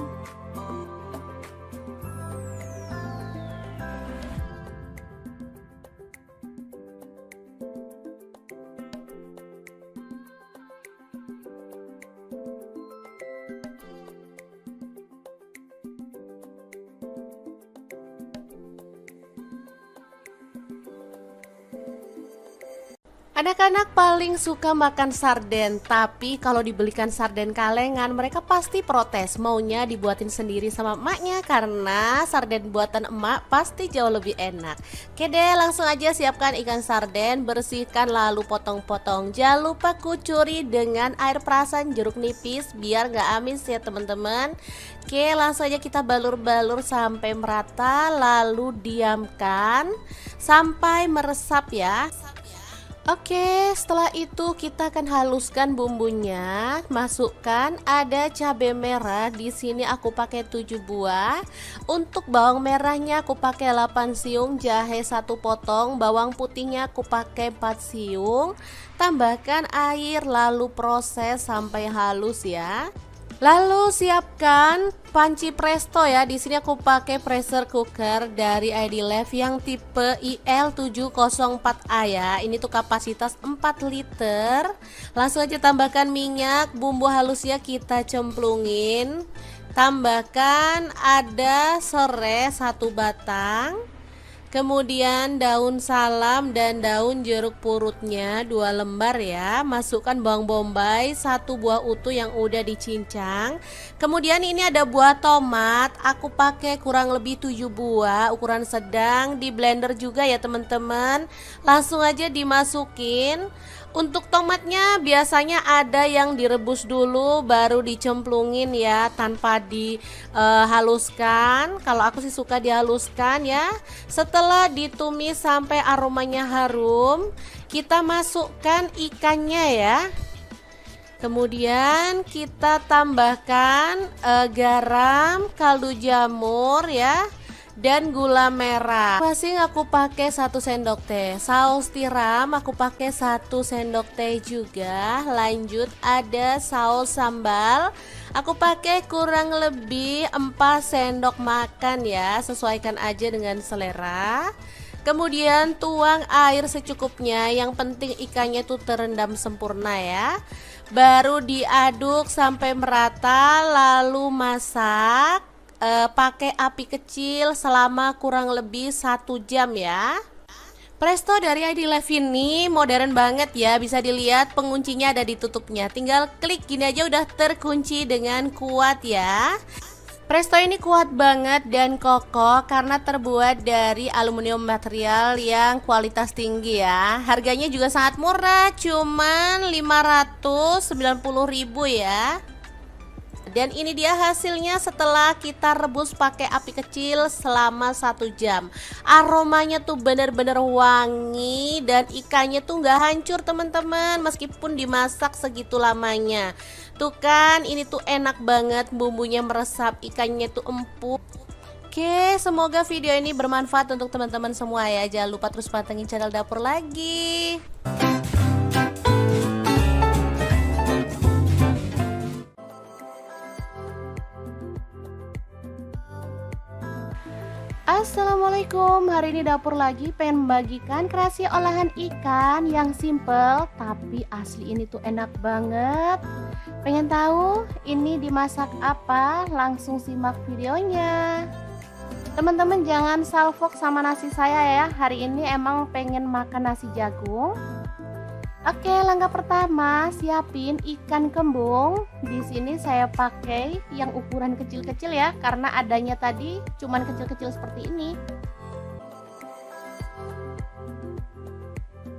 Anak-anak paling suka makan sarden, tapi kalau dibelikan sarden kalengan mereka pasti protes, maunya dibuatin sendiri sama emaknya karena sarden buatan emak pasti jauh lebih enak. Oke deh, langsung aja siapkan ikan sarden, bersihkan lalu potong-potong. Jangan lupa kucuri dengan air perasan jeruk nipis biar gak amis ya teman-teman. Oke, langsung aja kita balur-balur sampai merata lalu diamkan sampai meresap ya. Oke, setelah itu kita akan haluskan bumbunya. Masukkan ada cabai merah. Di sini aku pakai 7 buah. Untuk bawang merahnya aku pakai 8 siung, jahe 1 potong, bawang putihnya aku pakai 4 siung. Tambahkan air lalu proses sampai halus ya. Lalu siapkan panci presto ya. Di sini aku pakai pressure cooker dari ID Life yang tipe IL704A ya. Ini tuh kapasitas 4 liter. Langsung aja tambahkan minyak, bumbu halusnya kita cemplungin. Tambahkan ada serai 1 batang. Kemudian daun salam dan daun jeruk purutnya 2 lembar ya. Masukkan bawang bombay 1 buah utuh yang udah dicincang. Kemudian ini ada buah tomat, aku pakai kurang lebih 7 buah ukuran sedang, di blender juga ya teman-teman. Langsung aja dimasukin. Untuk tomatnya biasanya ada yang direbus dulu baru dicemplungin ya, tanpa dihaluskan. Kalau aku sih suka dihaluskan ya. Setelah ditumis sampai aromanya harum, kita masukkan ikannya ya. Kemudian kita tambahkan garam, kaldu jamur ya, dan gula merah. Masing aku pakai 1 sendok teh. Saus tiram aku pakai 1 sendok teh juga. Lanjut ada saus sambal. Aku pakai kurang lebih 4 sendok makan ya. Sesuaikan aja dengan selera. Kemudian tuang air secukupnya. Yang penting ikannya tuh terendam sempurna ya. Baru diaduk sampai merata lalu masak. Pakai api kecil selama kurang lebih 1 jam ya. Presto dari ID Life ini modern banget ya. Bisa dilihat penguncinya ada di tutupnya. Tinggal klik gini aja udah terkunci dengan kuat ya. Presto ini kuat banget dan kokoh karena terbuat dari aluminium material yang kualitas tinggi ya. Harganya juga sangat murah, cuman 590.000 ya. Dan ini dia hasilnya setelah kita rebus pakai api kecil selama 1 jam. Aromanya tuh bener-bener wangi dan ikannya tuh nggak hancur teman-teman meskipun dimasak segitu lamanya. Tuh kan, ini tuh enak banget, bumbunya meresap, ikannya tuh empuk. Oke, semoga video ini bermanfaat untuk teman-teman semua ya. Jangan lupa terus pantengin channel Dapur Lagi. Assalamualaikum, hari ini Dapur Lagi pengen membagikan kreasi olahan ikan yang simple tapi asli ini tuh enak banget. Pengen tahu ini dimasak apa? Langsung simak videonya. Teman-teman jangan salfok sama nasi saya ya. Hari ini emang pengen makan nasi jagung. Oke, langkah pertama siapin ikan kembung. Di sini saya pakai yang ukuran kecil-kecil ya, karena adanya tadi cuman kecil-kecil seperti ini.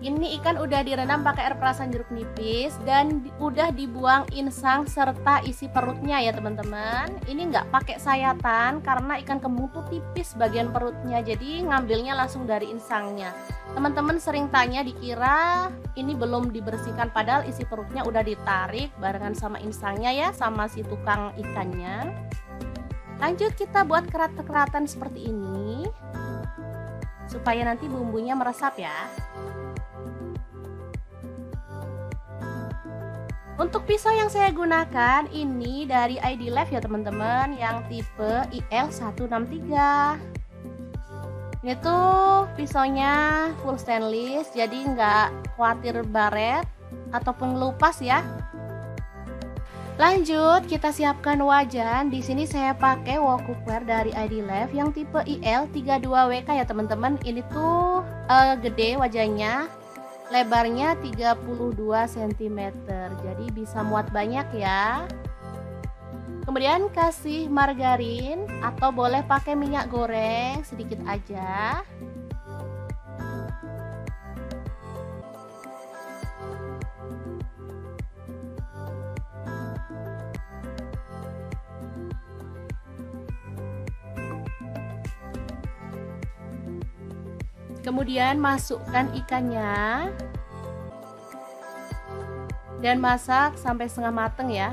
Ini ikan udah direndam pakai air perasan jeruk nipis dan udah dibuang insang serta isi perutnya ya teman-teman. Ini nggak pakai sayatan karena ikan kembung tuh tipis bagian perutnya, jadi ngambilnya langsung dari insangnya. Teman-teman sering tanya, dikira ini belum dibersihkan, padahal isi perutnya udah ditarik barengan sama insangnya ya, sama si tukang ikannya. Lanjut kita buat kerat-keratan seperti ini supaya nanti bumbunya meresap ya. Untuk pisau yang saya gunakan ini dari ID Life ya teman-teman, yang tipe IL163. Ini tuh pisaunya full stainless, jadi nggak khawatir baret ataupun ngelupas ya. Lanjut, kita siapkan wajan. Di sini saya pakai wok cookware dari ID Life yang tipe IL32WK ya teman-teman. Ini tuh gede wajannya, lebarnya 32 cm, jadi bisa muat banyak ya. Kemudian kasih margarin atau boleh pakai minyak goreng sedikit aja. Kemudian masukkan ikannya dan masak sampai setengah mateng ya.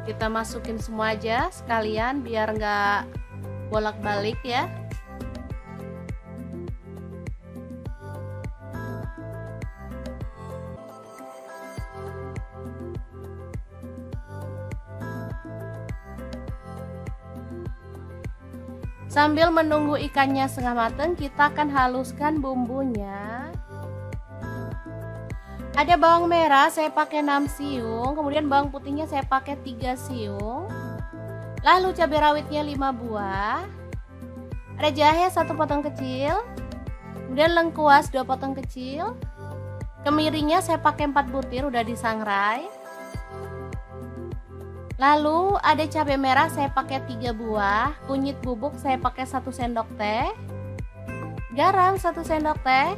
Kita masukin semua aja sekalian biar nggak bolak-balik ya. Sambil menunggu ikannya setengah matang, kita akan haluskan bumbunya. Ada bawang merah saya pakai 6 siung, kemudian bawang putihnya saya pakai 3 siung. Lalu cabai rawitnya 5 buah. Ada jahe 1 potong kecil. Kemudian lengkuas 2 potong kecil. Kemirinya saya pakai 4 butir udah disangrai. Lalu ada cabai merah saya pakai 3 buah, kunyit bubuk saya pakai 1 sendok teh, garam 1 sendok teh,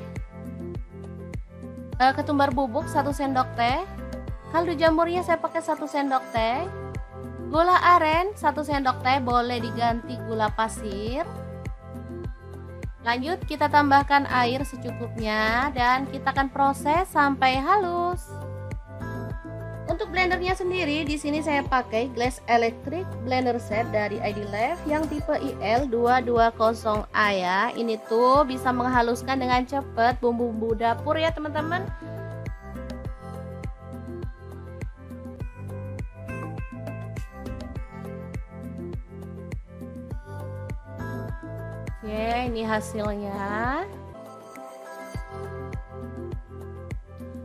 ketumbar bubuk 1 sendok teh, kaldu jamurnya saya pakai 1 sendok teh, gula aren 1 sendok teh, boleh diganti gula pasir. Lanjut kita tambahkan air secukupnya dan kita akan proses sampai halus. Untuk blendernya sendiri di sini saya pakai Glass Electric Blender Set dari ID Life yang tipe IL220A ya. Ini tuh bisa menghaluskan dengan cepat bumbu-bumbu dapur ya teman-teman. Oke, ini hasilnya.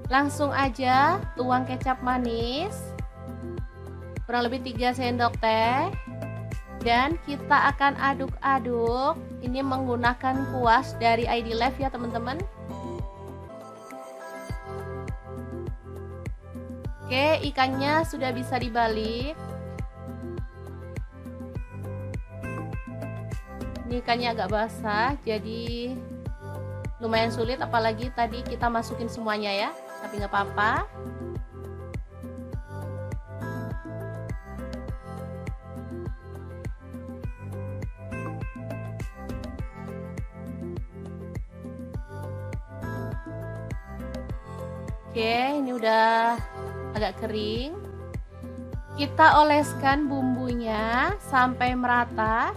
Langsung aja tuang kecap manis kurang lebih 3 sendok teh dan kita akan aduk-aduk. Ini menggunakan kuas dari ID Life ya teman-teman. Oke, ikannya sudah bisa dibalik. Ini ikannya agak basah, jadi lumayan sulit, apalagi tadi kita masukin semuanya ya. Tapi nggak apa-apa. Oke, ini udah agak kering. Kita oleskan bumbunya sampai merata.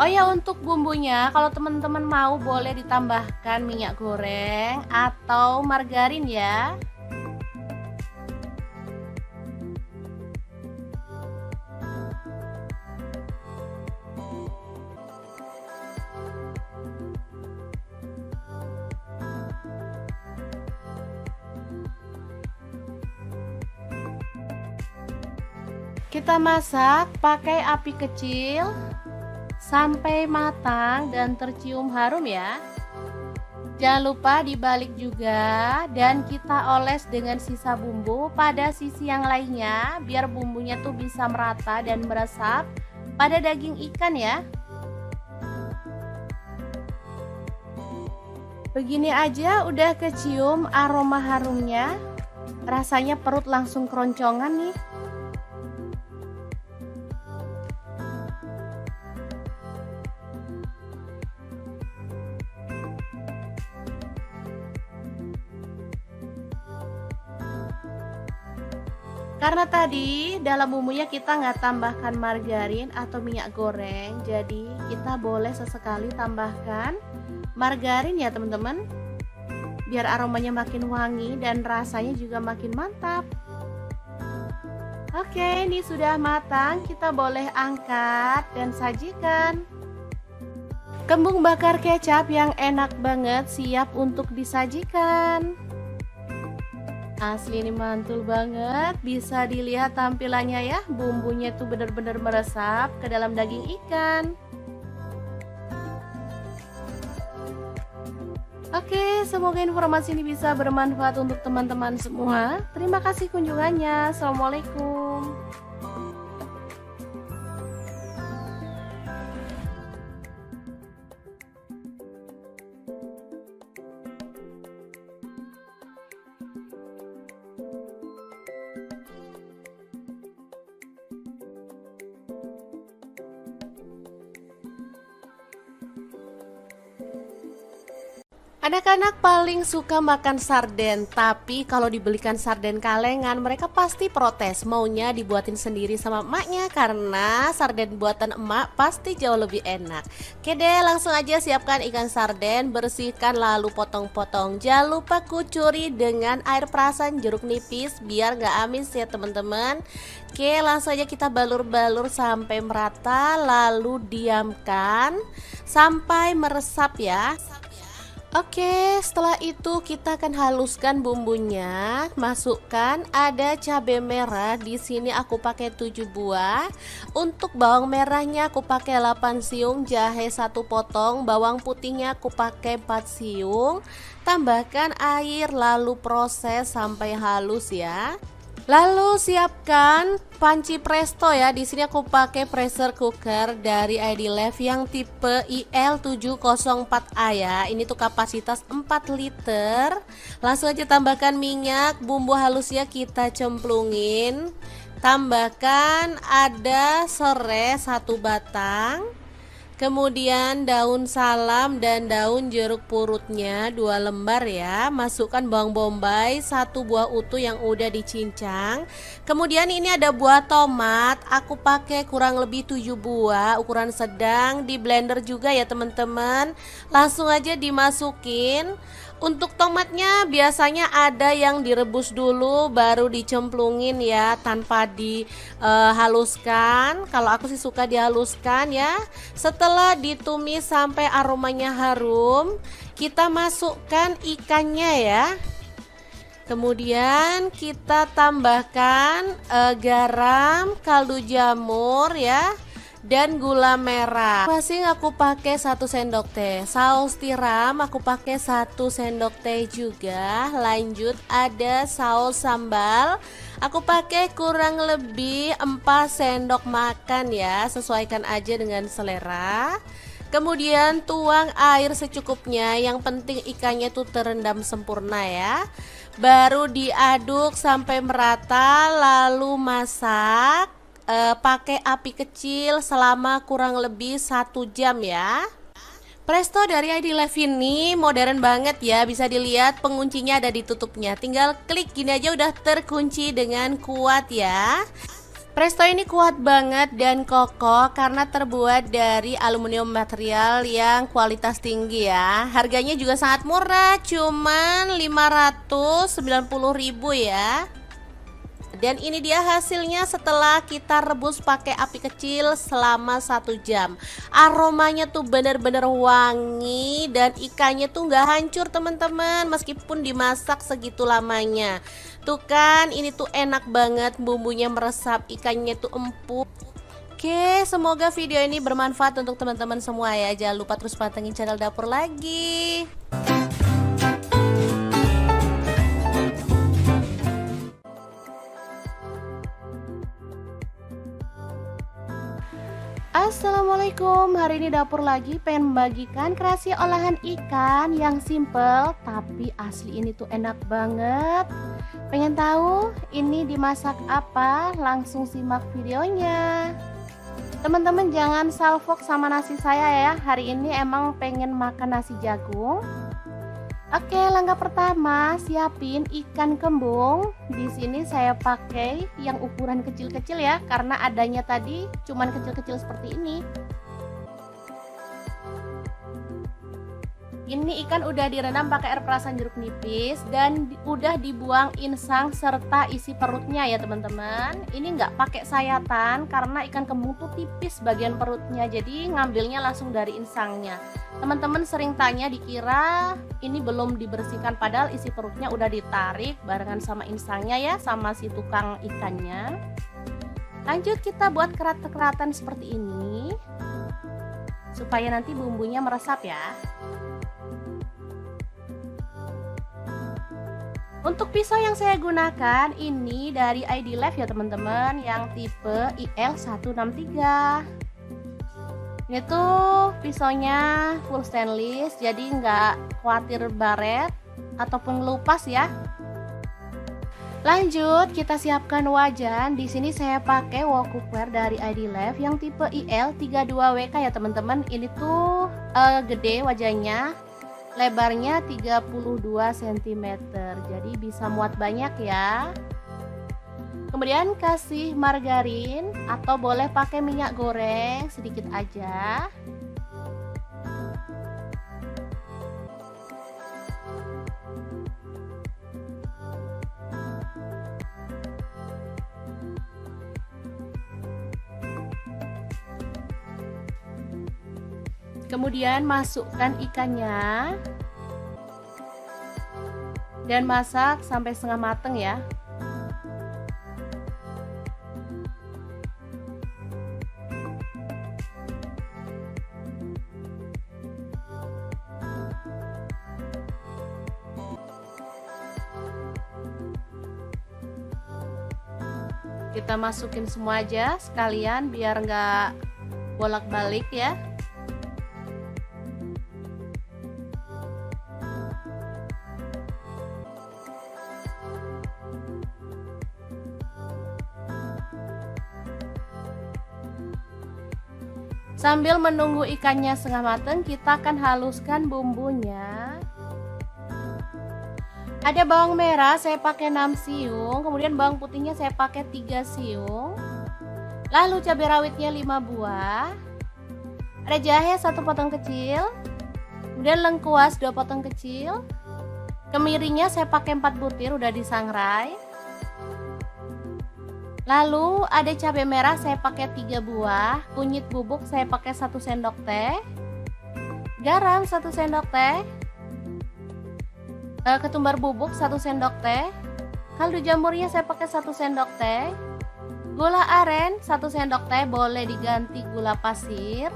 Oh ya, untuk bumbunya kalau teman-teman mau boleh ditambahkan minyak goreng atau margarin ya. Kita masak pakai api kecil sampai matang dan tercium harum ya. Jangan lupa dibalik juga dan kita oles dengan sisa bumbu pada sisi yang lainnya biar bumbunya tuh bisa merata dan meresap pada daging ikan ya. Begini aja udah kecium aroma harumnya. Rasanya perut langsung keroncongan nih. Karena tadi dalam bumbunya kita nggak tambahkan margarin atau minyak goreng, jadi kita boleh sesekali tambahkan margarin ya teman-teman, biar aromanya makin wangi dan rasanya juga makin mantap. Oke, ini sudah matang, kita boleh angkat dan sajikan. Kembung bakar kecap yang enak banget siap untuk disajikan. Asli ini mantul banget, bisa dilihat tampilannya ya, bumbunya tuh bener-bener meresap ke dalam daging ikan. Oke, semoga informasi ini bisa bermanfaat untuk teman-teman semua. Terima kasih kunjungannya. Assalamualaikum. Anak-anak paling suka makan sarden, tapi kalau dibelikan sarden kalengan mereka pasti protes, maunya dibuatin sendiri sama emaknya karena sarden buatan emak pasti jauh lebih enak. Oke deh, langsung aja siapkan ikan sarden, bersihkan lalu potong-potong. Jangan lupa kucuri dengan air perasan jeruk nipis biar nggak amis ya teman-teman. Oke, langsung aja kita balur-balur sampai merata lalu diamkan sampai meresap ya. Oke, setelah itu kita akan haluskan bumbunya. Masukkan ada cabai merah. Di sini aku pakai 7 buah. Untuk bawang merahnya aku pakai 8 siung, jahe 1 potong, bawang putihnya aku pakai 4 siung. Tambahkan air lalu proses sampai halus ya. Lalu siapkan panci presto ya. Di sini aku pakai pressure cooker dari ID Life yang tipe IL704A ya. Ini tuh kapasitas 4 liter. Langsung aja tambahkan minyak, bumbu halusnya kita cemplungin. Tambahkan ada serai 1 batang. Kemudian daun salam dan daun jeruk purutnya 2 lembar ya. Masukkan bawang bombay 1 buah utuh yang udah dicincang. Kemudian ini ada buah tomat, aku pakai kurang lebih 7 buah ukuran sedang, di blender juga ya teman-teman. Langsung aja dimasukin. Untuk tomatnya biasanya ada yang direbus dulu baru dicemplungin ya, tanpa dihaluskan. Kalau aku sih suka dihaluskan ya. Setelah ditumis sampai aromanya harum, kita masukkan ikannya ya. Kemudian kita tambahkan garam, kaldu jamur ya, dan gula merah. Masing aku pakai 1 sendok teh. Saus tiram aku pakai 1 sendok teh juga. Lanjut ada saus sambal. Aku pakai kurang lebih 4 sendok makan ya. Sesuaikan aja dengan selera. Kemudian tuang air secukupnya. Yang penting ikannya tuh terendam sempurna ya. Baru diaduk sampai merata lalu masak. Pakai api kecil selama kurang lebih 1 jam ya. Presto dari ID Life ini modern banget ya. Bisa dilihat penguncinya ada di tutupnya. Tinggal klik gini aja udah terkunci dengan kuat ya. Presto ini kuat banget dan kokoh karena terbuat dari aluminium material yang kualitas tinggi ya. Harganya juga sangat murah, cuman 590.000 ya. Dan ini dia hasilnya setelah kita rebus pakai api kecil selama 1 jam. Aromanya tuh bener-bener wangi dan ikannya tuh nggak hancur teman-teman, meskipun dimasak segitu lamanya. Tuh kan, ini tuh enak banget, bumbunya meresap, ikannya tuh empuk. Oke, semoga video ini bermanfaat untuk teman-teman semua ya. Jangan lupa terus pantengin channel Dapur Lagi. Assalamualaikum, hari ini dapur lagi pengen membagikan kreasi olahan ikan yang simple tapi asli ini tuh enak banget. Pengen tahu ini dimasak apa? Langsung simak videonya. Teman-teman jangan salfok sama nasi saya ya, hari ini emang pengen makan nasi jagung. Oke, langkah pertama siapin ikan kembung. Di sini saya pakai yang ukuran kecil-kecil ya, karena adanya tadi cuman kecil-kecil seperti ini. Ini ikan udah direndam pakai air perasan jeruk nipis dan udah dibuang insang serta isi perutnya ya teman-teman. Ini nggak pakai sayatan karena ikan kembung tuh tipis bagian perutnya, jadi ngambilnya langsung dari insangnya. Teman-teman sering tanya dikira ini belum dibersihkan, padahal isi perutnya udah ditarik barengan sama insangnya ya, sama si tukang ikannya. Lanjut kita buat kerat-keratan seperti ini supaya nanti bumbunya meresap ya. Untuk pisau yang saya gunakan ini dari ID Life ya teman-teman, yang tipe IL163. Ini tuh pisaunya full stainless, jadi nggak khawatir baret ataupun ngelupas ya. Lanjut kita siapkan wajan. Di sini saya pakai wok cookware dari ID Life yang tipe IL32WK ya teman-teman. Ini tuh gede wajannya. Lebarnya 32 cm, jadi bisa muat banyak ya. Kemudian kasih margarin atau boleh pakai minyak goreng sedikit aja. Kemudian masukkan ikannya dan masak sampai setengah mateng ya. Kita masukin semua aja sekalian biar nggak bolak-balik ya. Sambil menunggu ikannya setengah matang, kita akan haluskan bumbunya. Ada bawang merah saya pakai 6 siung, kemudian bawang putihnya saya pakai 3 siung. Lalu cabai rawitnya 5 buah. Ada jahe 1 potong kecil. Kemudian lengkuas 2 potong kecil. Kemirinya saya pakai 4 butir udah disangrai. Lalu ada cabai merah saya pakai 3 buah, kunyit bubuk saya pakai 1 sendok teh, garam 1 sendok teh, ketumbar bubuk 1 sendok teh, kaldu jamurnya saya pakai 1 sendok teh, gula aren 1 sendok teh, boleh diganti gula pasir.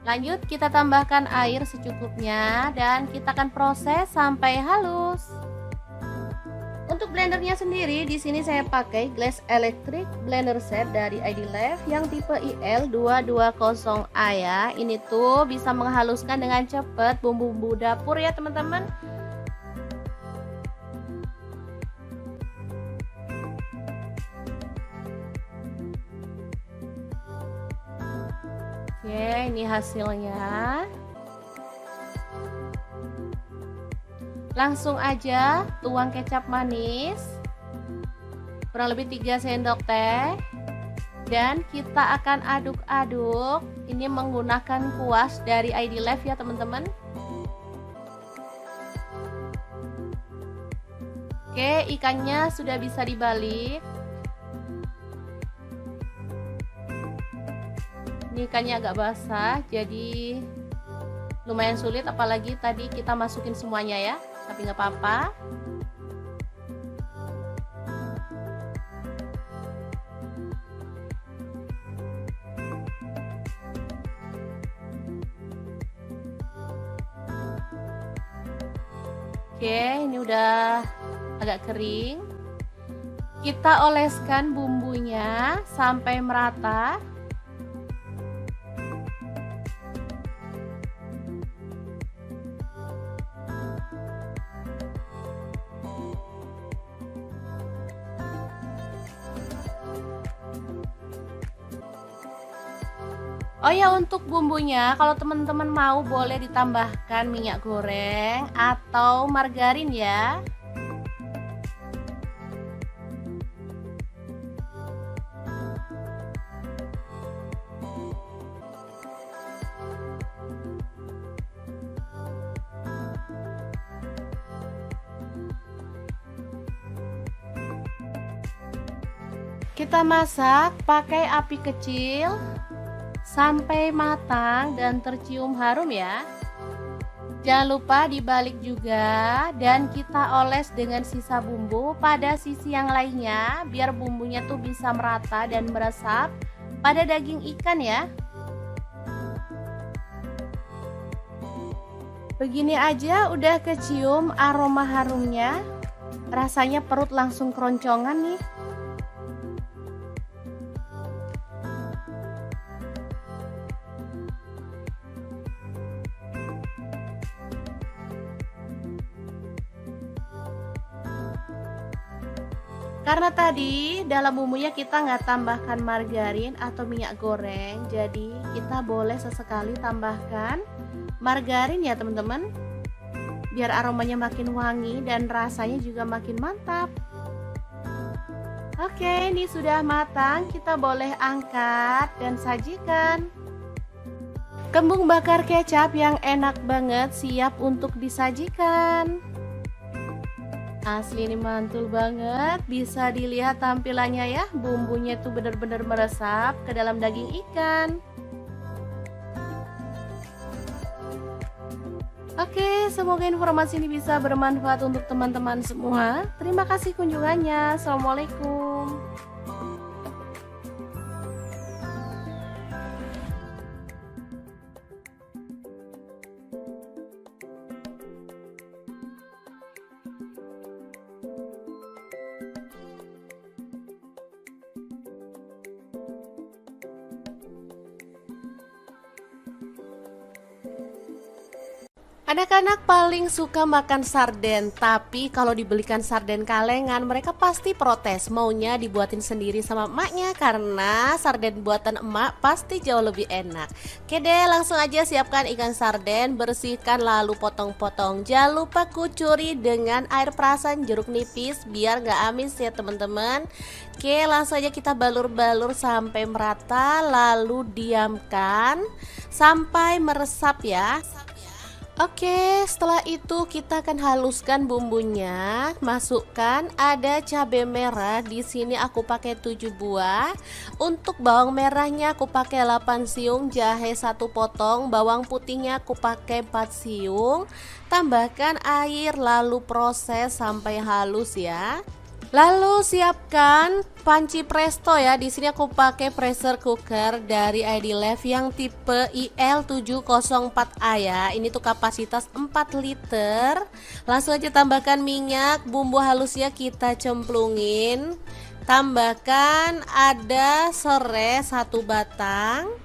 Lanjut kita tambahkan air secukupnya dan kita akan proses sampai halus. Untuk blendernya sendiri di sini saya pakai Glass Electric Blender Set dari ID Life yang tipe IL220A ya. Ini tuh bisa menghaluskan dengan cepat bumbu-bumbu dapur ya teman-teman. Oke, ini hasilnya. Langsung aja tuang kecap manis kurang lebih 3 sendok teh dan kita akan aduk-aduk. Ini menggunakan kuas dari ID Life ya teman-teman. Oke, ikannya sudah bisa dibalik. Ini ikannya agak basah, jadi lumayan sulit, apalagi tadi kita masukin semuanya ya. Tapi nggak apa-apa. Oke, ini udah agak kering. Kita oleskan bumbunya sampai merata. Oh ya, untuk bumbunya kalau teman-teman mau boleh ditambahkan minyak goreng atau margarin ya. Kita masak pakai api kecil sampai matang dan tercium harum ya. Jangan lupa dibalik juga dan kita oles dengan sisa bumbu pada sisi yang lainnya biar bumbunya tuh bisa merata dan meresap pada daging ikan ya. Begini aja udah kecium aroma harumnya. Rasanya perut langsung keroncongan nih. Karena tadi dalam bumbunya kita nggak tambahkan margarin atau minyak goreng, jadi kita boleh sesekali tambahkan margarin ya teman-teman, biar aromanya makin wangi dan rasanya juga makin mantap. Oke, ini sudah matang, kita boleh angkat dan sajikan. Kembung bakar kecap yang enak banget siap untuk disajikan. Asli ini mantul banget, bisa dilihat tampilannya ya, bumbunya tuh bener-bener meresap ke dalam daging ikan. Oke, semoga informasi ini bisa bermanfaat untuk teman-teman semua. Terima kasih kunjungannya. Assalamualaikum. Anak-anak paling suka makan sarden, tapi kalau dibelikan sarden kalengan mereka pasti protes, maunya dibuatin sendiri sama emaknya karena sarden buatan emak pasti jauh lebih enak. Oke deh, langsung aja siapkan ikan sarden, bersihkan lalu potong-potong. Jangan lupa kucuri dengan air perasan jeruk nipis biar gak amis ya teman-teman. Oke, langsung aja kita balur-balur sampai merata lalu diamkan sampai meresap ya. Oke, setelah itu kita akan haluskan bumbunya. Masukkan ada cabai merah. Di sini aku pakai 7 buah. Untuk bawang merahnya aku pakai 8 siung, jahe 1 potong, bawang putihnya aku pakai 4 siung. Tambahkan air lalu proses sampai halus ya. Lalu siapkan panci presto ya. Di sini aku pakai pressure cooker dari ID Life yang tipe IL704A ya. Ini tuh kapasitas 4 liter. Langsung aja tambahkan minyak, bumbu halusnya kita cemplungin. Tambahkan ada serai 1 batang.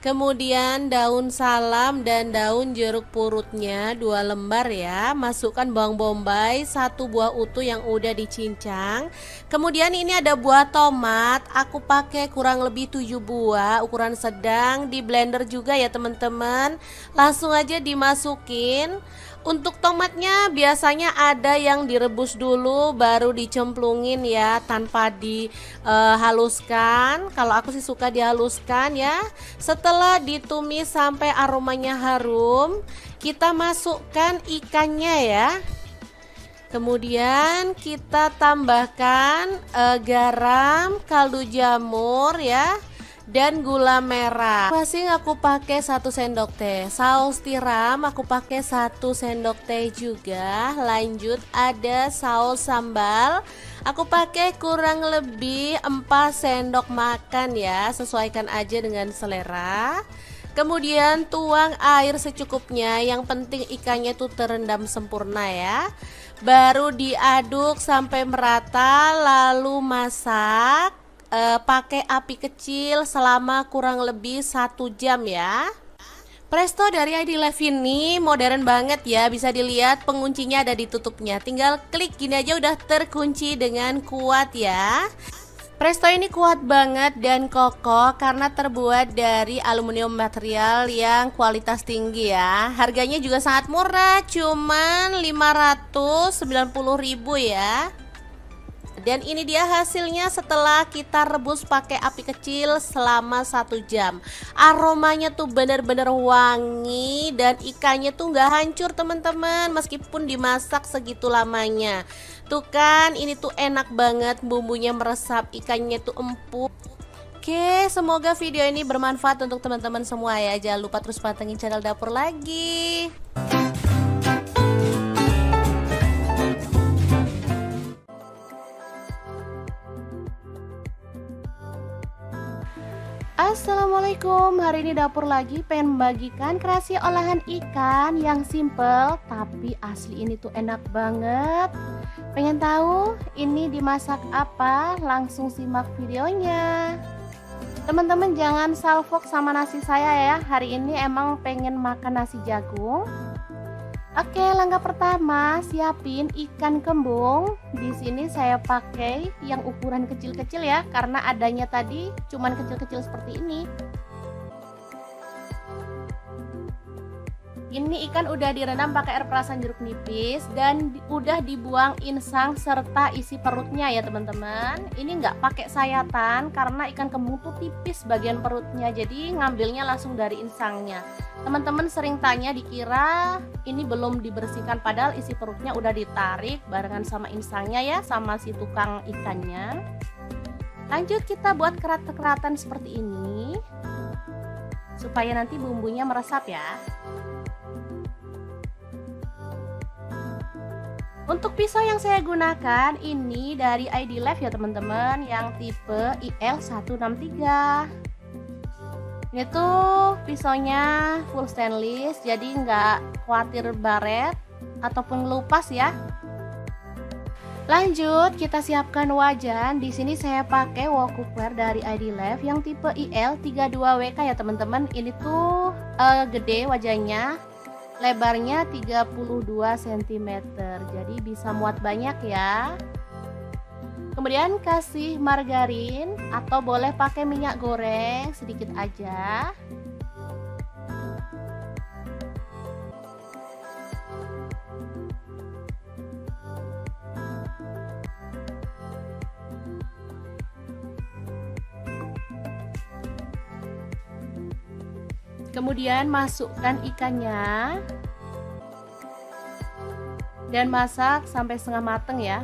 Kemudian daun salam dan daun jeruk purutnya 2 lembar ya. Masukkan bawang bombay 1 buah utuh yang udah dicincang. Kemudian ini ada buah tomat, aku pakai kurang lebih 7 buah ukuran sedang, di blender juga ya teman-teman. Langsung aja dimasukin. Untuk tomatnya biasanya ada yang direbus dulu baru dicemplungin ya, tanpa dihaluskan. Kalau aku sih suka dihaluskan ya. Setelah ditumis sampai aromanya harum, kita masukkan ikannya ya. Kemudian kita tambahkan garam, kaldu jamur ya, dan gula merah. Masing aku pakai 1 sendok teh. Saus tiram aku pakai 1 sendok teh juga. Lanjut ada saus sambal. Aku pakai kurang lebih 4 sendok makan ya. Sesuaikan aja dengan selera. Kemudian tuang air secukupnya. Yang penting ikannya tuh terendam sempurna ya. Baru diaduk sampai merata lalu masak. Pakai api kecil selama kurang lebih 1 jam ya. Presto dari ID Life ini modern banget ya. Bisa dilihat penguncinya ada di tutupnya. Tinggal klik gini aja udah terkunci dengan kuat ya. Presto ini kuat banget dan kokoh karena terbuat dari aluminium material yang kualitas tinggi ya. Harganya juga sangat murah, cuman 590.000 ya. Dan ini dia hasilnya setelah kita rebus pakai api kecil selama 1 jam. Aromanya tuh bener-bener wangi dan ikannya tuh nggak hancur teman-teman, meskipun dimasak segitu lamanya. Tuh kan, ini tuh enak banget, bumbunya meresap, ikannya tuh empuk. Oke, semoga video ini bermanfaat untuk teman-teman semua ya. Jangan lupa terus pantengin channel Dapur Lagi. Assalamualaikum, hari ini Dapur Lagi pengen membagikan kreasi olahan ikan yang simple tapi asli ini tuh enak banget. Pengen tahu ini dimasak apa? Langsung simak videonya. Teman-teman jangan salfok sama nasi saya ya. Hari ini emang pengen makan nasi jagung. Oke, langkah pertama siapin ikan kembung. Di sini saya pakai yang ukuran kecil-kecil ya, karena adanya tadi cuman kecil-kecil seperti ini. Ini ikan udah direndam pakai air perasan jeruk nipis dan udah dibuang insang serta isi perutnya ya teman-teman. Ini nggak pakai sayatan karena ikan kembung tuh tipis bagian perutnya, jadi ngambilnya langsung dari insangnya. Teman-teman sering tanya, dikira ini belum dibersihkan, padahal isi perutnya udah ditarik barengan sama insangnya ya, sama si tukang ikannya. Lanjut kita buat kerat-keratan seperti ini supaya nanti bumbunya meresap ya. Untuk pisau yang saya gunakan ini dari ID Life ya teman-teman, yang tipe IL163. Ini tuh pisaunya full stainless, jadi nggak khawatir baret ataupun ngelupas ya. Lanjut kita siapkan wajan. Di sini saya pakai wok cookware dari ID Life yang tipe IL32WK ya teman-teman. Ini tuh gede wajannya. Lebarnya 32 cm, jadi bisa muat banyak ya. Kemudian kasih margarin atau boleh pakai minyak goreng sedikit aja. Kemudian masukkan ikannya dan masak sampai setengah mateng ya.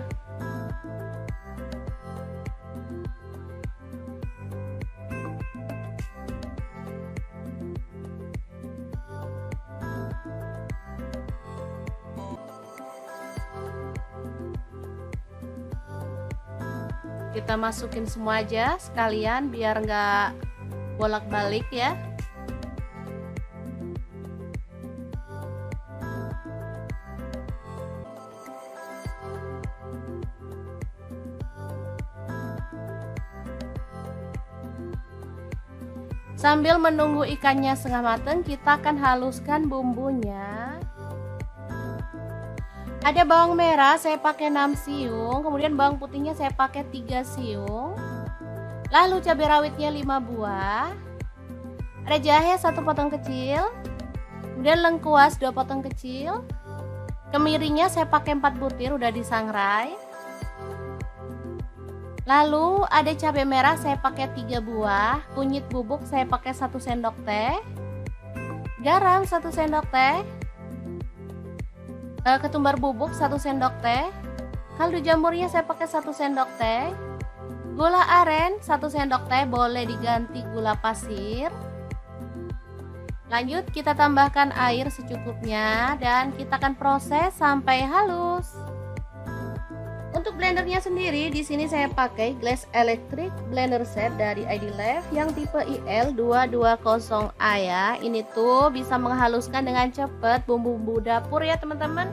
Kita masukin semua aja sekalian biar nggak bolak-balik ya. Sambil menunggu ikannya setengah matang, kita akan haluskan bumbunya. Ada bawang merah, saya pakai 6 siung. Kemudian bawang putihnya saya pakai 3 siung. Lalu cabai rawitnya 5 buah. Ada jahe 1 potong kecil. Kemudian lengkuas 2 potong kecil. Kemirinya saya pakai 4 butir, udah disangrai. Lalu ada cabai merah saya pakai 3 buah, kunyit bubuk saya pakai 1 sendok teh, garam 1 sendok teh, ketumbar bubuk 1 sendok teh, kaldu jamurnya saya pakai 1 sendok teh, gula aren 1 sendok teh, boleh diganti gula pasir. Lanjut kita tambahkan air secukupnya dan kita akan proses sampai halus. Untuk blendernya sendiri, di sini saya pakai Glass Electric Blender Set dari ID Life yang tipe IL220A ya. Ini tuh bisa menghaluskan dengan cepat bumbu-bumbu dapur ya teman-teman.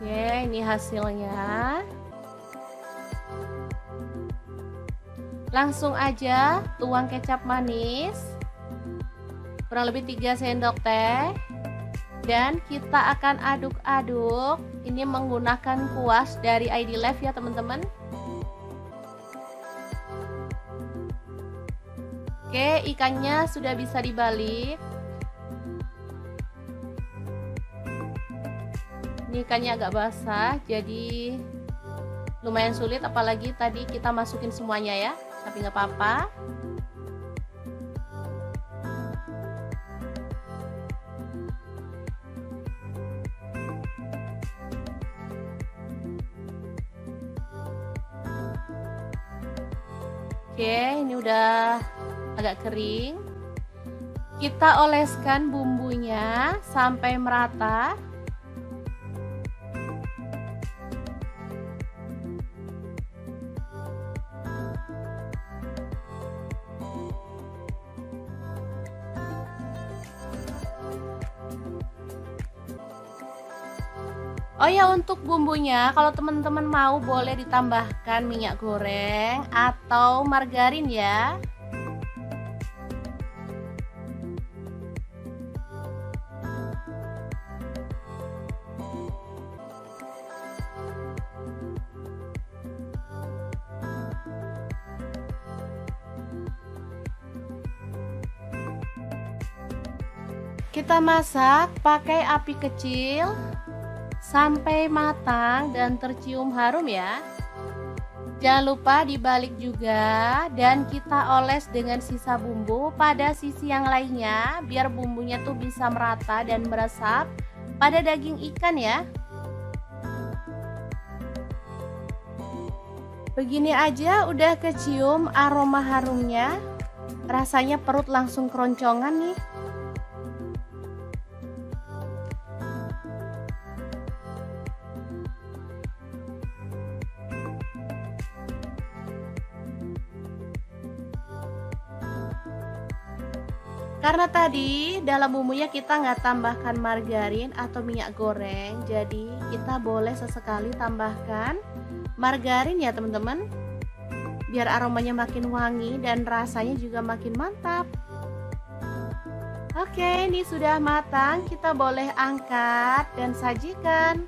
Oke, ini hasilnya. Langsung aja tuang kecap manis. kurang lebih 3 sendok teh. Dan kita akan aduk-aduk. Ini menggunakan kuas dari ID Live ya teman-teman. Oke, ikannya sudah bisa dibalik. Ini ikannya agak basah, jadi lumayan sulit, apalagi tadi kita masukin semuanya ya. Tapi nggak apa-apa. Oke, ini udah agak kering. Kita oleskan bumbunya sampai merata. Oh ya, untuk bumbunya kalau teman-teman mau boleh ditambahkan minyak goreng atau margarin ya. Kita masak pakai api kecil sampai matang dan tercium harum ya. Jangan lupa dibalik juga dan kita oles dengan sisa bumbu pada sisi yang lainnya biar bumbunya tuh bisa merata dan meresap pada daging ikan ya. Begini aja udah kecium aroma harumnya. Rasanya perut langsung keroncongan nih. Karena tadi dalam bumbunya kita nggak tambahkan margarin atau minyak goreng, jadi kita boleh sesekali tambahkan margarin ya teman-teman, biar aromanya makin wangi dan rasanya juga makin mantap. Oke, ini sudah matang, kita boleh angkat dan sajikan.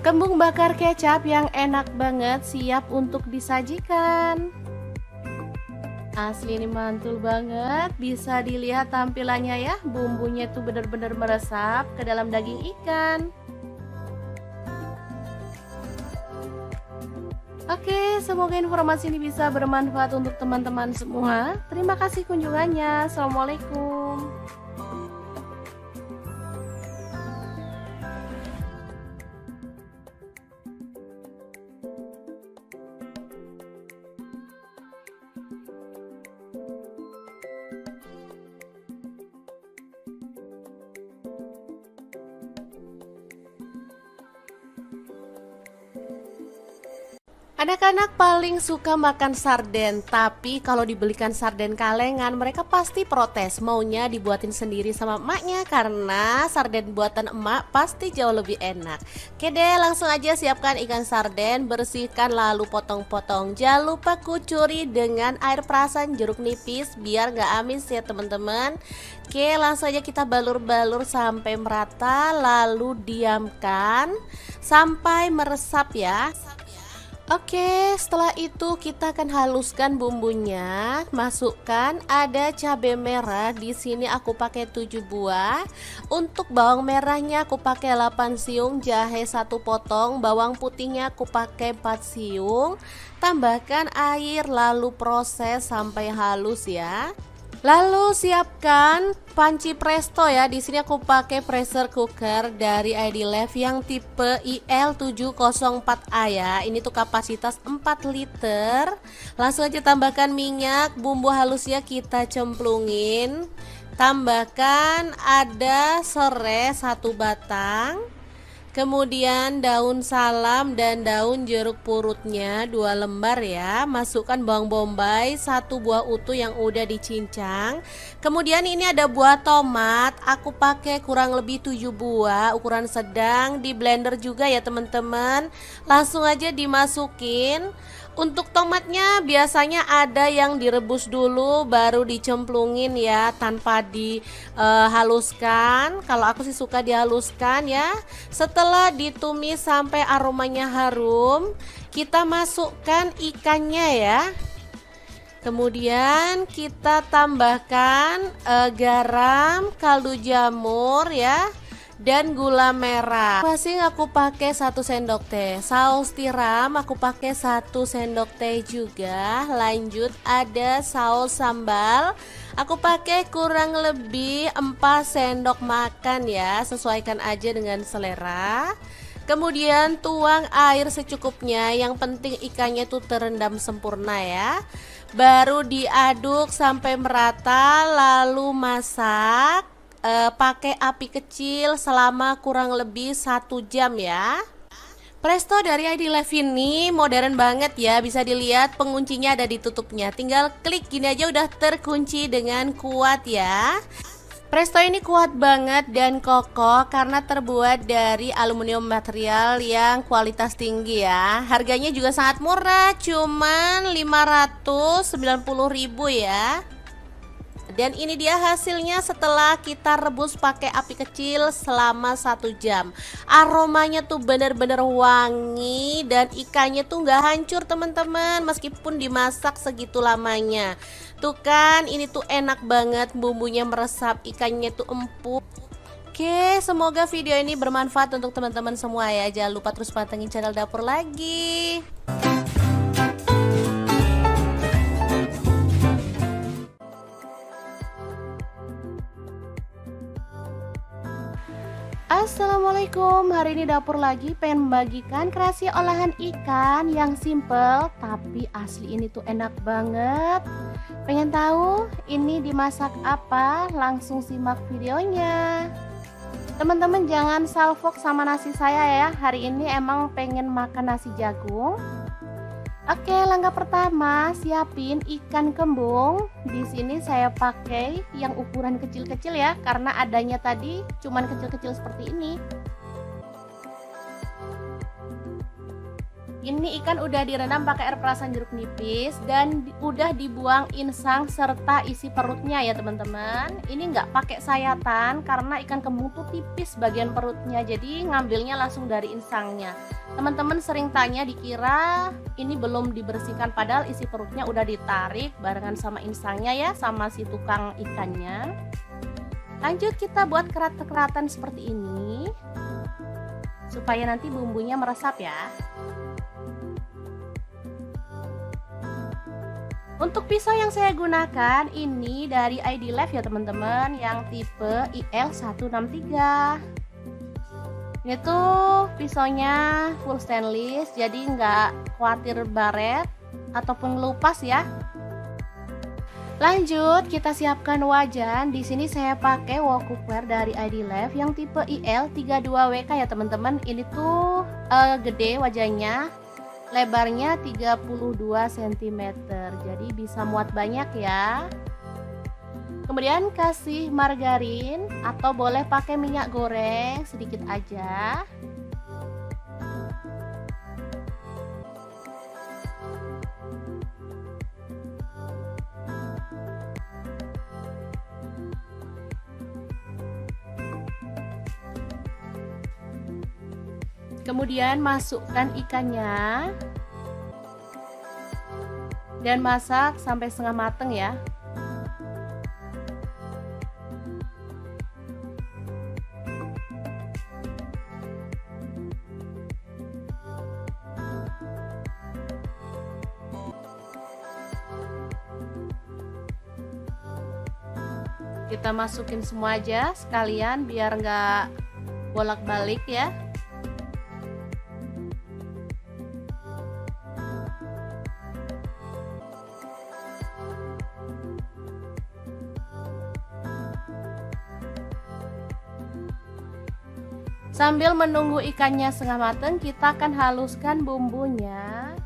Kembung bakar kecap yang enak banget siap untuk disajikan. Asli ini mantul banget, bisa dilihat tampilannya ya, bumbunya tuh bener-bener meresap ke dalam daging ikan. Oke, semoga informasi ini bisa bermanfaat untuk teman-teman semua. Terima kasih kunjungannya. Assalamualaikum. Anak-anak paling suka makan sarden, tapi kalau dibelikan sarden kalengan mereka pasti protes, maunya dibuatin sendiri sama emaknya karena sarden buatan emak pasti jauh lebih enak. Oke deh, langsung aja siapkan ikan sarden, bersihkan lalu potong-potong. Jangan lupa kucuri dengan air perasan jeruk nipis biar gak amis ya teman-teman. Oke, langsung aja kita balur-balur sampai merata lalu diamkan sampai meresap ya. Oke, setelah itu kita akan haluskan bumbunya. Masukkan ada cabai merah. Di sini aku pakai 7 buah. Untuk bawang merahnya aku pakai 8 siung, jahe 1 potong, bawang putihnya aku pakai 4 siung. Tambahkan air lalu proses sampai halus ya. Lalu siapkan panci presto ya. Di sini aku pakai pressure cooker dari ID Live yang tipe IL704A ya. Ini tuh kapasitas 4 liter. Langsung aja tambahkan minyak, bumbu halusnya kita cemplungin. Tambahkan ada serai 1 batang. Kemudian daun salam dan daun jeruk purutnya 2 lembar ya. Masukkan bawang bombay 1 buah utuh yang udah dicincang. Kemudian ini ada buah tomat, aku pakai kurang lebih 7 buah, ukuran sedang, di blender juga ya teman-teman. Langsung aja dimasukin. Untuk tomatnya biasanya ada yang direbus dulu baru dicemplungin ya, tanpa dihaluskan. Kalau aku sih suka dihaluskan ya. Setelah ditumis sampai aromanya harum, kita masukkan ikannya ya. Kemudian kita tambahkan garam, kaldu jamur ya, dan gula merah. Masing aku pakai 1 sendok teh. Saus tiram aku pakai 1 sendok teh juga. Lanjut ada saus sambal. Aku pakai kurang lebih 4 sendok makan ya. Sesuaikan aja dengan selera. Kemudian tuang air secukupnya. Yang penting ikannya tuh terendam sempurna ya. Baru diaduk sampai merata, lalu masak pakai api kecil selama kurang lebih 1 jam ya. Presto dari ID Live ini modern banget ya, bisa dilihat penguncinya ada di tutupnya. Tinggal klik gini aja udah terkunci dengan kuat ya. Presto ini kuat banget dan kokoh karena terbuat dari aluminium material yang kualitas tinggi ya. Harganya juga sangat murah, cuman 590.000 ya. Dan ini dia hasilnya setelah kita rebus pakai api kecil selama 1 jam. Aromanya tuh bener-bener wangi dan ikannya tuh nggak hancur teman-teman, meskipun dimasak segitu lamanya. Tuh kan, ini tuh enak banget, bumbunya meresap, ikannya tuh empuk. Oke, semoga video ini bermanfaat untuk teman-teman semua ya. Jangan lupa terus pantengin channel Dapur Lagi. Assalamualaikum, hari ini Dapur Lagi pengen membagikan kreasi olahan ikan yang simple tapi asli ini tuh enak banget. Pengen tahu ini dimasak apa? Langsung simak videonya. Teman-teman jangan salfok sama nasi saya ya, hari ini emang pengen makan nasi jagung. Oke, langkah pertama siapin ikan kembung. Di sini saya pakai yang ukuran kecil-kecil ya, karena adanya tadi cuman kecil-kecil seperti ini. Ini ikan udah direndam pakai air perasan jeruk nipis dan udah dibuang insang serta isi perutnya ya teman-teman. Ini nggak pakai sayatan karena ikan kembung tuh tipis bagian perutnya, jadi ngambilnya langsung dari insangnya. Teman-teman sering tanya, dikira ini belum dibersihkan, padahal isi perutnya udah ditarik barengan sama insangnya ya, sama si tukang ikannya. Lanjut kita buat kerat-keratan seperti ini supaya nanti bumbunya meresap ya. Untuk pisau yang saya gunakan ini dari ID Live ya teman-teman, yang tipe IL163. Ini tuh pisaunya full stainless, jadi nggak khawatir baret ataupun ngelupas ya. Lanjut kita siapkan wajan. Di sini saya pakai wok cookware dari ID Live yang tipe IL32WK ya teman-teman. Ini tuh gede wajannya. Lebarnya 32 cm, jadi bisa muat banyak ya. Kemudian kasih margarin atau boleh pakai minyak goreng sedikit aja. Kemudian masukkan ikannya dan masak sampai setengah mateng ya. Kita masukin semua aja sekalian biar nggak bolak-balik ya. Sambil menunggu ikannya setengah mateng, kita akan haluskan bumbunya.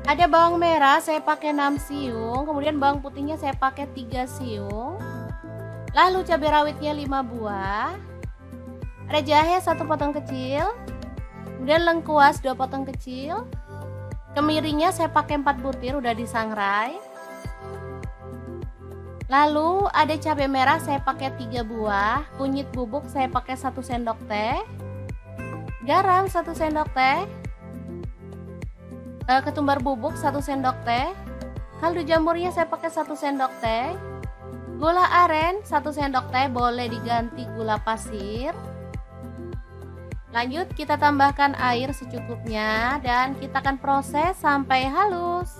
Ada bawang merah, saya pakai 6 siung. Kemudian bawang putihnya saya pakai 3 siung. Lalu cabai rawitnya 5 buah. Ada jahe 1 potong kecil. Kemudian lengkuas 2 potong kecil. Kemirinya saya pakai 4 butir udah disangrai. Lalu ada cabai merah saya pakai 3 buah, kunyit bubuk saya pakai 1 sendok teh, garam 1 sendok teh, ketumbar bubuk 1 sendok teh, kaldu jamurnya saya pakai 1 sendok teh, gula aren 1 sendok teh, boleh diganti gula pasir. Lanjut kita tambahkan air secukupnya dan kita akan proses sampai halus.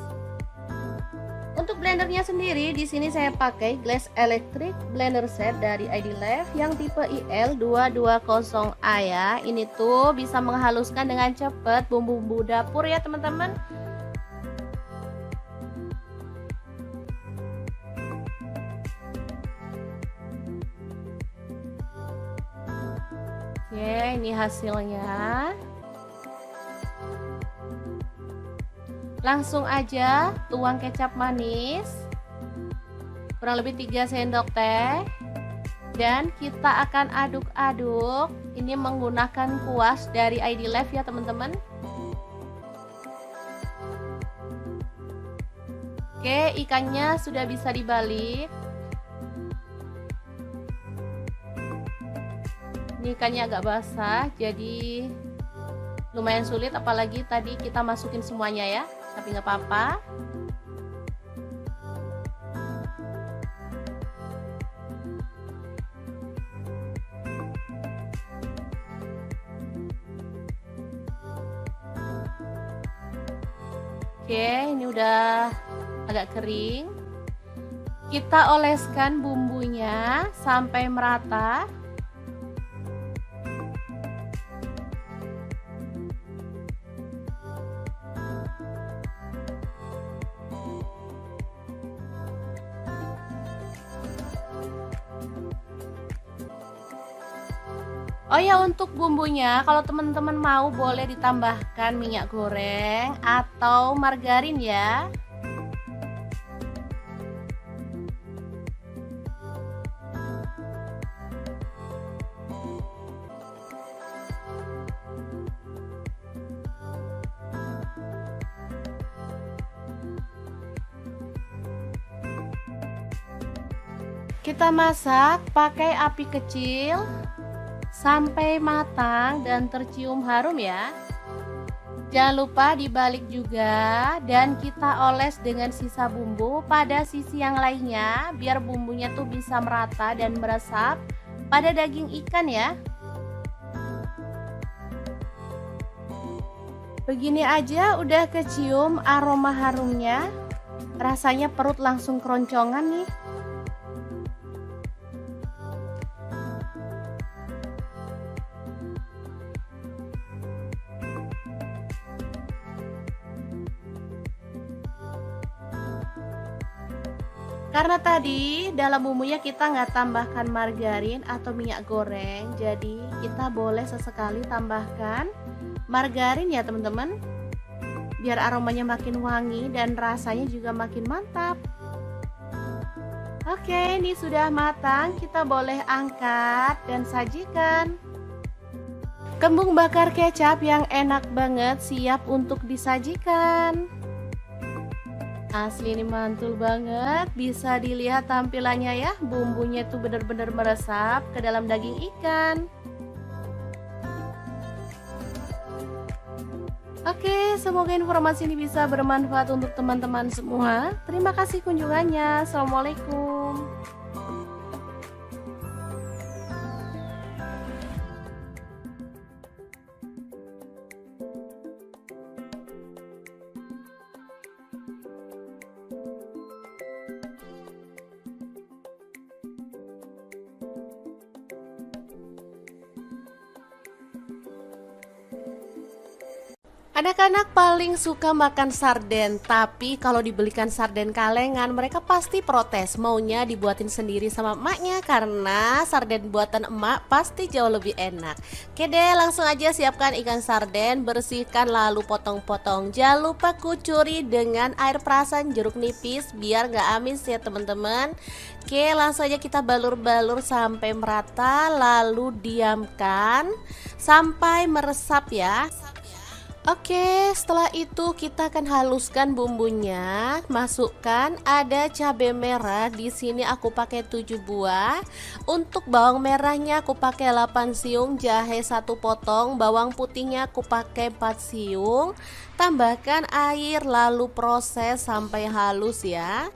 Untuk blendernya sendiri di sini saya pakai Glass Electric Blender Set dari ID-Lab yang tipe IL220A ya. Ini tuh bisa menghaluskan dengan cepat bumbu-bumbu dapur ya teman-teman. Oke, ini hasilnya. Langsung aja tuang kecap manis kurang lebih 3 sendok teh dan kita akan aduk-aduk. Ini menggunakan kuas dari ID-Lab ya teman-teman. Oke, ikannya sudah bisa dibalik. Ini ikannya agak basah jadi lumayan sulit, apalagi tadi kita masukin semuanya ya, tapi nggak apa-apa. Oke, ini udah agak kering. Kita oleskan bumbunya sampai merata. Oh ya, untuk bumbunya kalau teman-teman mau boleh ditambahkan minyak goreng atau margarin ya. Kita masak pakai api kecil sampai matang dan tercium harum ya. Jangan lupa dibalik juga dan kita oles dengan sisa bumbu pada sisi yang lainnya biar bumbunya tuh bisa merata dan meresap pada daging ikan ya. Begini aja udah kecium aroma harumnya. Rasanya perut langsung keroncongan nih. Karena tadi dalam bumbunya kita nggak tambahkan margarin atau minyak goreng, jadi kita boleh sesekali tambahkan margarin ya teman-teman, biar aromanya makin wangi dan rasanya juga makin mantap. Oke, ini sudah matang, kita boleh angkat dan sajikan. Kembung bakar kecap yang enak banget siap untuk disajikan. Asli ini mantul banget, bisa dilihat tampilannya ya, bumbunya tuh bener-bener meresap ke dalam daging ikan. Oke, semoga informasi ini bisa bermanfaat untuk teman-teman semua. Terima kasih kunjungannya. Assalamualaikum. Anak-anak paling suka makan sarden, tapi kalau dibelikan sarden kalengan mereka pasti protes, maunya dibuatin sendiri sama emaknya karena sarden buatan emak pasti jauh lebih enak. Oke deh, langsung aja siapkan ikan sarden, bersihkan lalu potong-potong. Jangan lupa kucuri dengan air perasan jeruk nipis biar gak amis ya teman-teman. Oke, langsung aja kita balur-balur sampai merata lalu diamkan sampai meresap ya. Oke, setelah itu kita akan haluskan bumbunya. Masukkan ada cabai merah. Di sini aku pakai 7 buah. Untuk bawang merahnya aku pakai 8 siung, jahe 1 potong, bawang putihnya aku pakai 4 siung. Tambahkan air lalu proses sampai halus ya.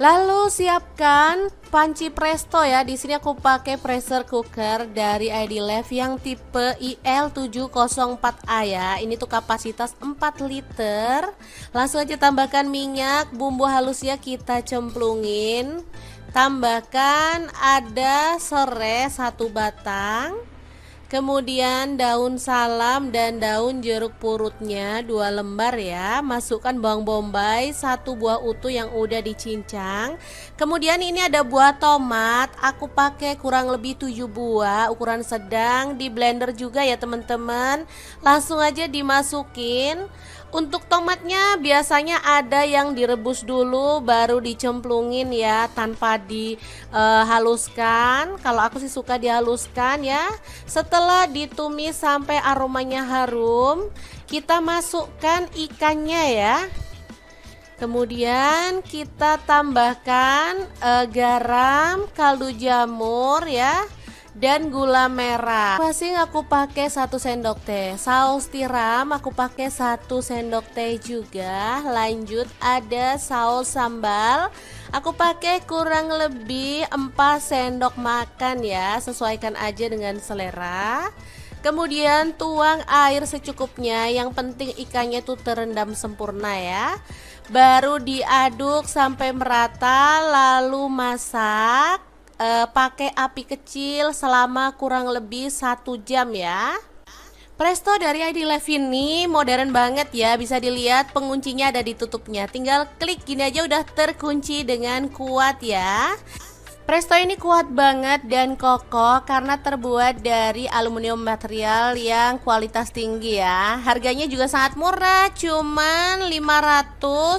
Lalu siapkan panci presto ya. Di sini aku pakai pressure cooker dari ID Life yang tipe IL704A ya. Ini tuh kapasitas 4 liter. Langsung aja tambahkan minyak, bumbu halusnya kita cemplungin. Tambahkan ada serai 1 batang. Kemudian daun salam dan daun jeruk purutnya 2 lembar ya. Masukkan bawang bombay 1 buah utuh yang udah dicincang. Kemudian ini ada buah tomat. Aku pakai kurang lebih 7 buah ukuran sedang. Di blender juga ya teman-teman. Langsung aja dimasukin. Untuk tomatnya biasanya ada yang direbus dulu baru dicemplungin ya, tanpa dihaluskan. Kalau aku sih suka dihaluskan ya. Setelah ditumis sampai aromanya harum, kita masukkan ikannya ya. Kemudian kita tambahkan garam, kaldu jamur ya, dan gula merah. Masing aku pakai 1 sendok teh. Saus tiram aku pakai 1 sendok teh juga. Lanjut ada saus sambal. Aku pakai kurang lebih 4 sendok makan ya. Sesuaikan aja dengan selera. Kemudian tuang air secukupnya. Yang penting ikannya tuh terendam sempurna ya. Baru diaduk sampai merata lalu masak. Pakai api kecil selama kurang lebih 1 jam ya. Presto dari ID Life ini modern banget ya. Bisa dilihat penguncinya ada di tutupnya. Tinggal klik gini aja udah terkunci dengan kuat ya. Presto ini kuat banget dan kokoh karena terbuat dari aluminium material yang kualitas tinggi ya. Harganya juga sangat murah, cuman 590.000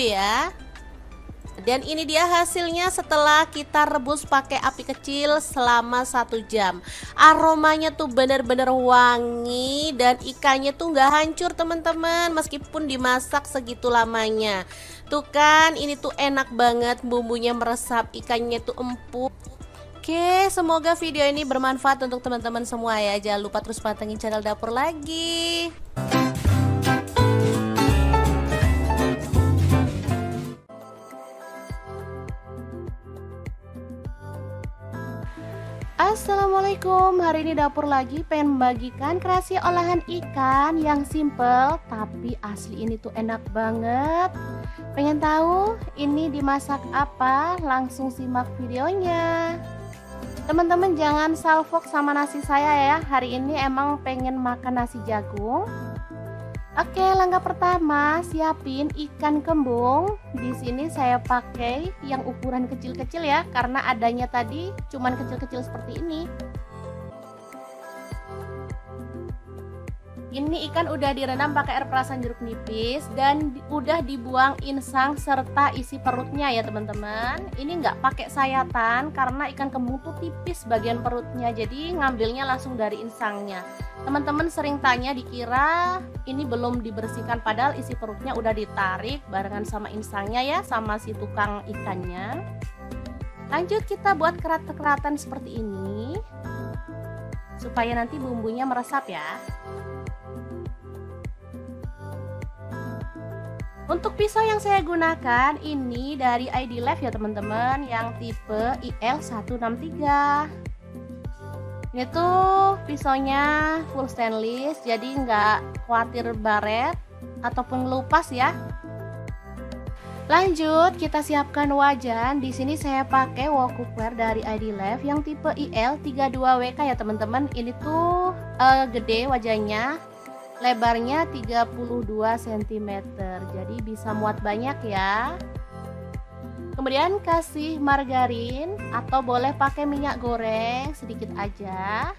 ya. Dan ini dia hasilnya setelah kita rebus pakai api kecil selama 1 jam. Aromanya tuh bener-bener wangi dan ikannya tuh nggak hancur teman-teman, meskipun dimasak segitu lamanya. Tuh kan, ini tuh enak banget, bumbunya meresap, ikannya tuh empuk. Oke, semoga video ini bermanfaat untuk teman-teman semua ya. Jangan lupa terus pantengin channel Dapur Lagi. Assalamualaikum, hari ini Dapur Lagi pengen membagikan kreasi olahan ikan yang simple tapi asli ini tuh enak banget. Pengen tahu ini dimasak apa? Langsung simak videonya. Teman-teman jangan salfok sama nasi saya ya. Hari ini emang pengen makan nasi jagung. Oke, langkah pertama siapin ikan kembung. Di sini saya pakai yang ukuran kecil-kecil ya, karena adanya tadi cuman kecil-kecil seperti ini. Ini ikan udah direndam pakai air perasan jeruk nipis dan udah dibuang insang serta isi perutnya ya teman-teman. Ini nggak pakai sayatan karena ikan kembung tuh tipis bagian perutnya, jadi ngambilnya langsung dari insangnya. Teman-teman sering tanya, dikira ini belum dibersihkan, padahal isi perutnya udah ditarik barengan sama insangnya ya, sama si tukang ikannya. Lanjut kita buat kerat-keratan seperti ini supaya nanti bumbunya meresap ya. Untuk pisau yang saya gunakan ini dari ID Life ya teman-teman, yang tipe IL163. Ini tuh pisaunya full stainless, jadi nggak khawatir baret ataupun ngelupas ya. Lanjut kita siapkan wajan. Di sini saya pakai wok cookware dari ID Life yang tipe IL32WK ya teman-teman. Ini tuh gede wajannya. Lebarnya 32 cm, jadi bisa muat banyak ya. Kemudian kasih margarin atau boleh pakai minyak goreng sedikit aja.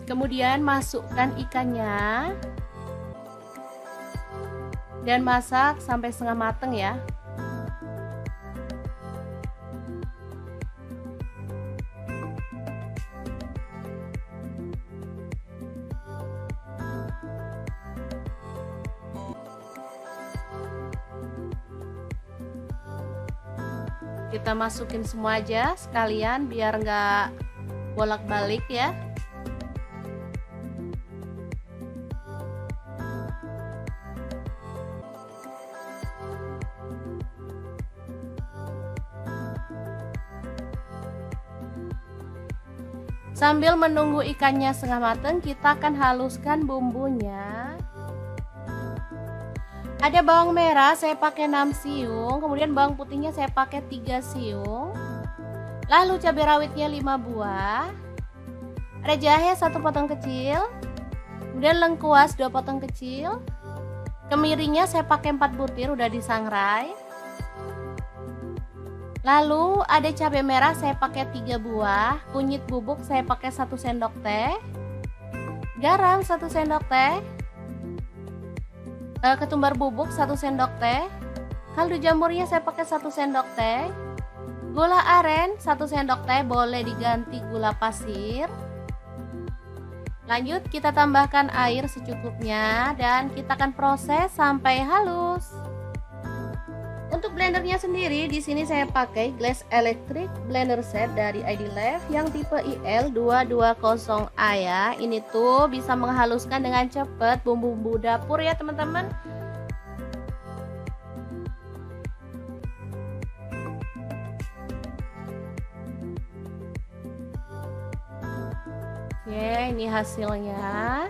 Kemudian masukkan ikannya. dan masak sampai setengah mateng ya. Kita masukin semua aja sekalian biar nggak bolak-balik ya. Sambil menunggu ikannya setengah mateng, kita akan haluskan bumbunya. Ada bawang merah saya pakai 6 siung, kemudian bawang putihnya saya pakai 3 siung. Lalu cabai rawitnya 5 buah. Ada jahe 1 potong kecil. Kemudian lengkuas 2 potong kecil. Kemirinya saya pakai 4 butir udah disangrai. Lalu ada cabai merah saya pakai 3 buah, kunyit bubuk saya pakai 1 sendok teh, garam 1 sendok teh, ketumbar bubuk 1 sendok teh, kaldu jamurnya saya pakai 1 sendok teh, gula aren 1 sendok teh, boleh diganti gula pasir. Lanjut kita tambahkan air secukupnya dan kita akan proses sampai halus. Untuk blendernya sendiri di sini saya pakai Glass Electric Blender Set dari ID-Lab yang tipe IL220A ya. Ini tuh bisa menghaluskan dengan cepat bumbu-bumbu dapur ya teman-teman. Oke, ini hasilnya.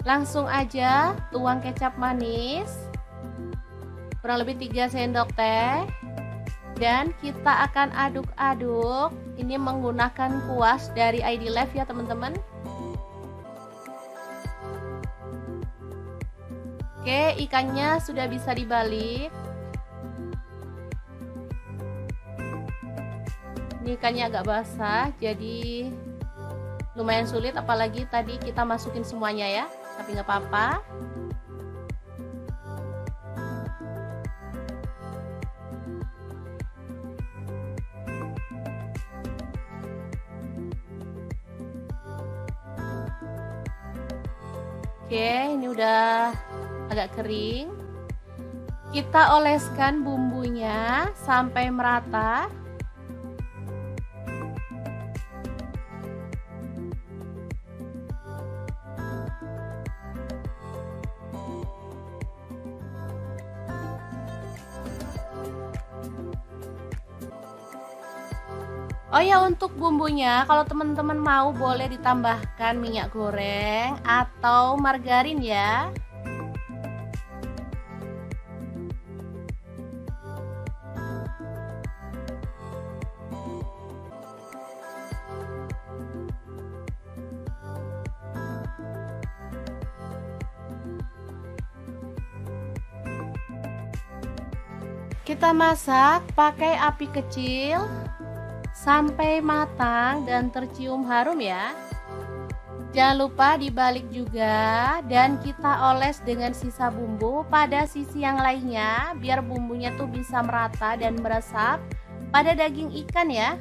Langsung aja tuang kecap manis kurang lebih 3 sendok teh dan kita akan aduk-aduk. Ini menggunakan kuas dari ID-Lab ya teman-teman. Oke, ikannya sudah bisa dibalik. Ini ikannya agak basah jadi lumayan sulit, apalagi tadi kita masukin semuanya ya. Tapi nggak apa-apa. Oke, ini udah agak kering. Kita oleskan bumbunya sampai merata. Oh ya, untuk bumbunya kalau teman-teman mau boleh ditambahkan minyak goreng atau margarin ya. Kita masak pakai api kecil sampai matang dan tercium harum ya. Jangan lupa dibalik juga dan kita oles dengan sisa bumbu pada sisi yang lainnya biar bumbunya tuh bisa merata dan meresap pada daging ikan ya.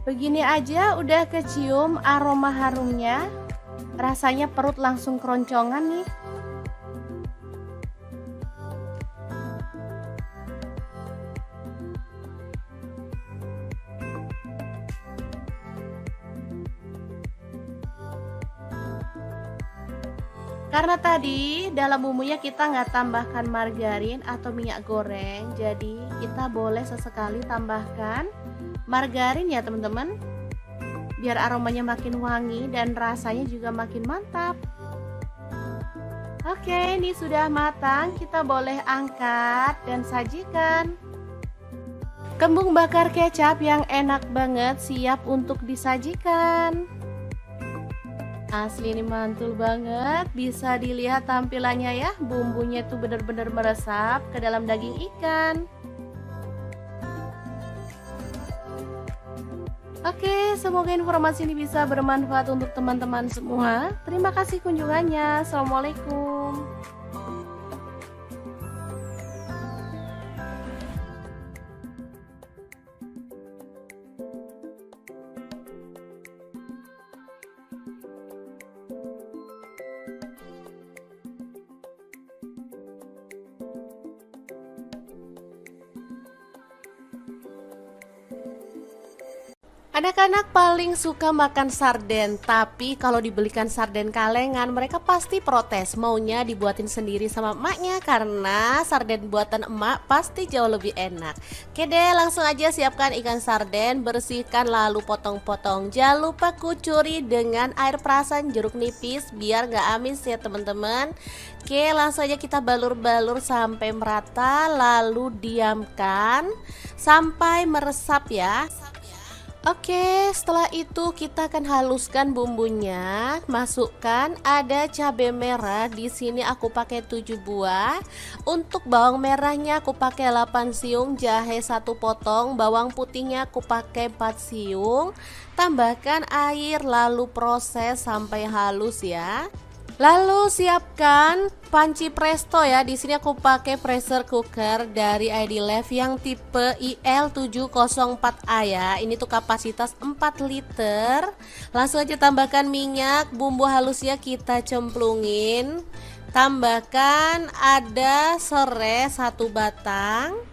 Begini aja udah kecium aroma harumnya. Rasanya perut langsung keroncongan nih. Karena tadi dalam bumbunya kita nggak tambahkan margarin atau minyak goreng, jadi kita boleh sesekali tambahkan margarin ya teman-teman, biar aromanya makin wangi dan rasanya juga makin mantap. Oke, ini sudah matang, kita boleh angkat dan sajikan. Kembung bakar kecap yang enak banget siap untuk disajikan. Asli ini mantul banget, bisa dilihat tampilannya ya, bumbunya tuh bener-bener meresap ke dalam daging ikan. Oke, semoga informasi ini bisa bermanfaat untuk teman-teman semua. Terima kasih kunjungannya. Assalamualaikum. Anak-anak paling suka makan sarden, tapi kalau dibelikan sarden kalengan mereka pasti protes, maunya dibuatin sendiri sama emaknya karena sarden buatan emak pasti jauh lebih enak. Oke deh, langsung aja siapkan ikan sarden, bersihkan lalu potong-potong. Jangan lupa kucuri dengan air perasan jeruk nipis biar gak amis ya teman-teman. Oke, langsung aja kita balur-balur sampai merata lalu diamkan sampai meresap ya. Oke, setelah itu kita akan haluskan bumbunya. Masukkan ada cabai merah. Di sini aku pakai 7 buah. Untuk bawang merahnya aku pakai 8 siung, jahe 1 potong, bawang putihnya aku pakai 4 siung. Tambahkan air lalu proses sampai halus ya. Lalu siapkan panci presto ya. Di sini aku pakai pressure cooker dari ID Life yang tipe IL704A ya. Ini tuh kapasitas 4 liter. Langsung aja tambahkan minyak, bumbu halusnya kita cemplungin. Tambahkan ada serai 1 batang.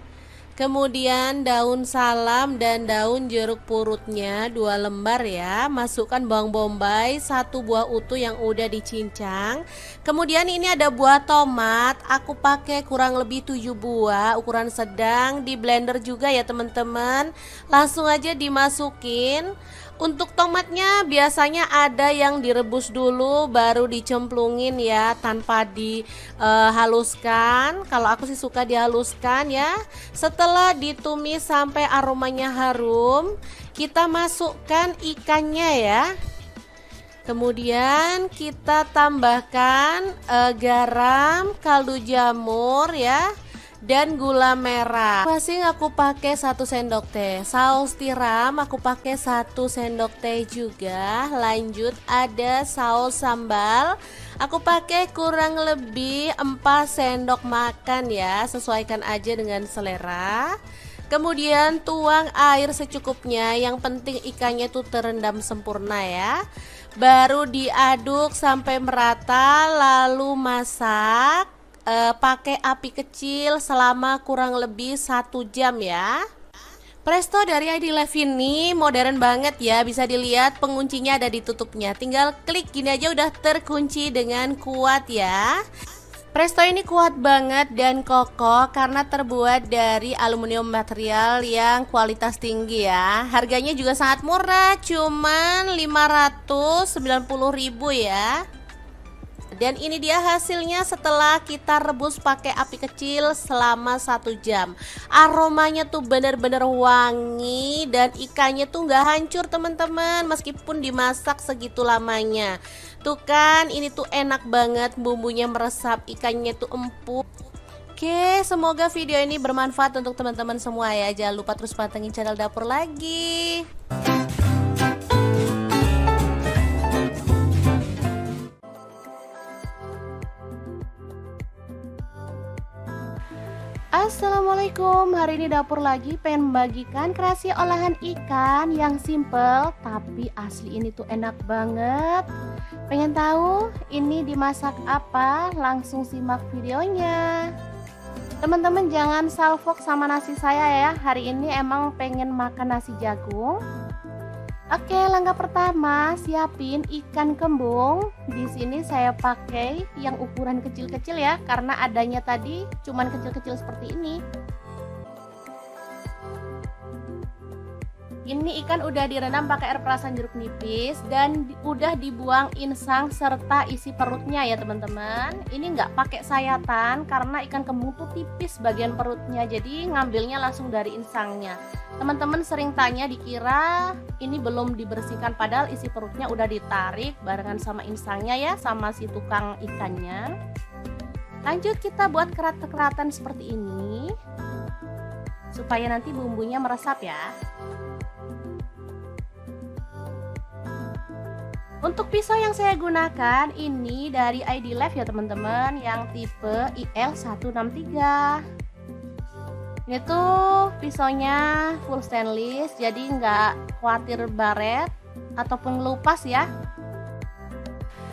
Kemudian daun salam dan daun jeruk purutnya 2 lembar ya. Masukkan bawang bombay 1 buah utuh yang udah dicincang. Kemudian ini ada buah tomat, aku pakai kurang lebih 7 buah ukuran sedang, di blender juga ya teman-teman. Langsung aja dimasukin. Untuk tomatnya biasanya ada yang direbus dulu baru dicemplungin ya, tanpa dihaluskan. Kalau aku sih suka dihaluskan ya. Setelah ditumis sampai aromanya harum, kita masukkan ikannya ya. Kemudian kita tambahkan garam, kaldu jamur ya, dan gula merah. Masing aku pakai 1 sendok teh. Saus tiram aku pakai 1 sendok teh juga. Lanjut ada saus sambal. Aku pakai kurang lebih 4 sendok makan ya. Sesuaikan aja dengan selera. Kemudian tuang air secukupnya. Yang penting ikannya tuh terendam sempurna ya. Baru diaduk sampai merata lalu masak. Pakai api kecil selama kurang lebih 1 jam ya. Presto dari ID Life ini modern banget ya. Bisa dilihat penguncinya ada di tutupnya. Tinggal klik gini aja udah terkunci dengan kuat ya. Presto ini kuat banget dan kokoh karena terbuat dari aluminium material yang kualitas tinggi ya. Harganya juga sangat murah, cuman 590.000 ya. Dan ini dia hasilnya setelah kita rebus pakai api kecil selama 1 jam. Aromanya tuh bener-bener wangi dan ikannya tuh nggak hancur teman-teman meskipun dimasak segitu lamanya. Tuh kan, ini tuh enak banget, bumbunya meresap, ikannya tuh empuk. Oke, semoga video ini bermanfaat untuk teman-teman semua ya. Jangan lupa terus pantengin channel Dapur Lagi. Assalamualaikum, hari ini Dapur Lagi pengen membagikan kreasi olahan ikan yang simple tapi asli ini tuh enak banget. Pengen tahu ini dimasak apa? Langsung simak videonya. Teman-teman jangan salfok sama nasi saya ya. Hari ini emang pengen makan nasi jagung. Oke, langkah pertama siapin ikan kembung. Di sini saya pakai yang ukuran kecil-kecil ya, karena adanya tadi cuman kecil-kecil seperti ini. Ini ikan udah direndam pakai air perasan jeruk nipis dan udah dibuang insang serta isi perutnya ya teman-teman. Ini nggak pakai sayatan karena ikan kembung tuh tipis bagian perutnya, jadi ngambilnya langsung dari insangnya. Teman-teman sering tanya, dikira ini belum dibersihkan, padahal isi perutnya udah ditarik barengan sama insangnya ya, sama si tukang ikannya. Lanjut kita buat kerat-keratan seperti ini supaya nanti bumbunya meresap ya. Untuk pisau yang saya gunakan ini dari ID Life ya teman-teman, yang tipe IL163. Ini tuh pisaunya full stainless, jadi nggak khawatir baret ataupun ngelupas ya.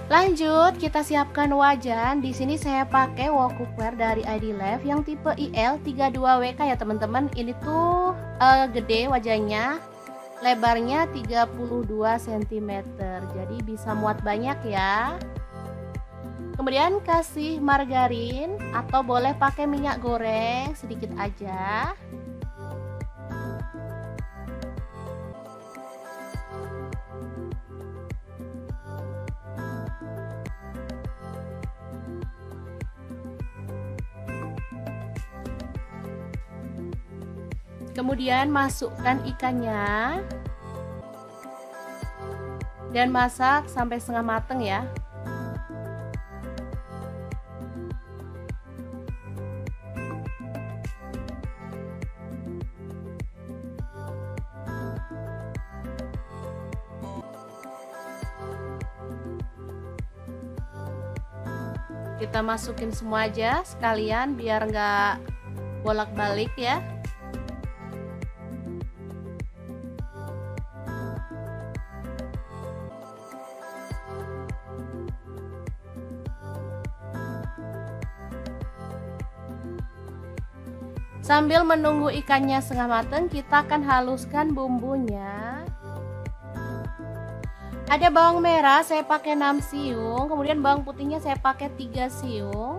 Lanjut, kita siapkan wajan. Di sini saya pakai wok cookware dari ID Life yang tipe IL32WK ya teman-teman. Ini tuh gede wajannya, lebarnya 32 cm, jadi bisa muat banyak ya. Kemudian kasih margarin atau boleh pakai minyak goreng sedikit aja. Kemudian masukkan ikannya dan masak sampai setengah mateng ya. Kita masukin semua aja sekalian biar nggak bolak-balik ya. Sambil menunggu ikannya setengah matang, kita akan haluskan bumbunya. Ada bawang merah, saya pakai 6 siung, kemudian bawang putihnya saya pakai 3 siung.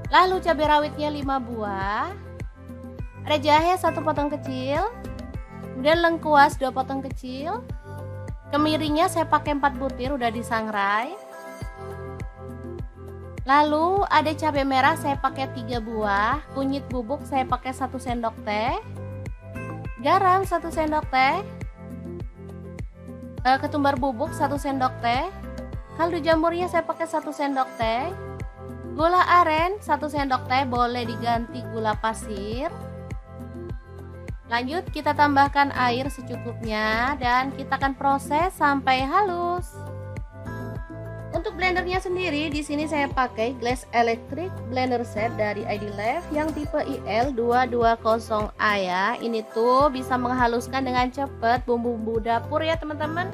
Lalu cabai rawitnya 5 buah. Ada jahe 1 potong kecil. Kemudian lengkuas 2 potong kecil. Kemirinya saya pakai 4 butir, udah disangrai. Lalu ada cabai merah saya pakai 3 buah, kunyit bubuk saya pakai 1 sendok teh, garam 1 sendok teh, ketumbar bubuk 1 sendok teh, kaldu jamurnya saya pakai 1 sendok teh, gula aren 1 sendok teh, boleh diganti gula pasir. Lanjut kita tambahkan air secukupnya dan kita akan proses sampai halus. Untuk blendernya sendiri, di sini saya pakai Glass Electric Blender Set dari ID Life yang tipe IL220A ya. Ini tuh bisa menghaluskan dengan cepat bumbu-bumbu dapur ya teman-teman.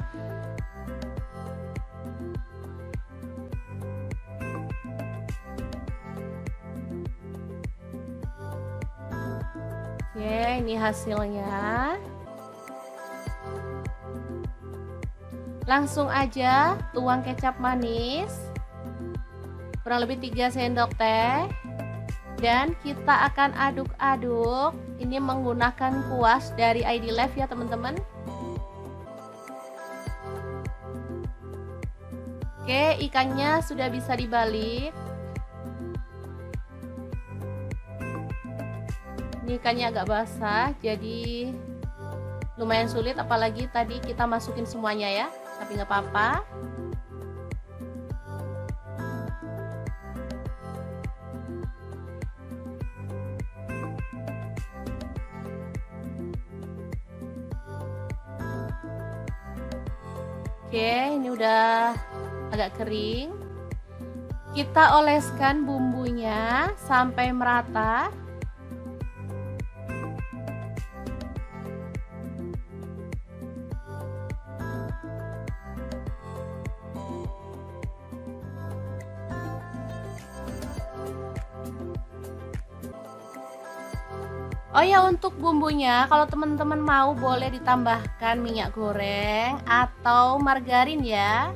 Oke, ini hasilnya. Langsung aja tuang kecap manis kurang lebih 3 sendok teh dan kita akan aduk-aduk. Ini menggunakan kuas dari ID Life ya teman-teman. Oke, ikannya sudah bisa dibalik. Ini ikannya agak basah, jadi lumayan sulit, apalagi tadi kita masukin semuanya ya. Tapi nggak apa-apa. Oke, ini udah agak kering. Kita oleskan bumbunya sampai merata. Oh ya, untuk bumbunya kalau teman-teman mau boleh ditambahkan minyak goreng atau margarin ya.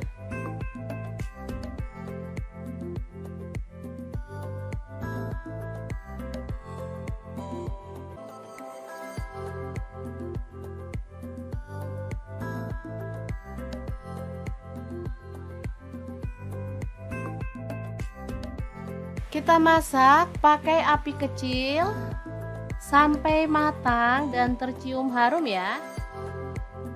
Kita masak pakai api kecil sampai matang dan tercium harum ya.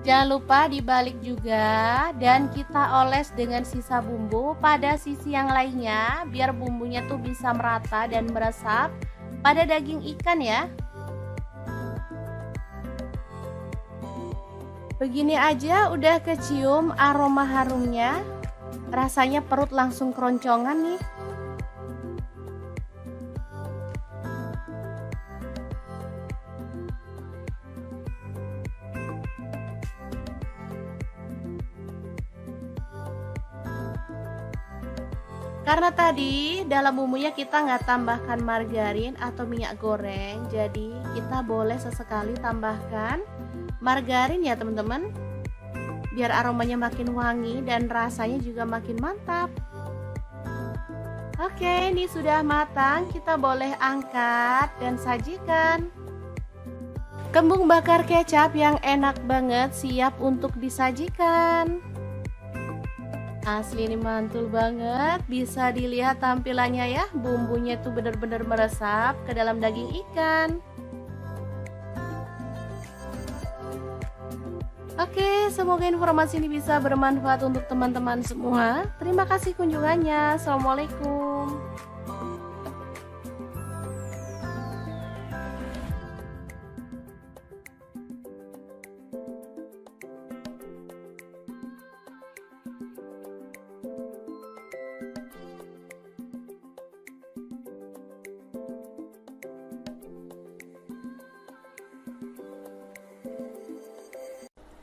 Jangan lupa dibalik juga dan kita oles dengan sisa bumbu pada sisi yang lainnya biar bumbunya tuh bisa merata dan meresap pada daging ikan ya. Begini aja udah kecium aroma harumnya. Rasanya perut langsung keroncongan nih. Karena tadi dalam bumbunya kita nggak tambahkan margarin atau minyak goreng, jadi kita boleh sesekali tambahkan margarin ya teman-teman, biar aromanya makin wangi dan rasanya juga makin mantap. Oke, ini sudah matang, kita boleh angkat dan sajikan. Kembung bakar kecap yang enak banget siap untuk disajikan. Asli ini mantul banget, bisa dilihat tampilannya ya, bumbunya tuh bener-bener meresap ke dalam daging ikan. Oke, semoga informasi ini bisa bermanfaat untuk teman-teman semua. Terima kasih kunjungannya. Assalamualaikum.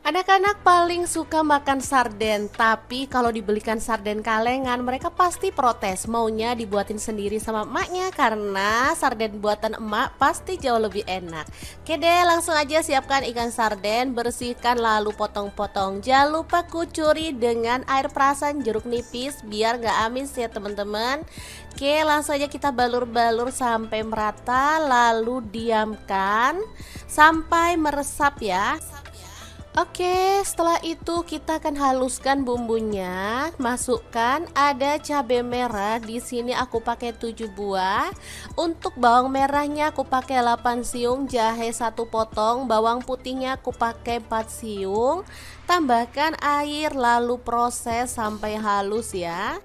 Anak-anak paling suka makan sarden, tapi kalau dibelikan sarden kalengan mereka pasti protes, maunya dibuatin sendiri sama emaknya karena sarden buatan emak pasti jauh lebih enak. Oke deh, langsung aja siapkan ikan sarden, bersihkan lalu potong-potong. Jangan lupa kucuri dengan air perasan jeruk nipis biar gak amis ya teman-teman. Oke, langsung aja kita balur-balur sampai merata lalu diamkan sampai meresap ya. Oke, setelah itu kita akan haluskan bumbunya. Masukkan ada cabai merah. Di sini aku pakai 7 buah. Untuk bawang merahnya aku pakai 8 siung, jahe 1 potong, bawang putihnya aku pakai 4 siung. Tambahkan air lalu proses sampai halus ya.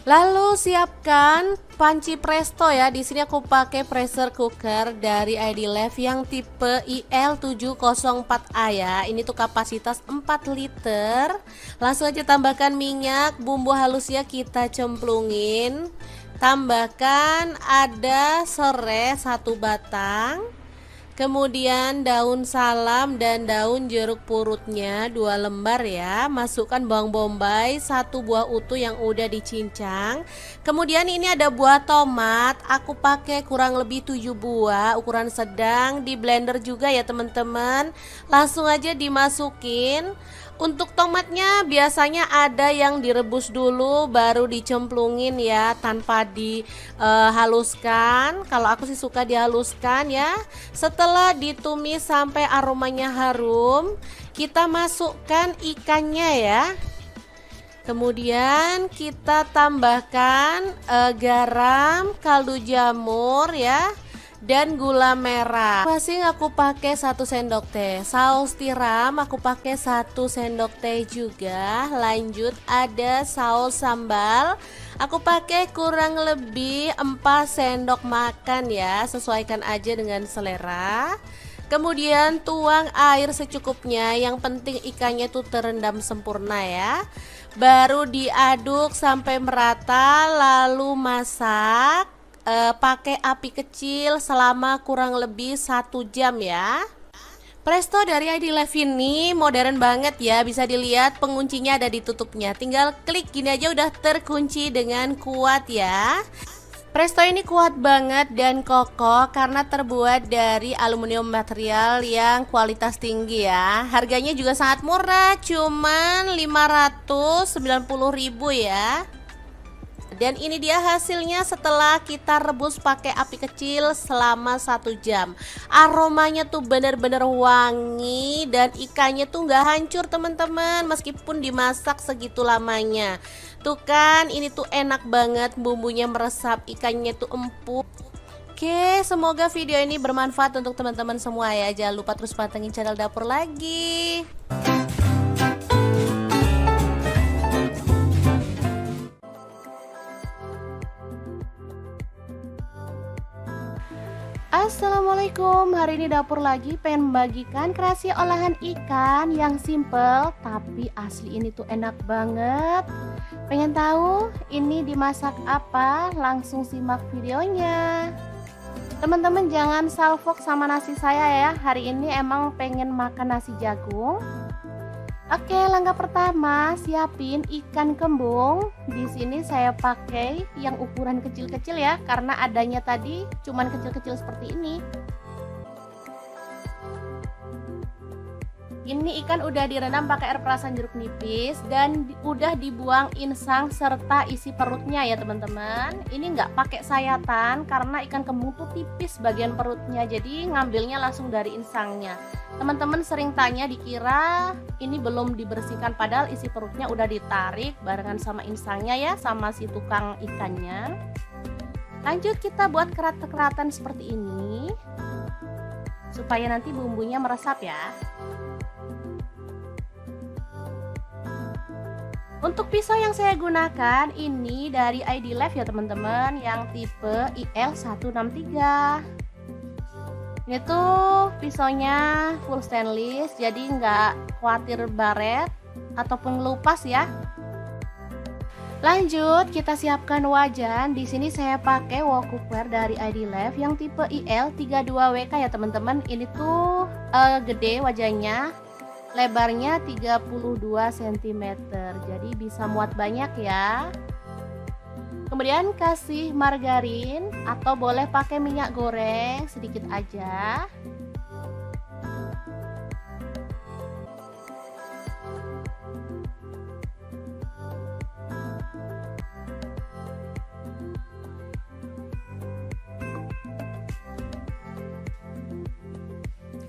Lalu siapkan panci presto ya. Di sini aku pakai pressure cooker dari ID Life yang tipe IL704A ya. Ini tuh kapasitas 4 liter. Langsung aja tambahkan minyak, bumbu halusnya kita cemplungin. Tambahkan ada serai 1 batang. Kemudian daun salam dan daun jeruk purutnya 2 lembar ya. Masukkan bawang bombay 1 buah utuh yang udah dicincang. Kemudian ini ada buah tomat, aku pakai kurang lebih 7 buah ukuran sedang, di blender juga ya teman-teman. Langsung aja dimasukin. Untuk tomatnya biasanya ada yang direbus dulu baru dicemplungin ya, tanpa dihaluskan. Kalau aku sih suka dihaluskan ya. Setelah ditumis sampai aromanya harum, kita masukkan ikannya ya. Kemudian kita tambahkan garam, kaldu jamur ya, dan gula merah. Masing aku pakai 1 sendok teh. Saus tiram aku pakai 1 sendok teh juga. Lanjut ada saus sambal. Aku pakai kurang lebih 4 sendok makan ya. Sesuaikan aja dengan selera. Kemudian tuang air secukupnya. Yang penting ikannya tuh terendam sempurna ya. Baru diaduk sampai merata lalu masak. Pakai api kecil selama kurang lebih 1 jam ya. Presto dari ID Life ini modern banget ya. Bisa dilihat penguncinya ada di tutupnya. Tinggal klik gini aja udah terkunci dengan kuat ya. Presto ini kuat banget dan kokoh karena terbuat dari aluminium material yang kualitas tinggi ya. Harganya juga sangat murah, cuman 590.000 ya. Dan ini dia hasilnya setelah kita rebus pakai api kecil selama 1 jam. Aromanya tuh bener-bener wangi dan ikannya tuh nggak hancur teman-teman, meskipun dimasak segitu lamanya. Tuh kan, ini tuh enak banget, bumbunya meresap, ikannya tuh empuk. Oke, semoga video ini bermanfaat untuk teman-teman semua ya. Jangan lupa terus pantengin channel Dapur Lagi. Assalamualaikum, hari ini dapur lagi pengen membagikan kreasi olahan ikan yang simple tapi asli ini tuh enak banget. Pengen tahu ini dimasak apa? Langsung simak videonya. Teman-teman jangan salfok sama nasi saya ya, hari ini emang pengen makan nasi jagung. Oke, langkah pertama siapin ikan kembung. Di sini saya pakai yang ukuran kecil-kecil ya, karena adanya tadi cuman kecil-kecil seperti ini. Ini ikan udah direndam pakai air perasan jeruk nipis dan udah dibuang insang serta isi perutnya ya teman-teman. Ini nggak pakai sayatan karena ikan kembung tuh tipis bagian perutnya, jadi ngambilnya langsung dari insangnya. Teman-teman sering tanya dikira ini belum dibersihkan, padahal isi perutnya udah ditarik barengan sama insangnya ya, sama si tukang ikannya. Lanjut kita buat kerat-keratan seperti ini supaya nanti bumbunya meresap ya. Untuk pisau yang saya gunakan ini dari ID Life ya teman-teman, yang tipe IL163. Ini tuh pisaunya full stainless, jadi nggak khawatir baret ataupun ngelupas ya. Lanjut kita siapkan wajan. Di sini saya pakai wok cookware dari ID Life yang tipe IL32WK ya teman-teman. Ini tuh gede wajannya. Lebarnya 32 cm, jadi bisa muat banyak ya. Kemudian kasih margarin atau boleh pakai minyak goreng sedikit aja.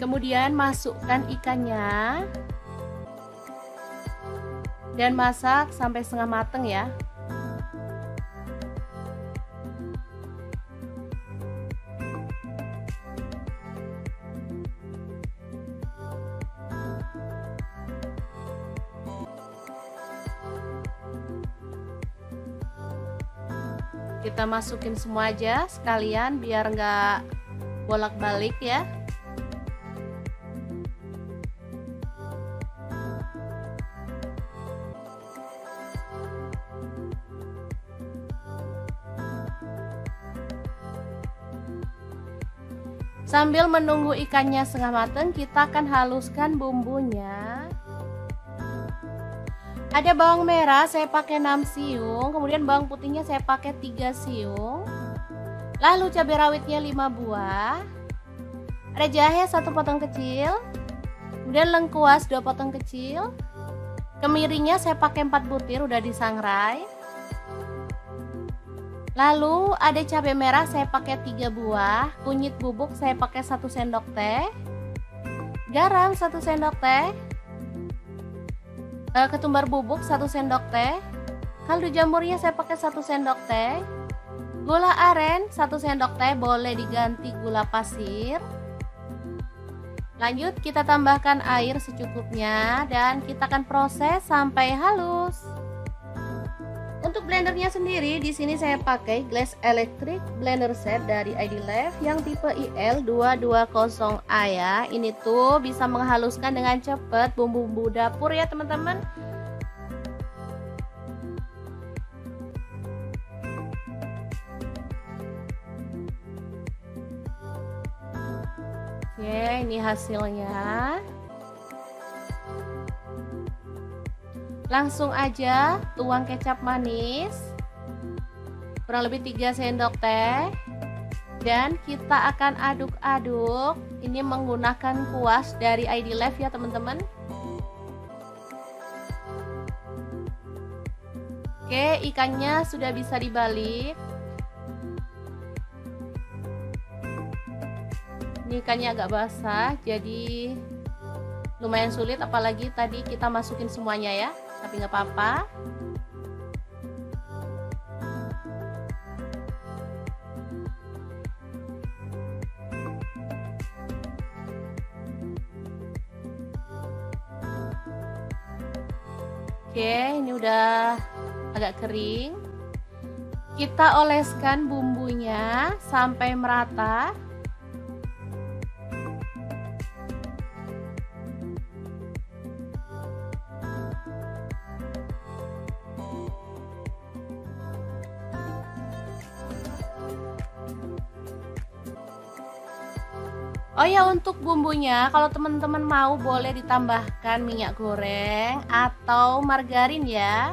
Kemudian masukkan ikannya dan masak sampai setengah mateng ya. Kita masukin semua aja sekalian biar nggak bolak-balik ya. Sambil menunggu ikannya setengah matang, kita akan haluskan bumbunya. Ada bawang merah, saya pakai 6 siung, kemudian bawang putihnya saya pakai 3 siung. Lalu cabai rawitnya 5 buah. Ada jahe 1 potong kecil. Kemudian lengkuas 2 potong kecil. Kemirinya saya pakai 4 butir, udah disangrai. Lalu ada cabai merah saya pakai 3 buah, kunyit bubuk saya pakai 1 sendok teh, garam 1 sendok teh, ketumbar bubuk 1 sendok teh, kaldu jamurnya saya pakai 1 sendok teh, gula aren 1 sendok teh, boleh diganti gula pasir. Lanjut kita tambahkan air secukupnya dan kita akan proses sampai halus. Untuk blendernya sendiri di sini saya pakai Glass Electric Blender Set dari ID Life yang tipe IL220A ya. Ini tuh bisa menghaluskan dengan cepat bumbu-bumbu dapur ya teman-teman. Oke, ini hasilnya. Langsung aja tuang kecap manis kurang lebih 3 sendok teh dan kita akan aduk-aduk. Ini menggunakan kuas dari ID Life ya teman-teman. Oke, ikannya sudah bisa dibalik. Ini ikannya agak basah, jadi lumayan sulit, apalagi tadi kita masukin semuanya ya. Tapi nggak apa-apa. Oke, ini udah agak kering. Kita oleskan bumbunya sampai merata. Oh ya, untuk bumbunya kalau teman-teman mau boleh ditambahkan minyak goreng atau margarin ya.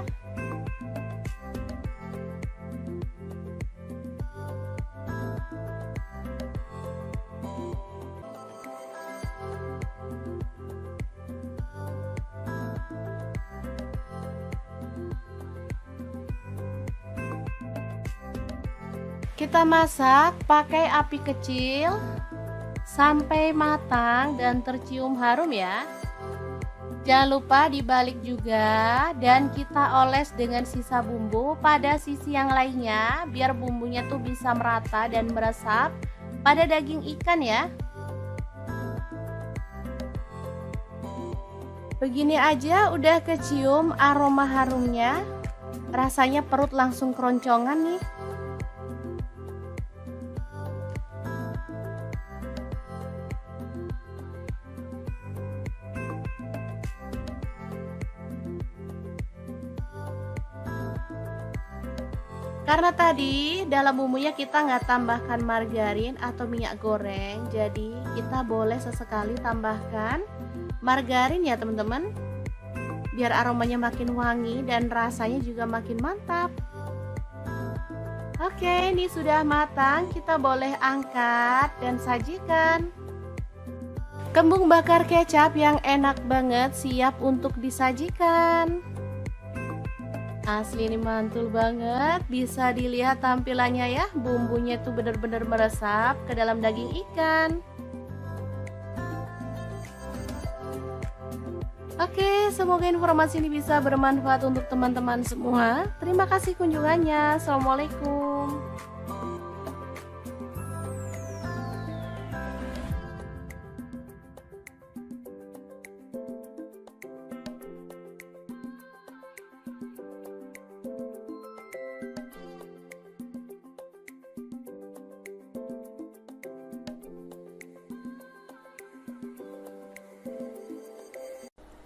Kita masak pakai api kecil sampai matang dan tercium harum ya. Jangan lupa dibalik juga dan kita oles dengan sisa bumbu pada sisi yang lainnya biar bumbunya tuh bisa merata dan meresap pada daging ikan ya. Begini aja udah kecium aroma harumnya. Rasanya perut langsung keroncongan nih. Karena tadi dalam bumbunya kita nggak tambahkan margarin atau minyak goreng, jadi kita boleh sesekali tambahkan margarin ya teman-teman, biar aromanya makin wangi dan rasanya juga makin mantap. Oke, ini sudah matang, kita boleh angkat dan sajikan. Kembung bakar kecap yang enak banget siap untuk disajikan. Asli ini mantul banget, bisa dilihat tampilannya ya, bumbunya tuh bener-bener meresap ke dalam daging ikan. Oke, semoga informasi ini bisa bermanfaat untuk teman-teman semua. Terima kasih kunjungannya. Assalamualaikum.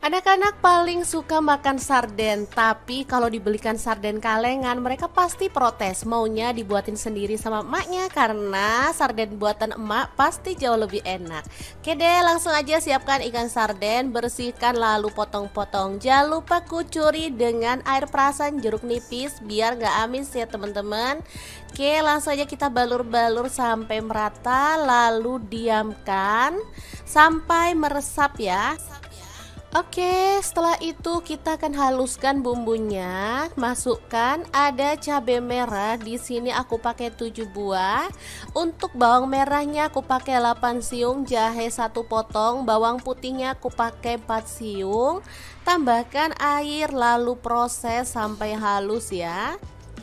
Anak-anak paling suka makan sarden, tapi kalau dibelikan sarden kalengan mereka pasti protes, maunya dibuatin sendiri sama emaknya karena sarden buatan emak pasti jauh lebih enak. Oke deh, langsung aja siapkan ikan sarden, bersihkan lalu potong-potong. Jangan lupa kucuri dengan air perasan jeruk nipis biar gak amis ya teman-teman. Oke, langsung aja kita balur-balur sampai merata lalu diamkan sampai meresap ya. Oke, setelah itu kita akan haluskan bumbunya. Masukkan ada cabai merah. Di sini aku pakai 7 buah. Untuk bawang merahnya aku pakai 8 siung, jahe 1 potong, bawang putihnya aku pakai 4 siung. Tambahkan air lalu proses sampai halus ya.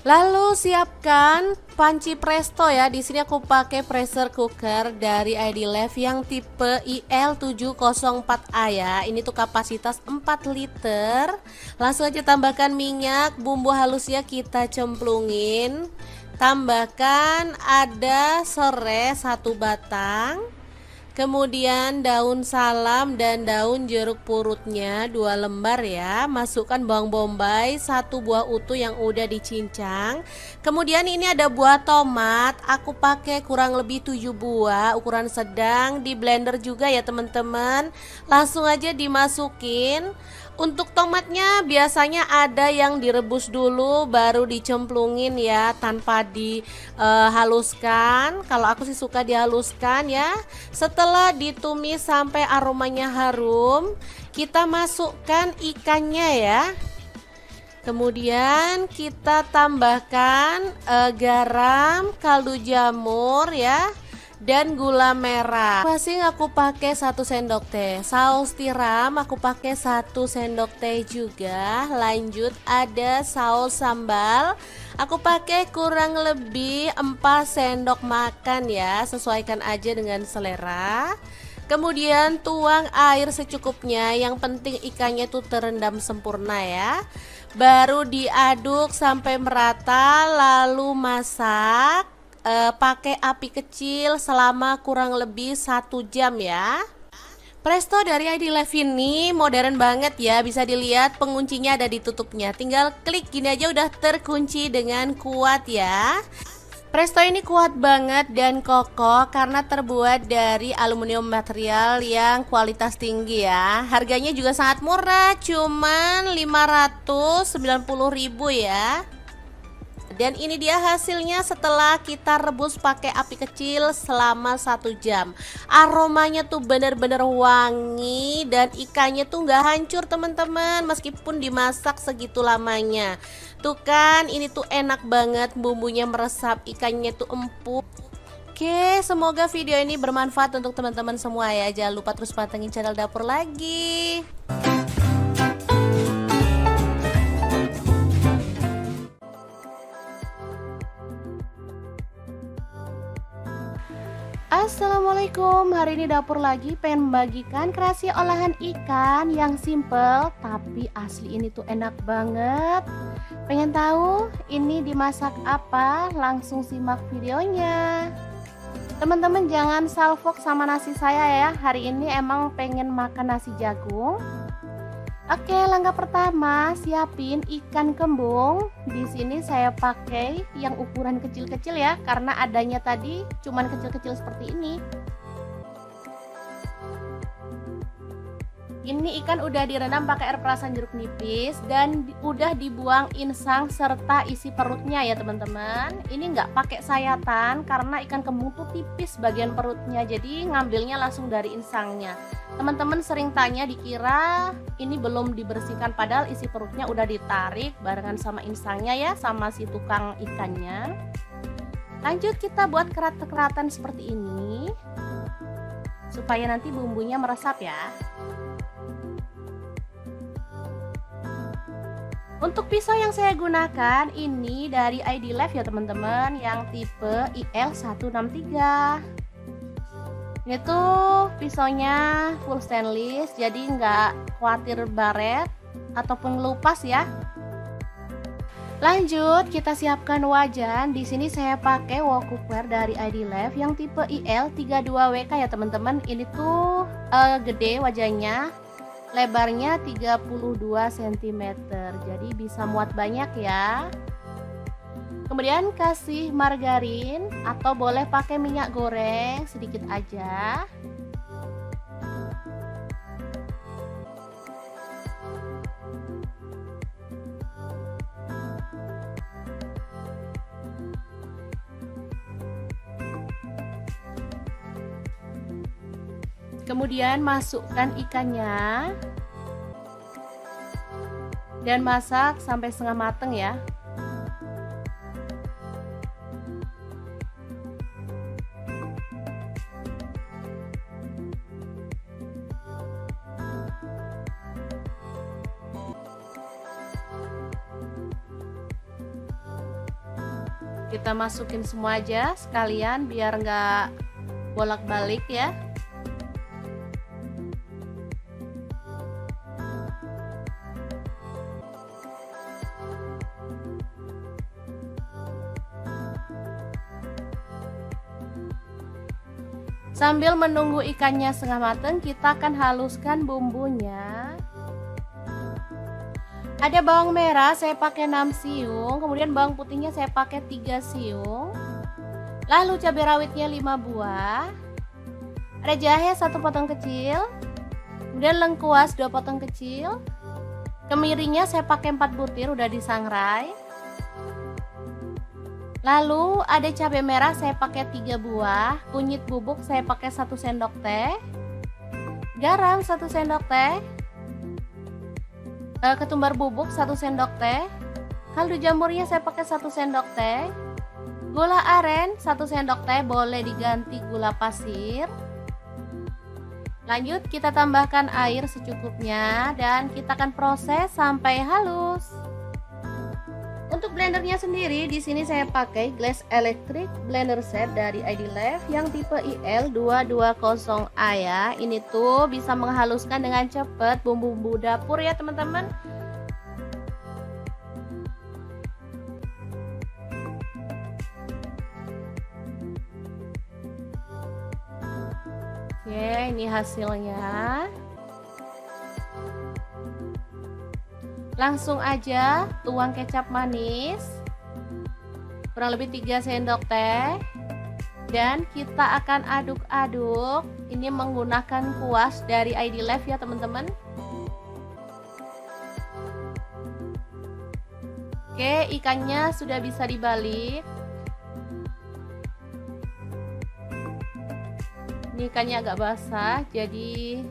Lalu siapkan panci presto ya. Di sini aku pakai pressure cooker dari ID Life yang tipe IL704A ya. Ini tuh kapasitas 4 liter. Langsung aja tambahkan minyak, bumbu halusnya kita cemplungin. Tambahkan ada serai 1 batang. Kemudian daun salam dan daun jeruk purutnya 2 lembar ya. Masukkan bawang bombay 1 buah utuh yang udah dicincang. Kemudian ini ada buah tomat, aku pakai kurang lebih 7 buah ukuran sedang, di blender juga ya teman-teman. Langsung aja dimasukin. Untuk tomatnya biasanya ada yang direbus dulu baru dicemplungin ya, tanpa dihaluskan. Kalau aku sih suka dihaluskan ya. Setelah ditumis sampai aromanya harum, kita masukkan ikannya ya. Kemudian kita tambahkan garam, kaldu jamur ya, dan gula merah. Masing aku pakai 1 sendok teh. Saus tiram aku pakai 1 sendok teh juga. Lanjut ada saus sambal. Aku pakai kurang lebih 4 sendok makan ya. Sesuaikan aja dengan selera. Kemudian tuang air secukupnya. Yang penting ikannya tuh terendam sempurna ya. Baru diaduk sampai merata lalu masak. Pakai api kecil selama kurang lebih 1 jam ya. Presto dari ID Life ini modern banget ya. Bisa dilihat penguncinya ada di tutupnya. Tinggal klik gini aja udah terkunci dengan kuat ya. Presto ini kuat banget dan kokoh karena terbuat dari aluminium material yang kualitas tinggi ya. Harganya juga sangat murah, cuman 590.000 ya. Dan ini dia hasilnya setelah kita rebus pakai api kecil selama 1 jam. Aromanya tuh bener-bener wangi dan ikannya tuh nggak hancur teman-teman meskipun dimasak segitu lamanya. Tuh kan, ini tuh enak banget, bumbunya meresap, ikannya tuh empuk. Oke, semoga video ini bermanfaat untuk teman-teman semua ya. Jangan lupa terus pantengin channel Dapur Lagi. Assalamualaikum, hari ini Dapur Lagi pengen membagikan kreasi olahan ikan yang simple tapi asli ini tuh enak banget. Pengen tahu ini dimasak apa? Langsung simak videonya. Teman-teman jangan salfok sama nasi saya ya, hari ini emang pengen makan nasi jagung. Oke, langkah pertama siapin ikan kembung. Di sini saya pakai yang ukuran kecil-kecil ya, karena adanya tadi cuman kecil-kecil seperti ini. Ini ikan udah direndam pakai air perasan jeruk nipis dan udah dibuang insang serta isi perutnya ya teman-teman. Ini nggak pakai sayatan karena ikan kembung tuh tipis bagian perutnya, jadi ngambilnya langsung dari insangnya. Teman-teman sering tanya dikira ini belum dibersihkan, padahal isi perutnya udah ditarik barengan sama insangnya ya, sama si tukang ikannya. Lanjut kita buat kerat-keratan seperti ini supaya nanti bumbunya meresap ya. Untuk pisau yang saya gunakan ini dari ID Life ya teman-teman, yang tipe IL163. Ini tuh pisaunya full stainless, jadi nggak khawatir baret ataupun ngelupas ya. Lanjut kita siapkan wajan. Di sini saya pakai wok cookware dari ID Life yang tipe IL32WK ya teman-teman. Ini tuh gede wajannya. Lebarnya 32 cm, jadi bisa muat banyak ya. Kemudian kasih margarin atau boleh pakai minyak goreng sedikit aja. Kemudian masukkan ikannya dan masak sampai setengah mateng ya. Kita masukin semua aja sekalian biar nggak bolak-balik ya. Sambil menunggu ikannya setengah matang, kita akan haluskan bumbunya. Ada bawang merah, saya pakai 6 siung. Kemudian bawang putihnya saya pakai 3 siung. Lalu cabai rawitnya 5 buah. Ada jahe 1 potong kecil. Kemudian lengkuas 2 potong kecil. Kemirinya saya pakai 4 butir, udah disangrai. Lalu ada cabai merah saya pakai 3 buah, kunyit bubuk saya pakai 1 sendok teh, garam 1 sendok teh, ketumbar bubuk 1 sendok teh, kaldu jamurnya saya pakai 1 sendok teh, gula aren 1 sendok teh, boleh diganti gula pasir. Lanjut kita tambahkan air secukupnya dan kita akan proses sampai halus. Untuk blendernya sendiri, di sini saya pakai Glass Electric Blender Set dari ID Life yang tipe IL220A ya. Ini tuh bisa menghaluskan dengan cepat bumbu-bumbu dapur ya teman-teman. Oke, ini hasilnya. Langsung aja tuang kecap manis. kurang lebih 3 sendok teh. Dan kita akan aduk-aduk. Ini menggunakan kuas dari ID Live ya teman-teman. Oke, ikannya sudah bisa dibalik. Ini ikannya agak basah, jadi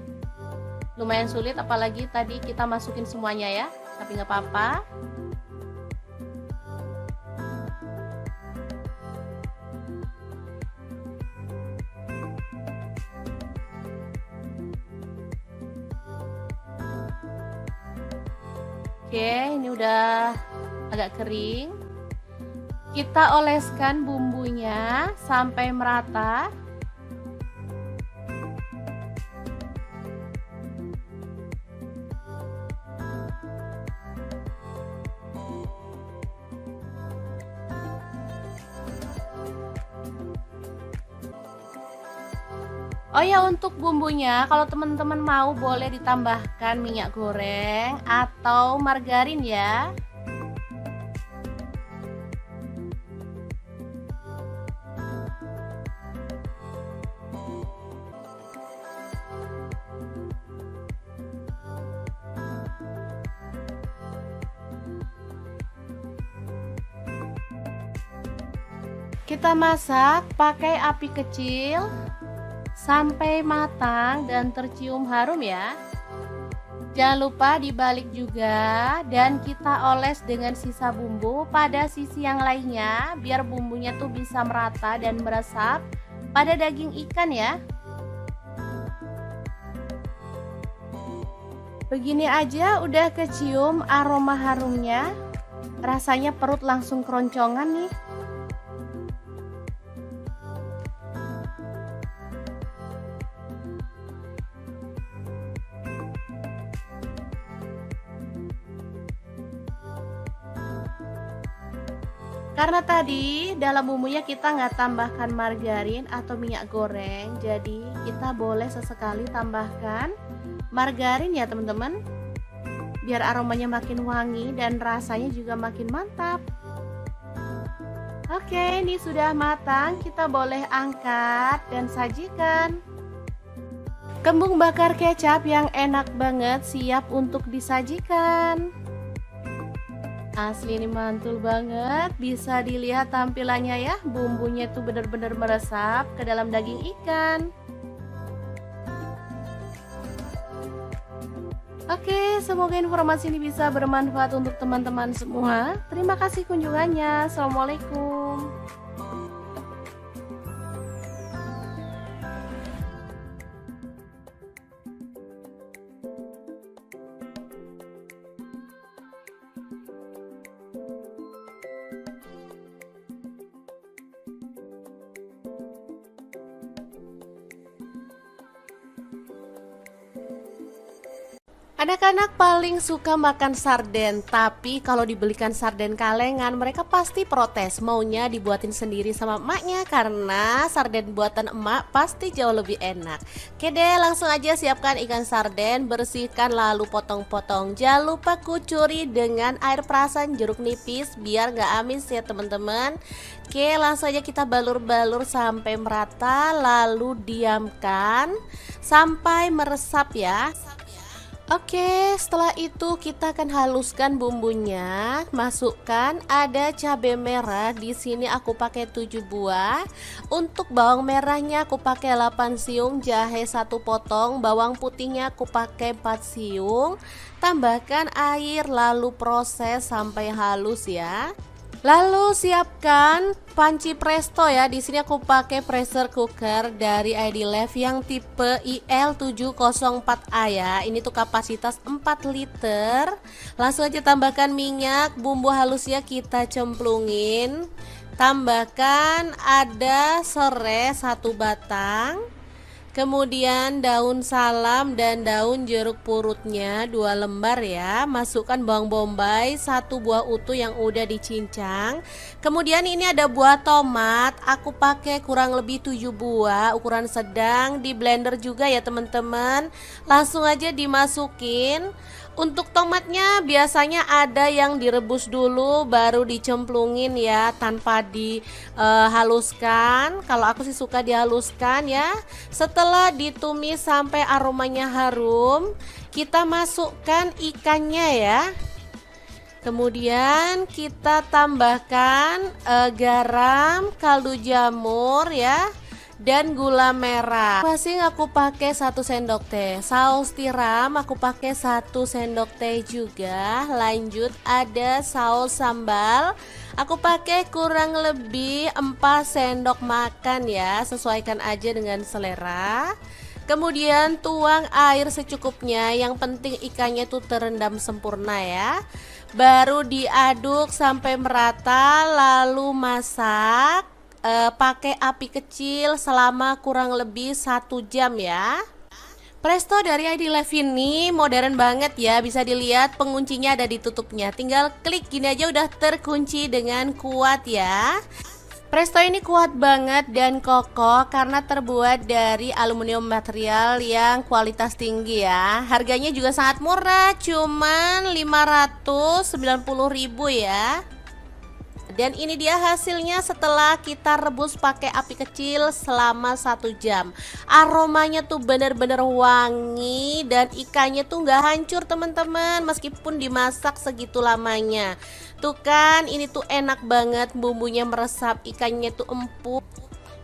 lumayan sulit, apalagi tadi kita masukin semuanya ya. Tapi nggak apa-apa. Oke, ini udah agak kering. Kita oleskan bumbunya sampai merata. Oh ya, untuk bumbunya kalau teman-teman mau boleh ditambahkan minyak goreng atau margarin ya. Kita masak pakai api kecil sampai matang dan tercium harum ya. Jangan lupa dibalik juga dan kita oles dengan sisa bumbu pada sisi yang lainnya biar bumbunya tuh bisa merata dan meresap pada daging ikan ya. Begini aja udah kecium aroma harumnya. Rasanya perut langsung keroncongan nih. Karena tadi dalam bumbunya kita nggak tambahkan margarin atau minyak goreng, jadi kita boleh sesekali tambahkan margarin ya teman-teman, biar aromanya makin wangi dan rasanya juga makin mantap. Oke, ini sudah matang, kita boleh angkat dan sajikan. Kembung bakar kecap yang enak banget siap untuk disajikan. Asli ini mantul banget, bisa dilihat tampilannya ya, bumbunya tuh bener-bener meresap ke dalam daging ikan. Oke, semoga informasi ini bisa bermanfaat untuk teman-teman semua. Terima kasih kunjungannya. Assalamualaikum. Anak-anak paling suka makan sarden, tapi kalau dibelikan sarden kalengan mereka pasti protes, maunya dibuatin sendiri sama emaknya karena sarden buatan emak pasti jauh lebih enak. Oke deh, langsung aja siapkan ikan sarden, bersihkan lalu potong-potong. Jangan lupa kucuri dengan air perasan jeruk nipis biar gak amis ya teman-teman. Oke, langsung aja kita balur-balur sampai merata lalu diamkan sampai meresap ya. Oke, setelah itu kita akan haluskan bumbunya. Masukkan ada cabai merah, di sini aku pakai 7 buah. Untuk bawang merahnya aku pakai 8 siung, jahe 1 potong, bawang putihnya aku pakai 4 siung. Tambahkan air lalu proses sampai halus ya. Lalu siapkan panci presto ya. Di sini aku pakai pressure cooker dari ID Live yang tipe IL704A ya. Ini tuh kapasitas 4 liter. Langsung aja tambahkan minyak, bumbu halusnya kita cemplungin. Tambahkan ada serai 1 batang. Kemudian daun salam dan daun jeruk purutnya 2 lembar ya. Masukkan bawang bombay 1 buah utuh yang udah dicincang. Kemudian ini ada buah tomat, aku pakai kurang lebih 7 buah ukuran sedang, di blender juga ya teman-teman. Langsung aja dimasukin. Untuk tomatnya biasanya ada yang direbus dulu baru dicemplungin ya, tanpa dihaluskan. Kalau aku sih suka dihaluskan ya. Setelah ditumis sampai aromanya harum, kita masukkan ikannya ya. Kemudian kita tambahkan garam, kaldu jamur ya, dan gula merah. Masing aku pakai 1 sendok teh. Saus tiram aku pakai 1 sendok teh juga. Lanjut ada saus sambal. Aku pakai kurang lebih 4 sendok makan ya. Sesuaikan aja dengan selera. Kemudian tuang air secukupnya. Yang penting ikannya tuh terendam sempurna ya. Baru diaduk sampai merata, lalu masak pakai api kecil selama kurang lebih 1 jam ya. Presto dari ID Live ini modern banget ya, bisa dilihat penguncinya ada di tutupnya. Tinggal klik gini aja udah terkunci dengan kuat ya. Presto ini kuat banget dan kokoh karena terbuat dari aluminium material yang kualitas tinggi ya. Harganya juga sangat murah, cuman 590.000 ya. Dan ini dia hasilnya setelah kita rebus pakai api kecil selama 1 jam. Aromanya tuh bener-bener wangi dan ikannya tuh nggak hancur teman-teman, meskipun dimasak segitu lamanya. Tuh kan, ini tuh enak banget, bumbunya meresap, ikannya tuh empuk.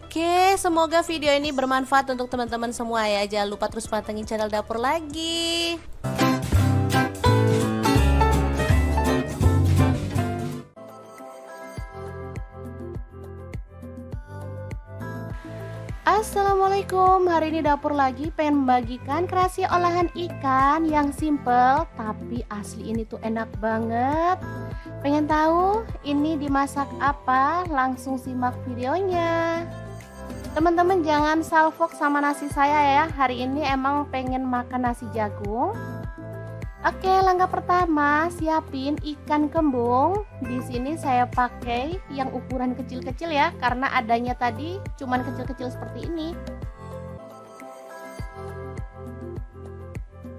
Oke, semoga video ini bermanfaat untuk teman-teman semua ya. Jangan lupa terus pantengin channel Dapur Lagi. Assalamualaikum, hari ini Dapur Lagi pengen membagikan kreasi olahan ikan yang simple tapi asli ini tuh enak banget. Pengen tahu ini dimasak apa? Langsung simak videonya. Teman-teman jangan salfok sama nasi saya ya. Hari ini emang pengen makan nasi jagung. Oke, langkah pertama siapin ikan kembung. Di sini saya pakai yang ukuran kecil-kecil ya, karena adanya tadi cuman kecil-kecil seperti ini.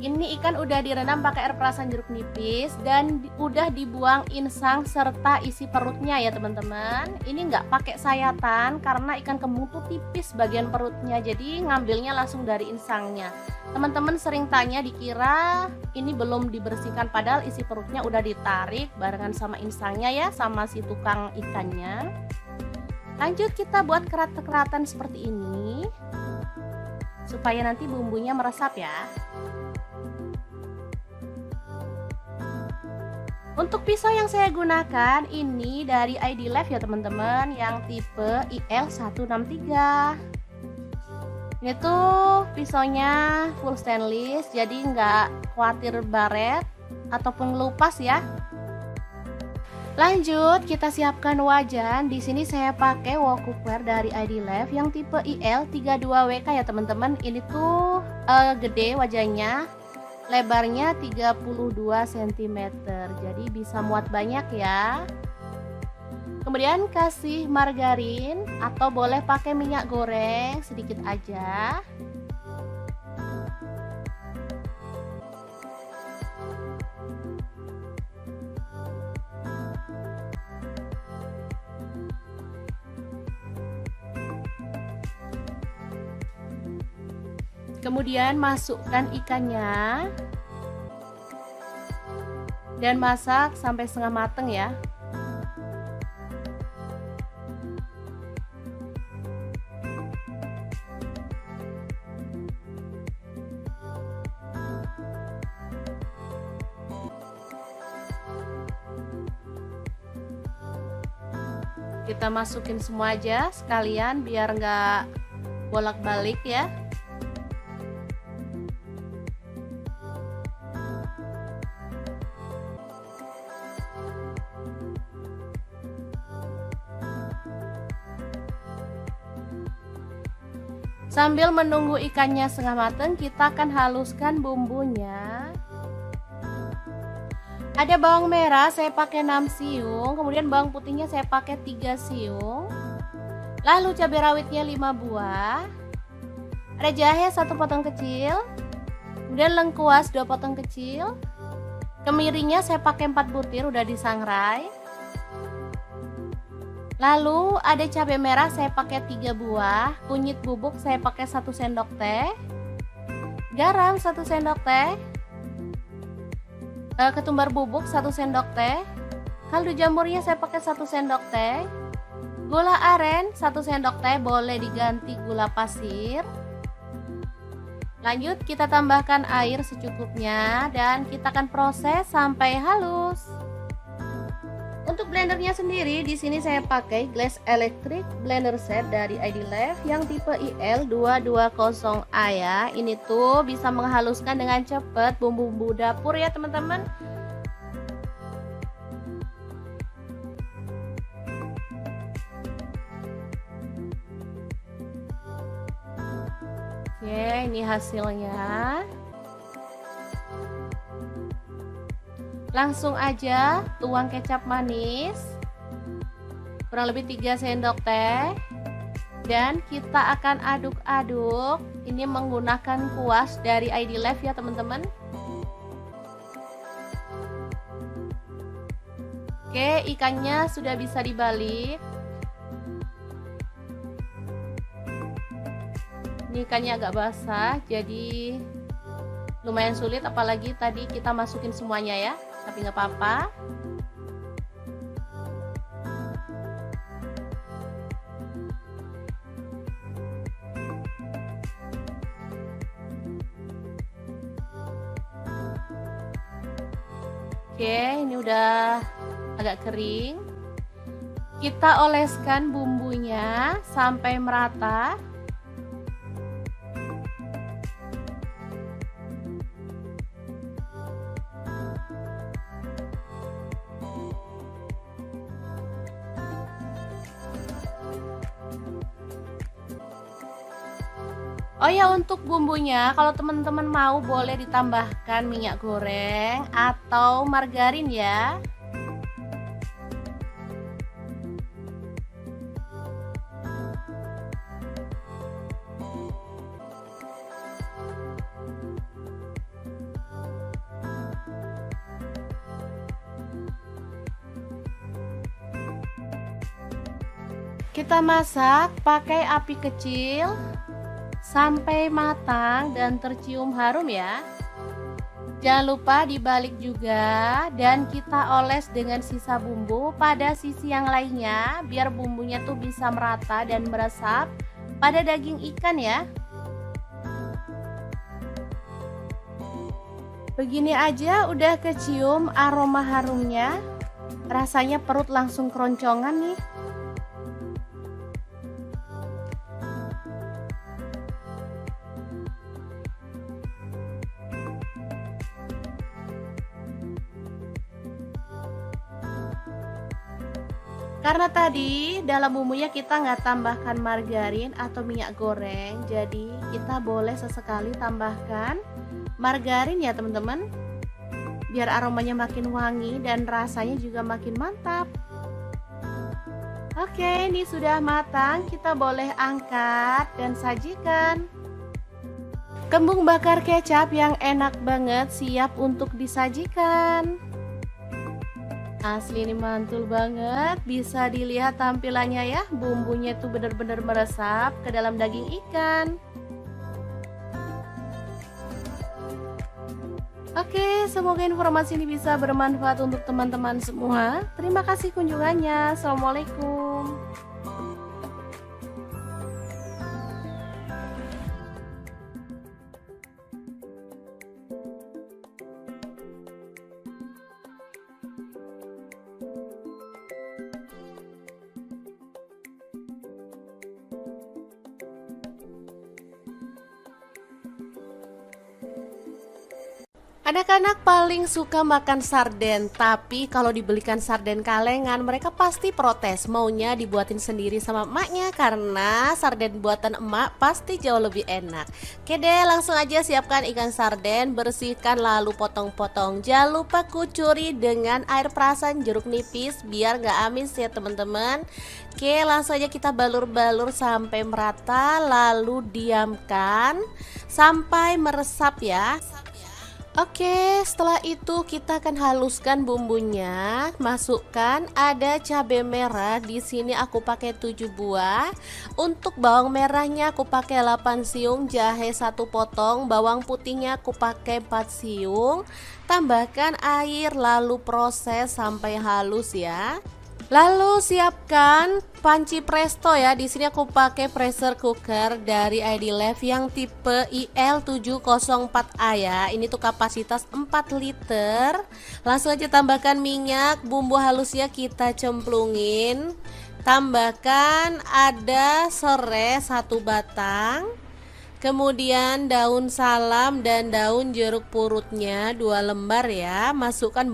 Ini ikan udah direndam pakai air perasan jeruk nipis dan udah dibuang insang serta isi perutnya ya teman-teman. Ini nggak pakai sayatan karena ikan kembung tuh tipis bagian perutnya, jadi ngambilnya langsung dari insangnya. Teman-teman sering tanya, dikira ini belum dibersihkan, padahal isi perutnya udah ditarik barengan sama insangnya ya, sama si tukang ikannya. Lanjut kita buat kerat-keratan seperti ini supaya nanti bumbunya meresap ya. Untuk pisau yang saya gunakan ini dari ID Live ya teman-teman, yang tipe IL163. Ini tuh pisaunya full stainless, jadi nggak khawatir baret ataupun ngelupas ya. Lanjut kita siapkan wajan. Di sini saya pakai wok cookware dari ID Live yang tipe IL32WK ya teman-teman. Ini tuh gede wajannya. Lebarnya 32 cm, jadi bisa muat banyak ya. Kemudian kasih margarin atau boleh pakai minyak goreng sedikit aja. Kemudian masukkan ikannya dan masak sampai setengah mateng ya. Kita masukin semua aja sekalian biar nggak bolak-balik ya. Sambil menunggu ikannya setengah matang, kita akan haluskan bumbunya. Ada bawang merah, saya pakai 6 siung. Kemudian bawang putihnya saya pakai 3 siung. Lalu cabai rawitnya 5 buah. Ada jahe 1 potong kecil. Kemudian lengkuas 2 potong kecil. Kemirinya saya pakai 4 butir udah disangrai. Lalu ada cabai merah saya pakai 3 buah, kunyit bubuk saya pakai 1 sendok teh, garam 1 sendok teh, ketumbar bubuk 1 sendok teh, kaldu jamurnya saya pakai 1 sendok teh, gula aren 1 sendok teh, boleh diganti gula pasir. Lanjut kita tambahkan air secukupnya dan kita akan proses sampai halus. Untuk blendernya sendiri di sini saya pakai Glass Electric Blender Set dari ID Lab yang tipe IL220A ya. Ini tuh bisa menghaluskan dengan cepat bumbu-bumbu dapur ya teman-teman. Oke, ini hasilnya. Langsung aja tuang kecap manis kurang lebih 3 sendok teh dan kita akan aduk-aduk. Ini menggunakan kuas dari ID Lab ya teman-teman. Oke, ikannya sudah bisa dibalik. Ini ikannya agak basah, jadi lumayan sulit, apalagi tadi kita masukin semuanya ya, tapi nggak apa-apa. Oke, ini udah agak kering. Kita oleskan bumbunya sampai merata. Oh ya, untuk bumbunya kalau teman-teman mau boleh ditambahkan minyak goreng atau margarin ya. Kita masak pakai api kecil sampai matang dan tercium harum ya. Jangan lupa dibalik juga dan kita oles dengan sisa bumbu pada sisi yang lainnya biar bumbunya tuh bisa merata dan meresap pada daging ikan ya. Begini aja udah kecium aroma harumnya. Rasanya perut langsung keroncongan nih. Karena tadi dalam bumbunya kita nggak tambahkan margarin atau minyak goreng, jadi kita boleh sesekali tambahkan margarin ya teman-teman, biar aromanya makin wangi dan rasanya juga makin mantap. Oke, ini sudah matang, kita boleh angkat dan sajikan. Kembung bakar kecap yang enak banget siap untuk disajikan. Asli ini mantul banget, bisa dilihat tampilannya ya, bumbunya tuh bener-bener meresap ke dalam daging ikan. Oke, semoga informasi ini bisa bermanfaat untuk teman-teman semua. Terima kasih kunjungannya. Assalamualaikum. Anak-anak paling suka makan sarden, tapi kalau dibelikan sarden kalengan mereka pasti protes, maunya dibuatin sendiri sama emaknya karena sarden buatan emak pasti jauh lebih enak. Oke deh, langsung aja siapkan ikan sarden, bersihkan lalu potong-potong. Jangan lupa kucuri dengan air perasan jeruk nipis biar nggak amis ya teman-teman. Oke, langsung aja kita balur-balur sampai merata lalu diamkan sampai meresap ya. Oke, setelah itu kita akan haluskan bumbunya. Masukkan ada cabai merah. Di sini aku pakai 7 buah. Untuk bawang merahnya aku pakai 8 siung, jahe 1 potong, bawang putihnya aku pakai 4 siung. Tambahkan air lalu proses sampai halus ya. Lalu siapkan panci presto ya. Di sini aku pakai pressure cooker dari ID Life yang tipe IL704A ya. Ini tuh kapasitas 4 liter. Langsung aja tambahkan minyak, bumbu halusnya kita cemplungin. Tambahkan ada serai 1 batang. Kemudian daun salam dan daun jeruk purutnya 2 lembar ya. Masukkan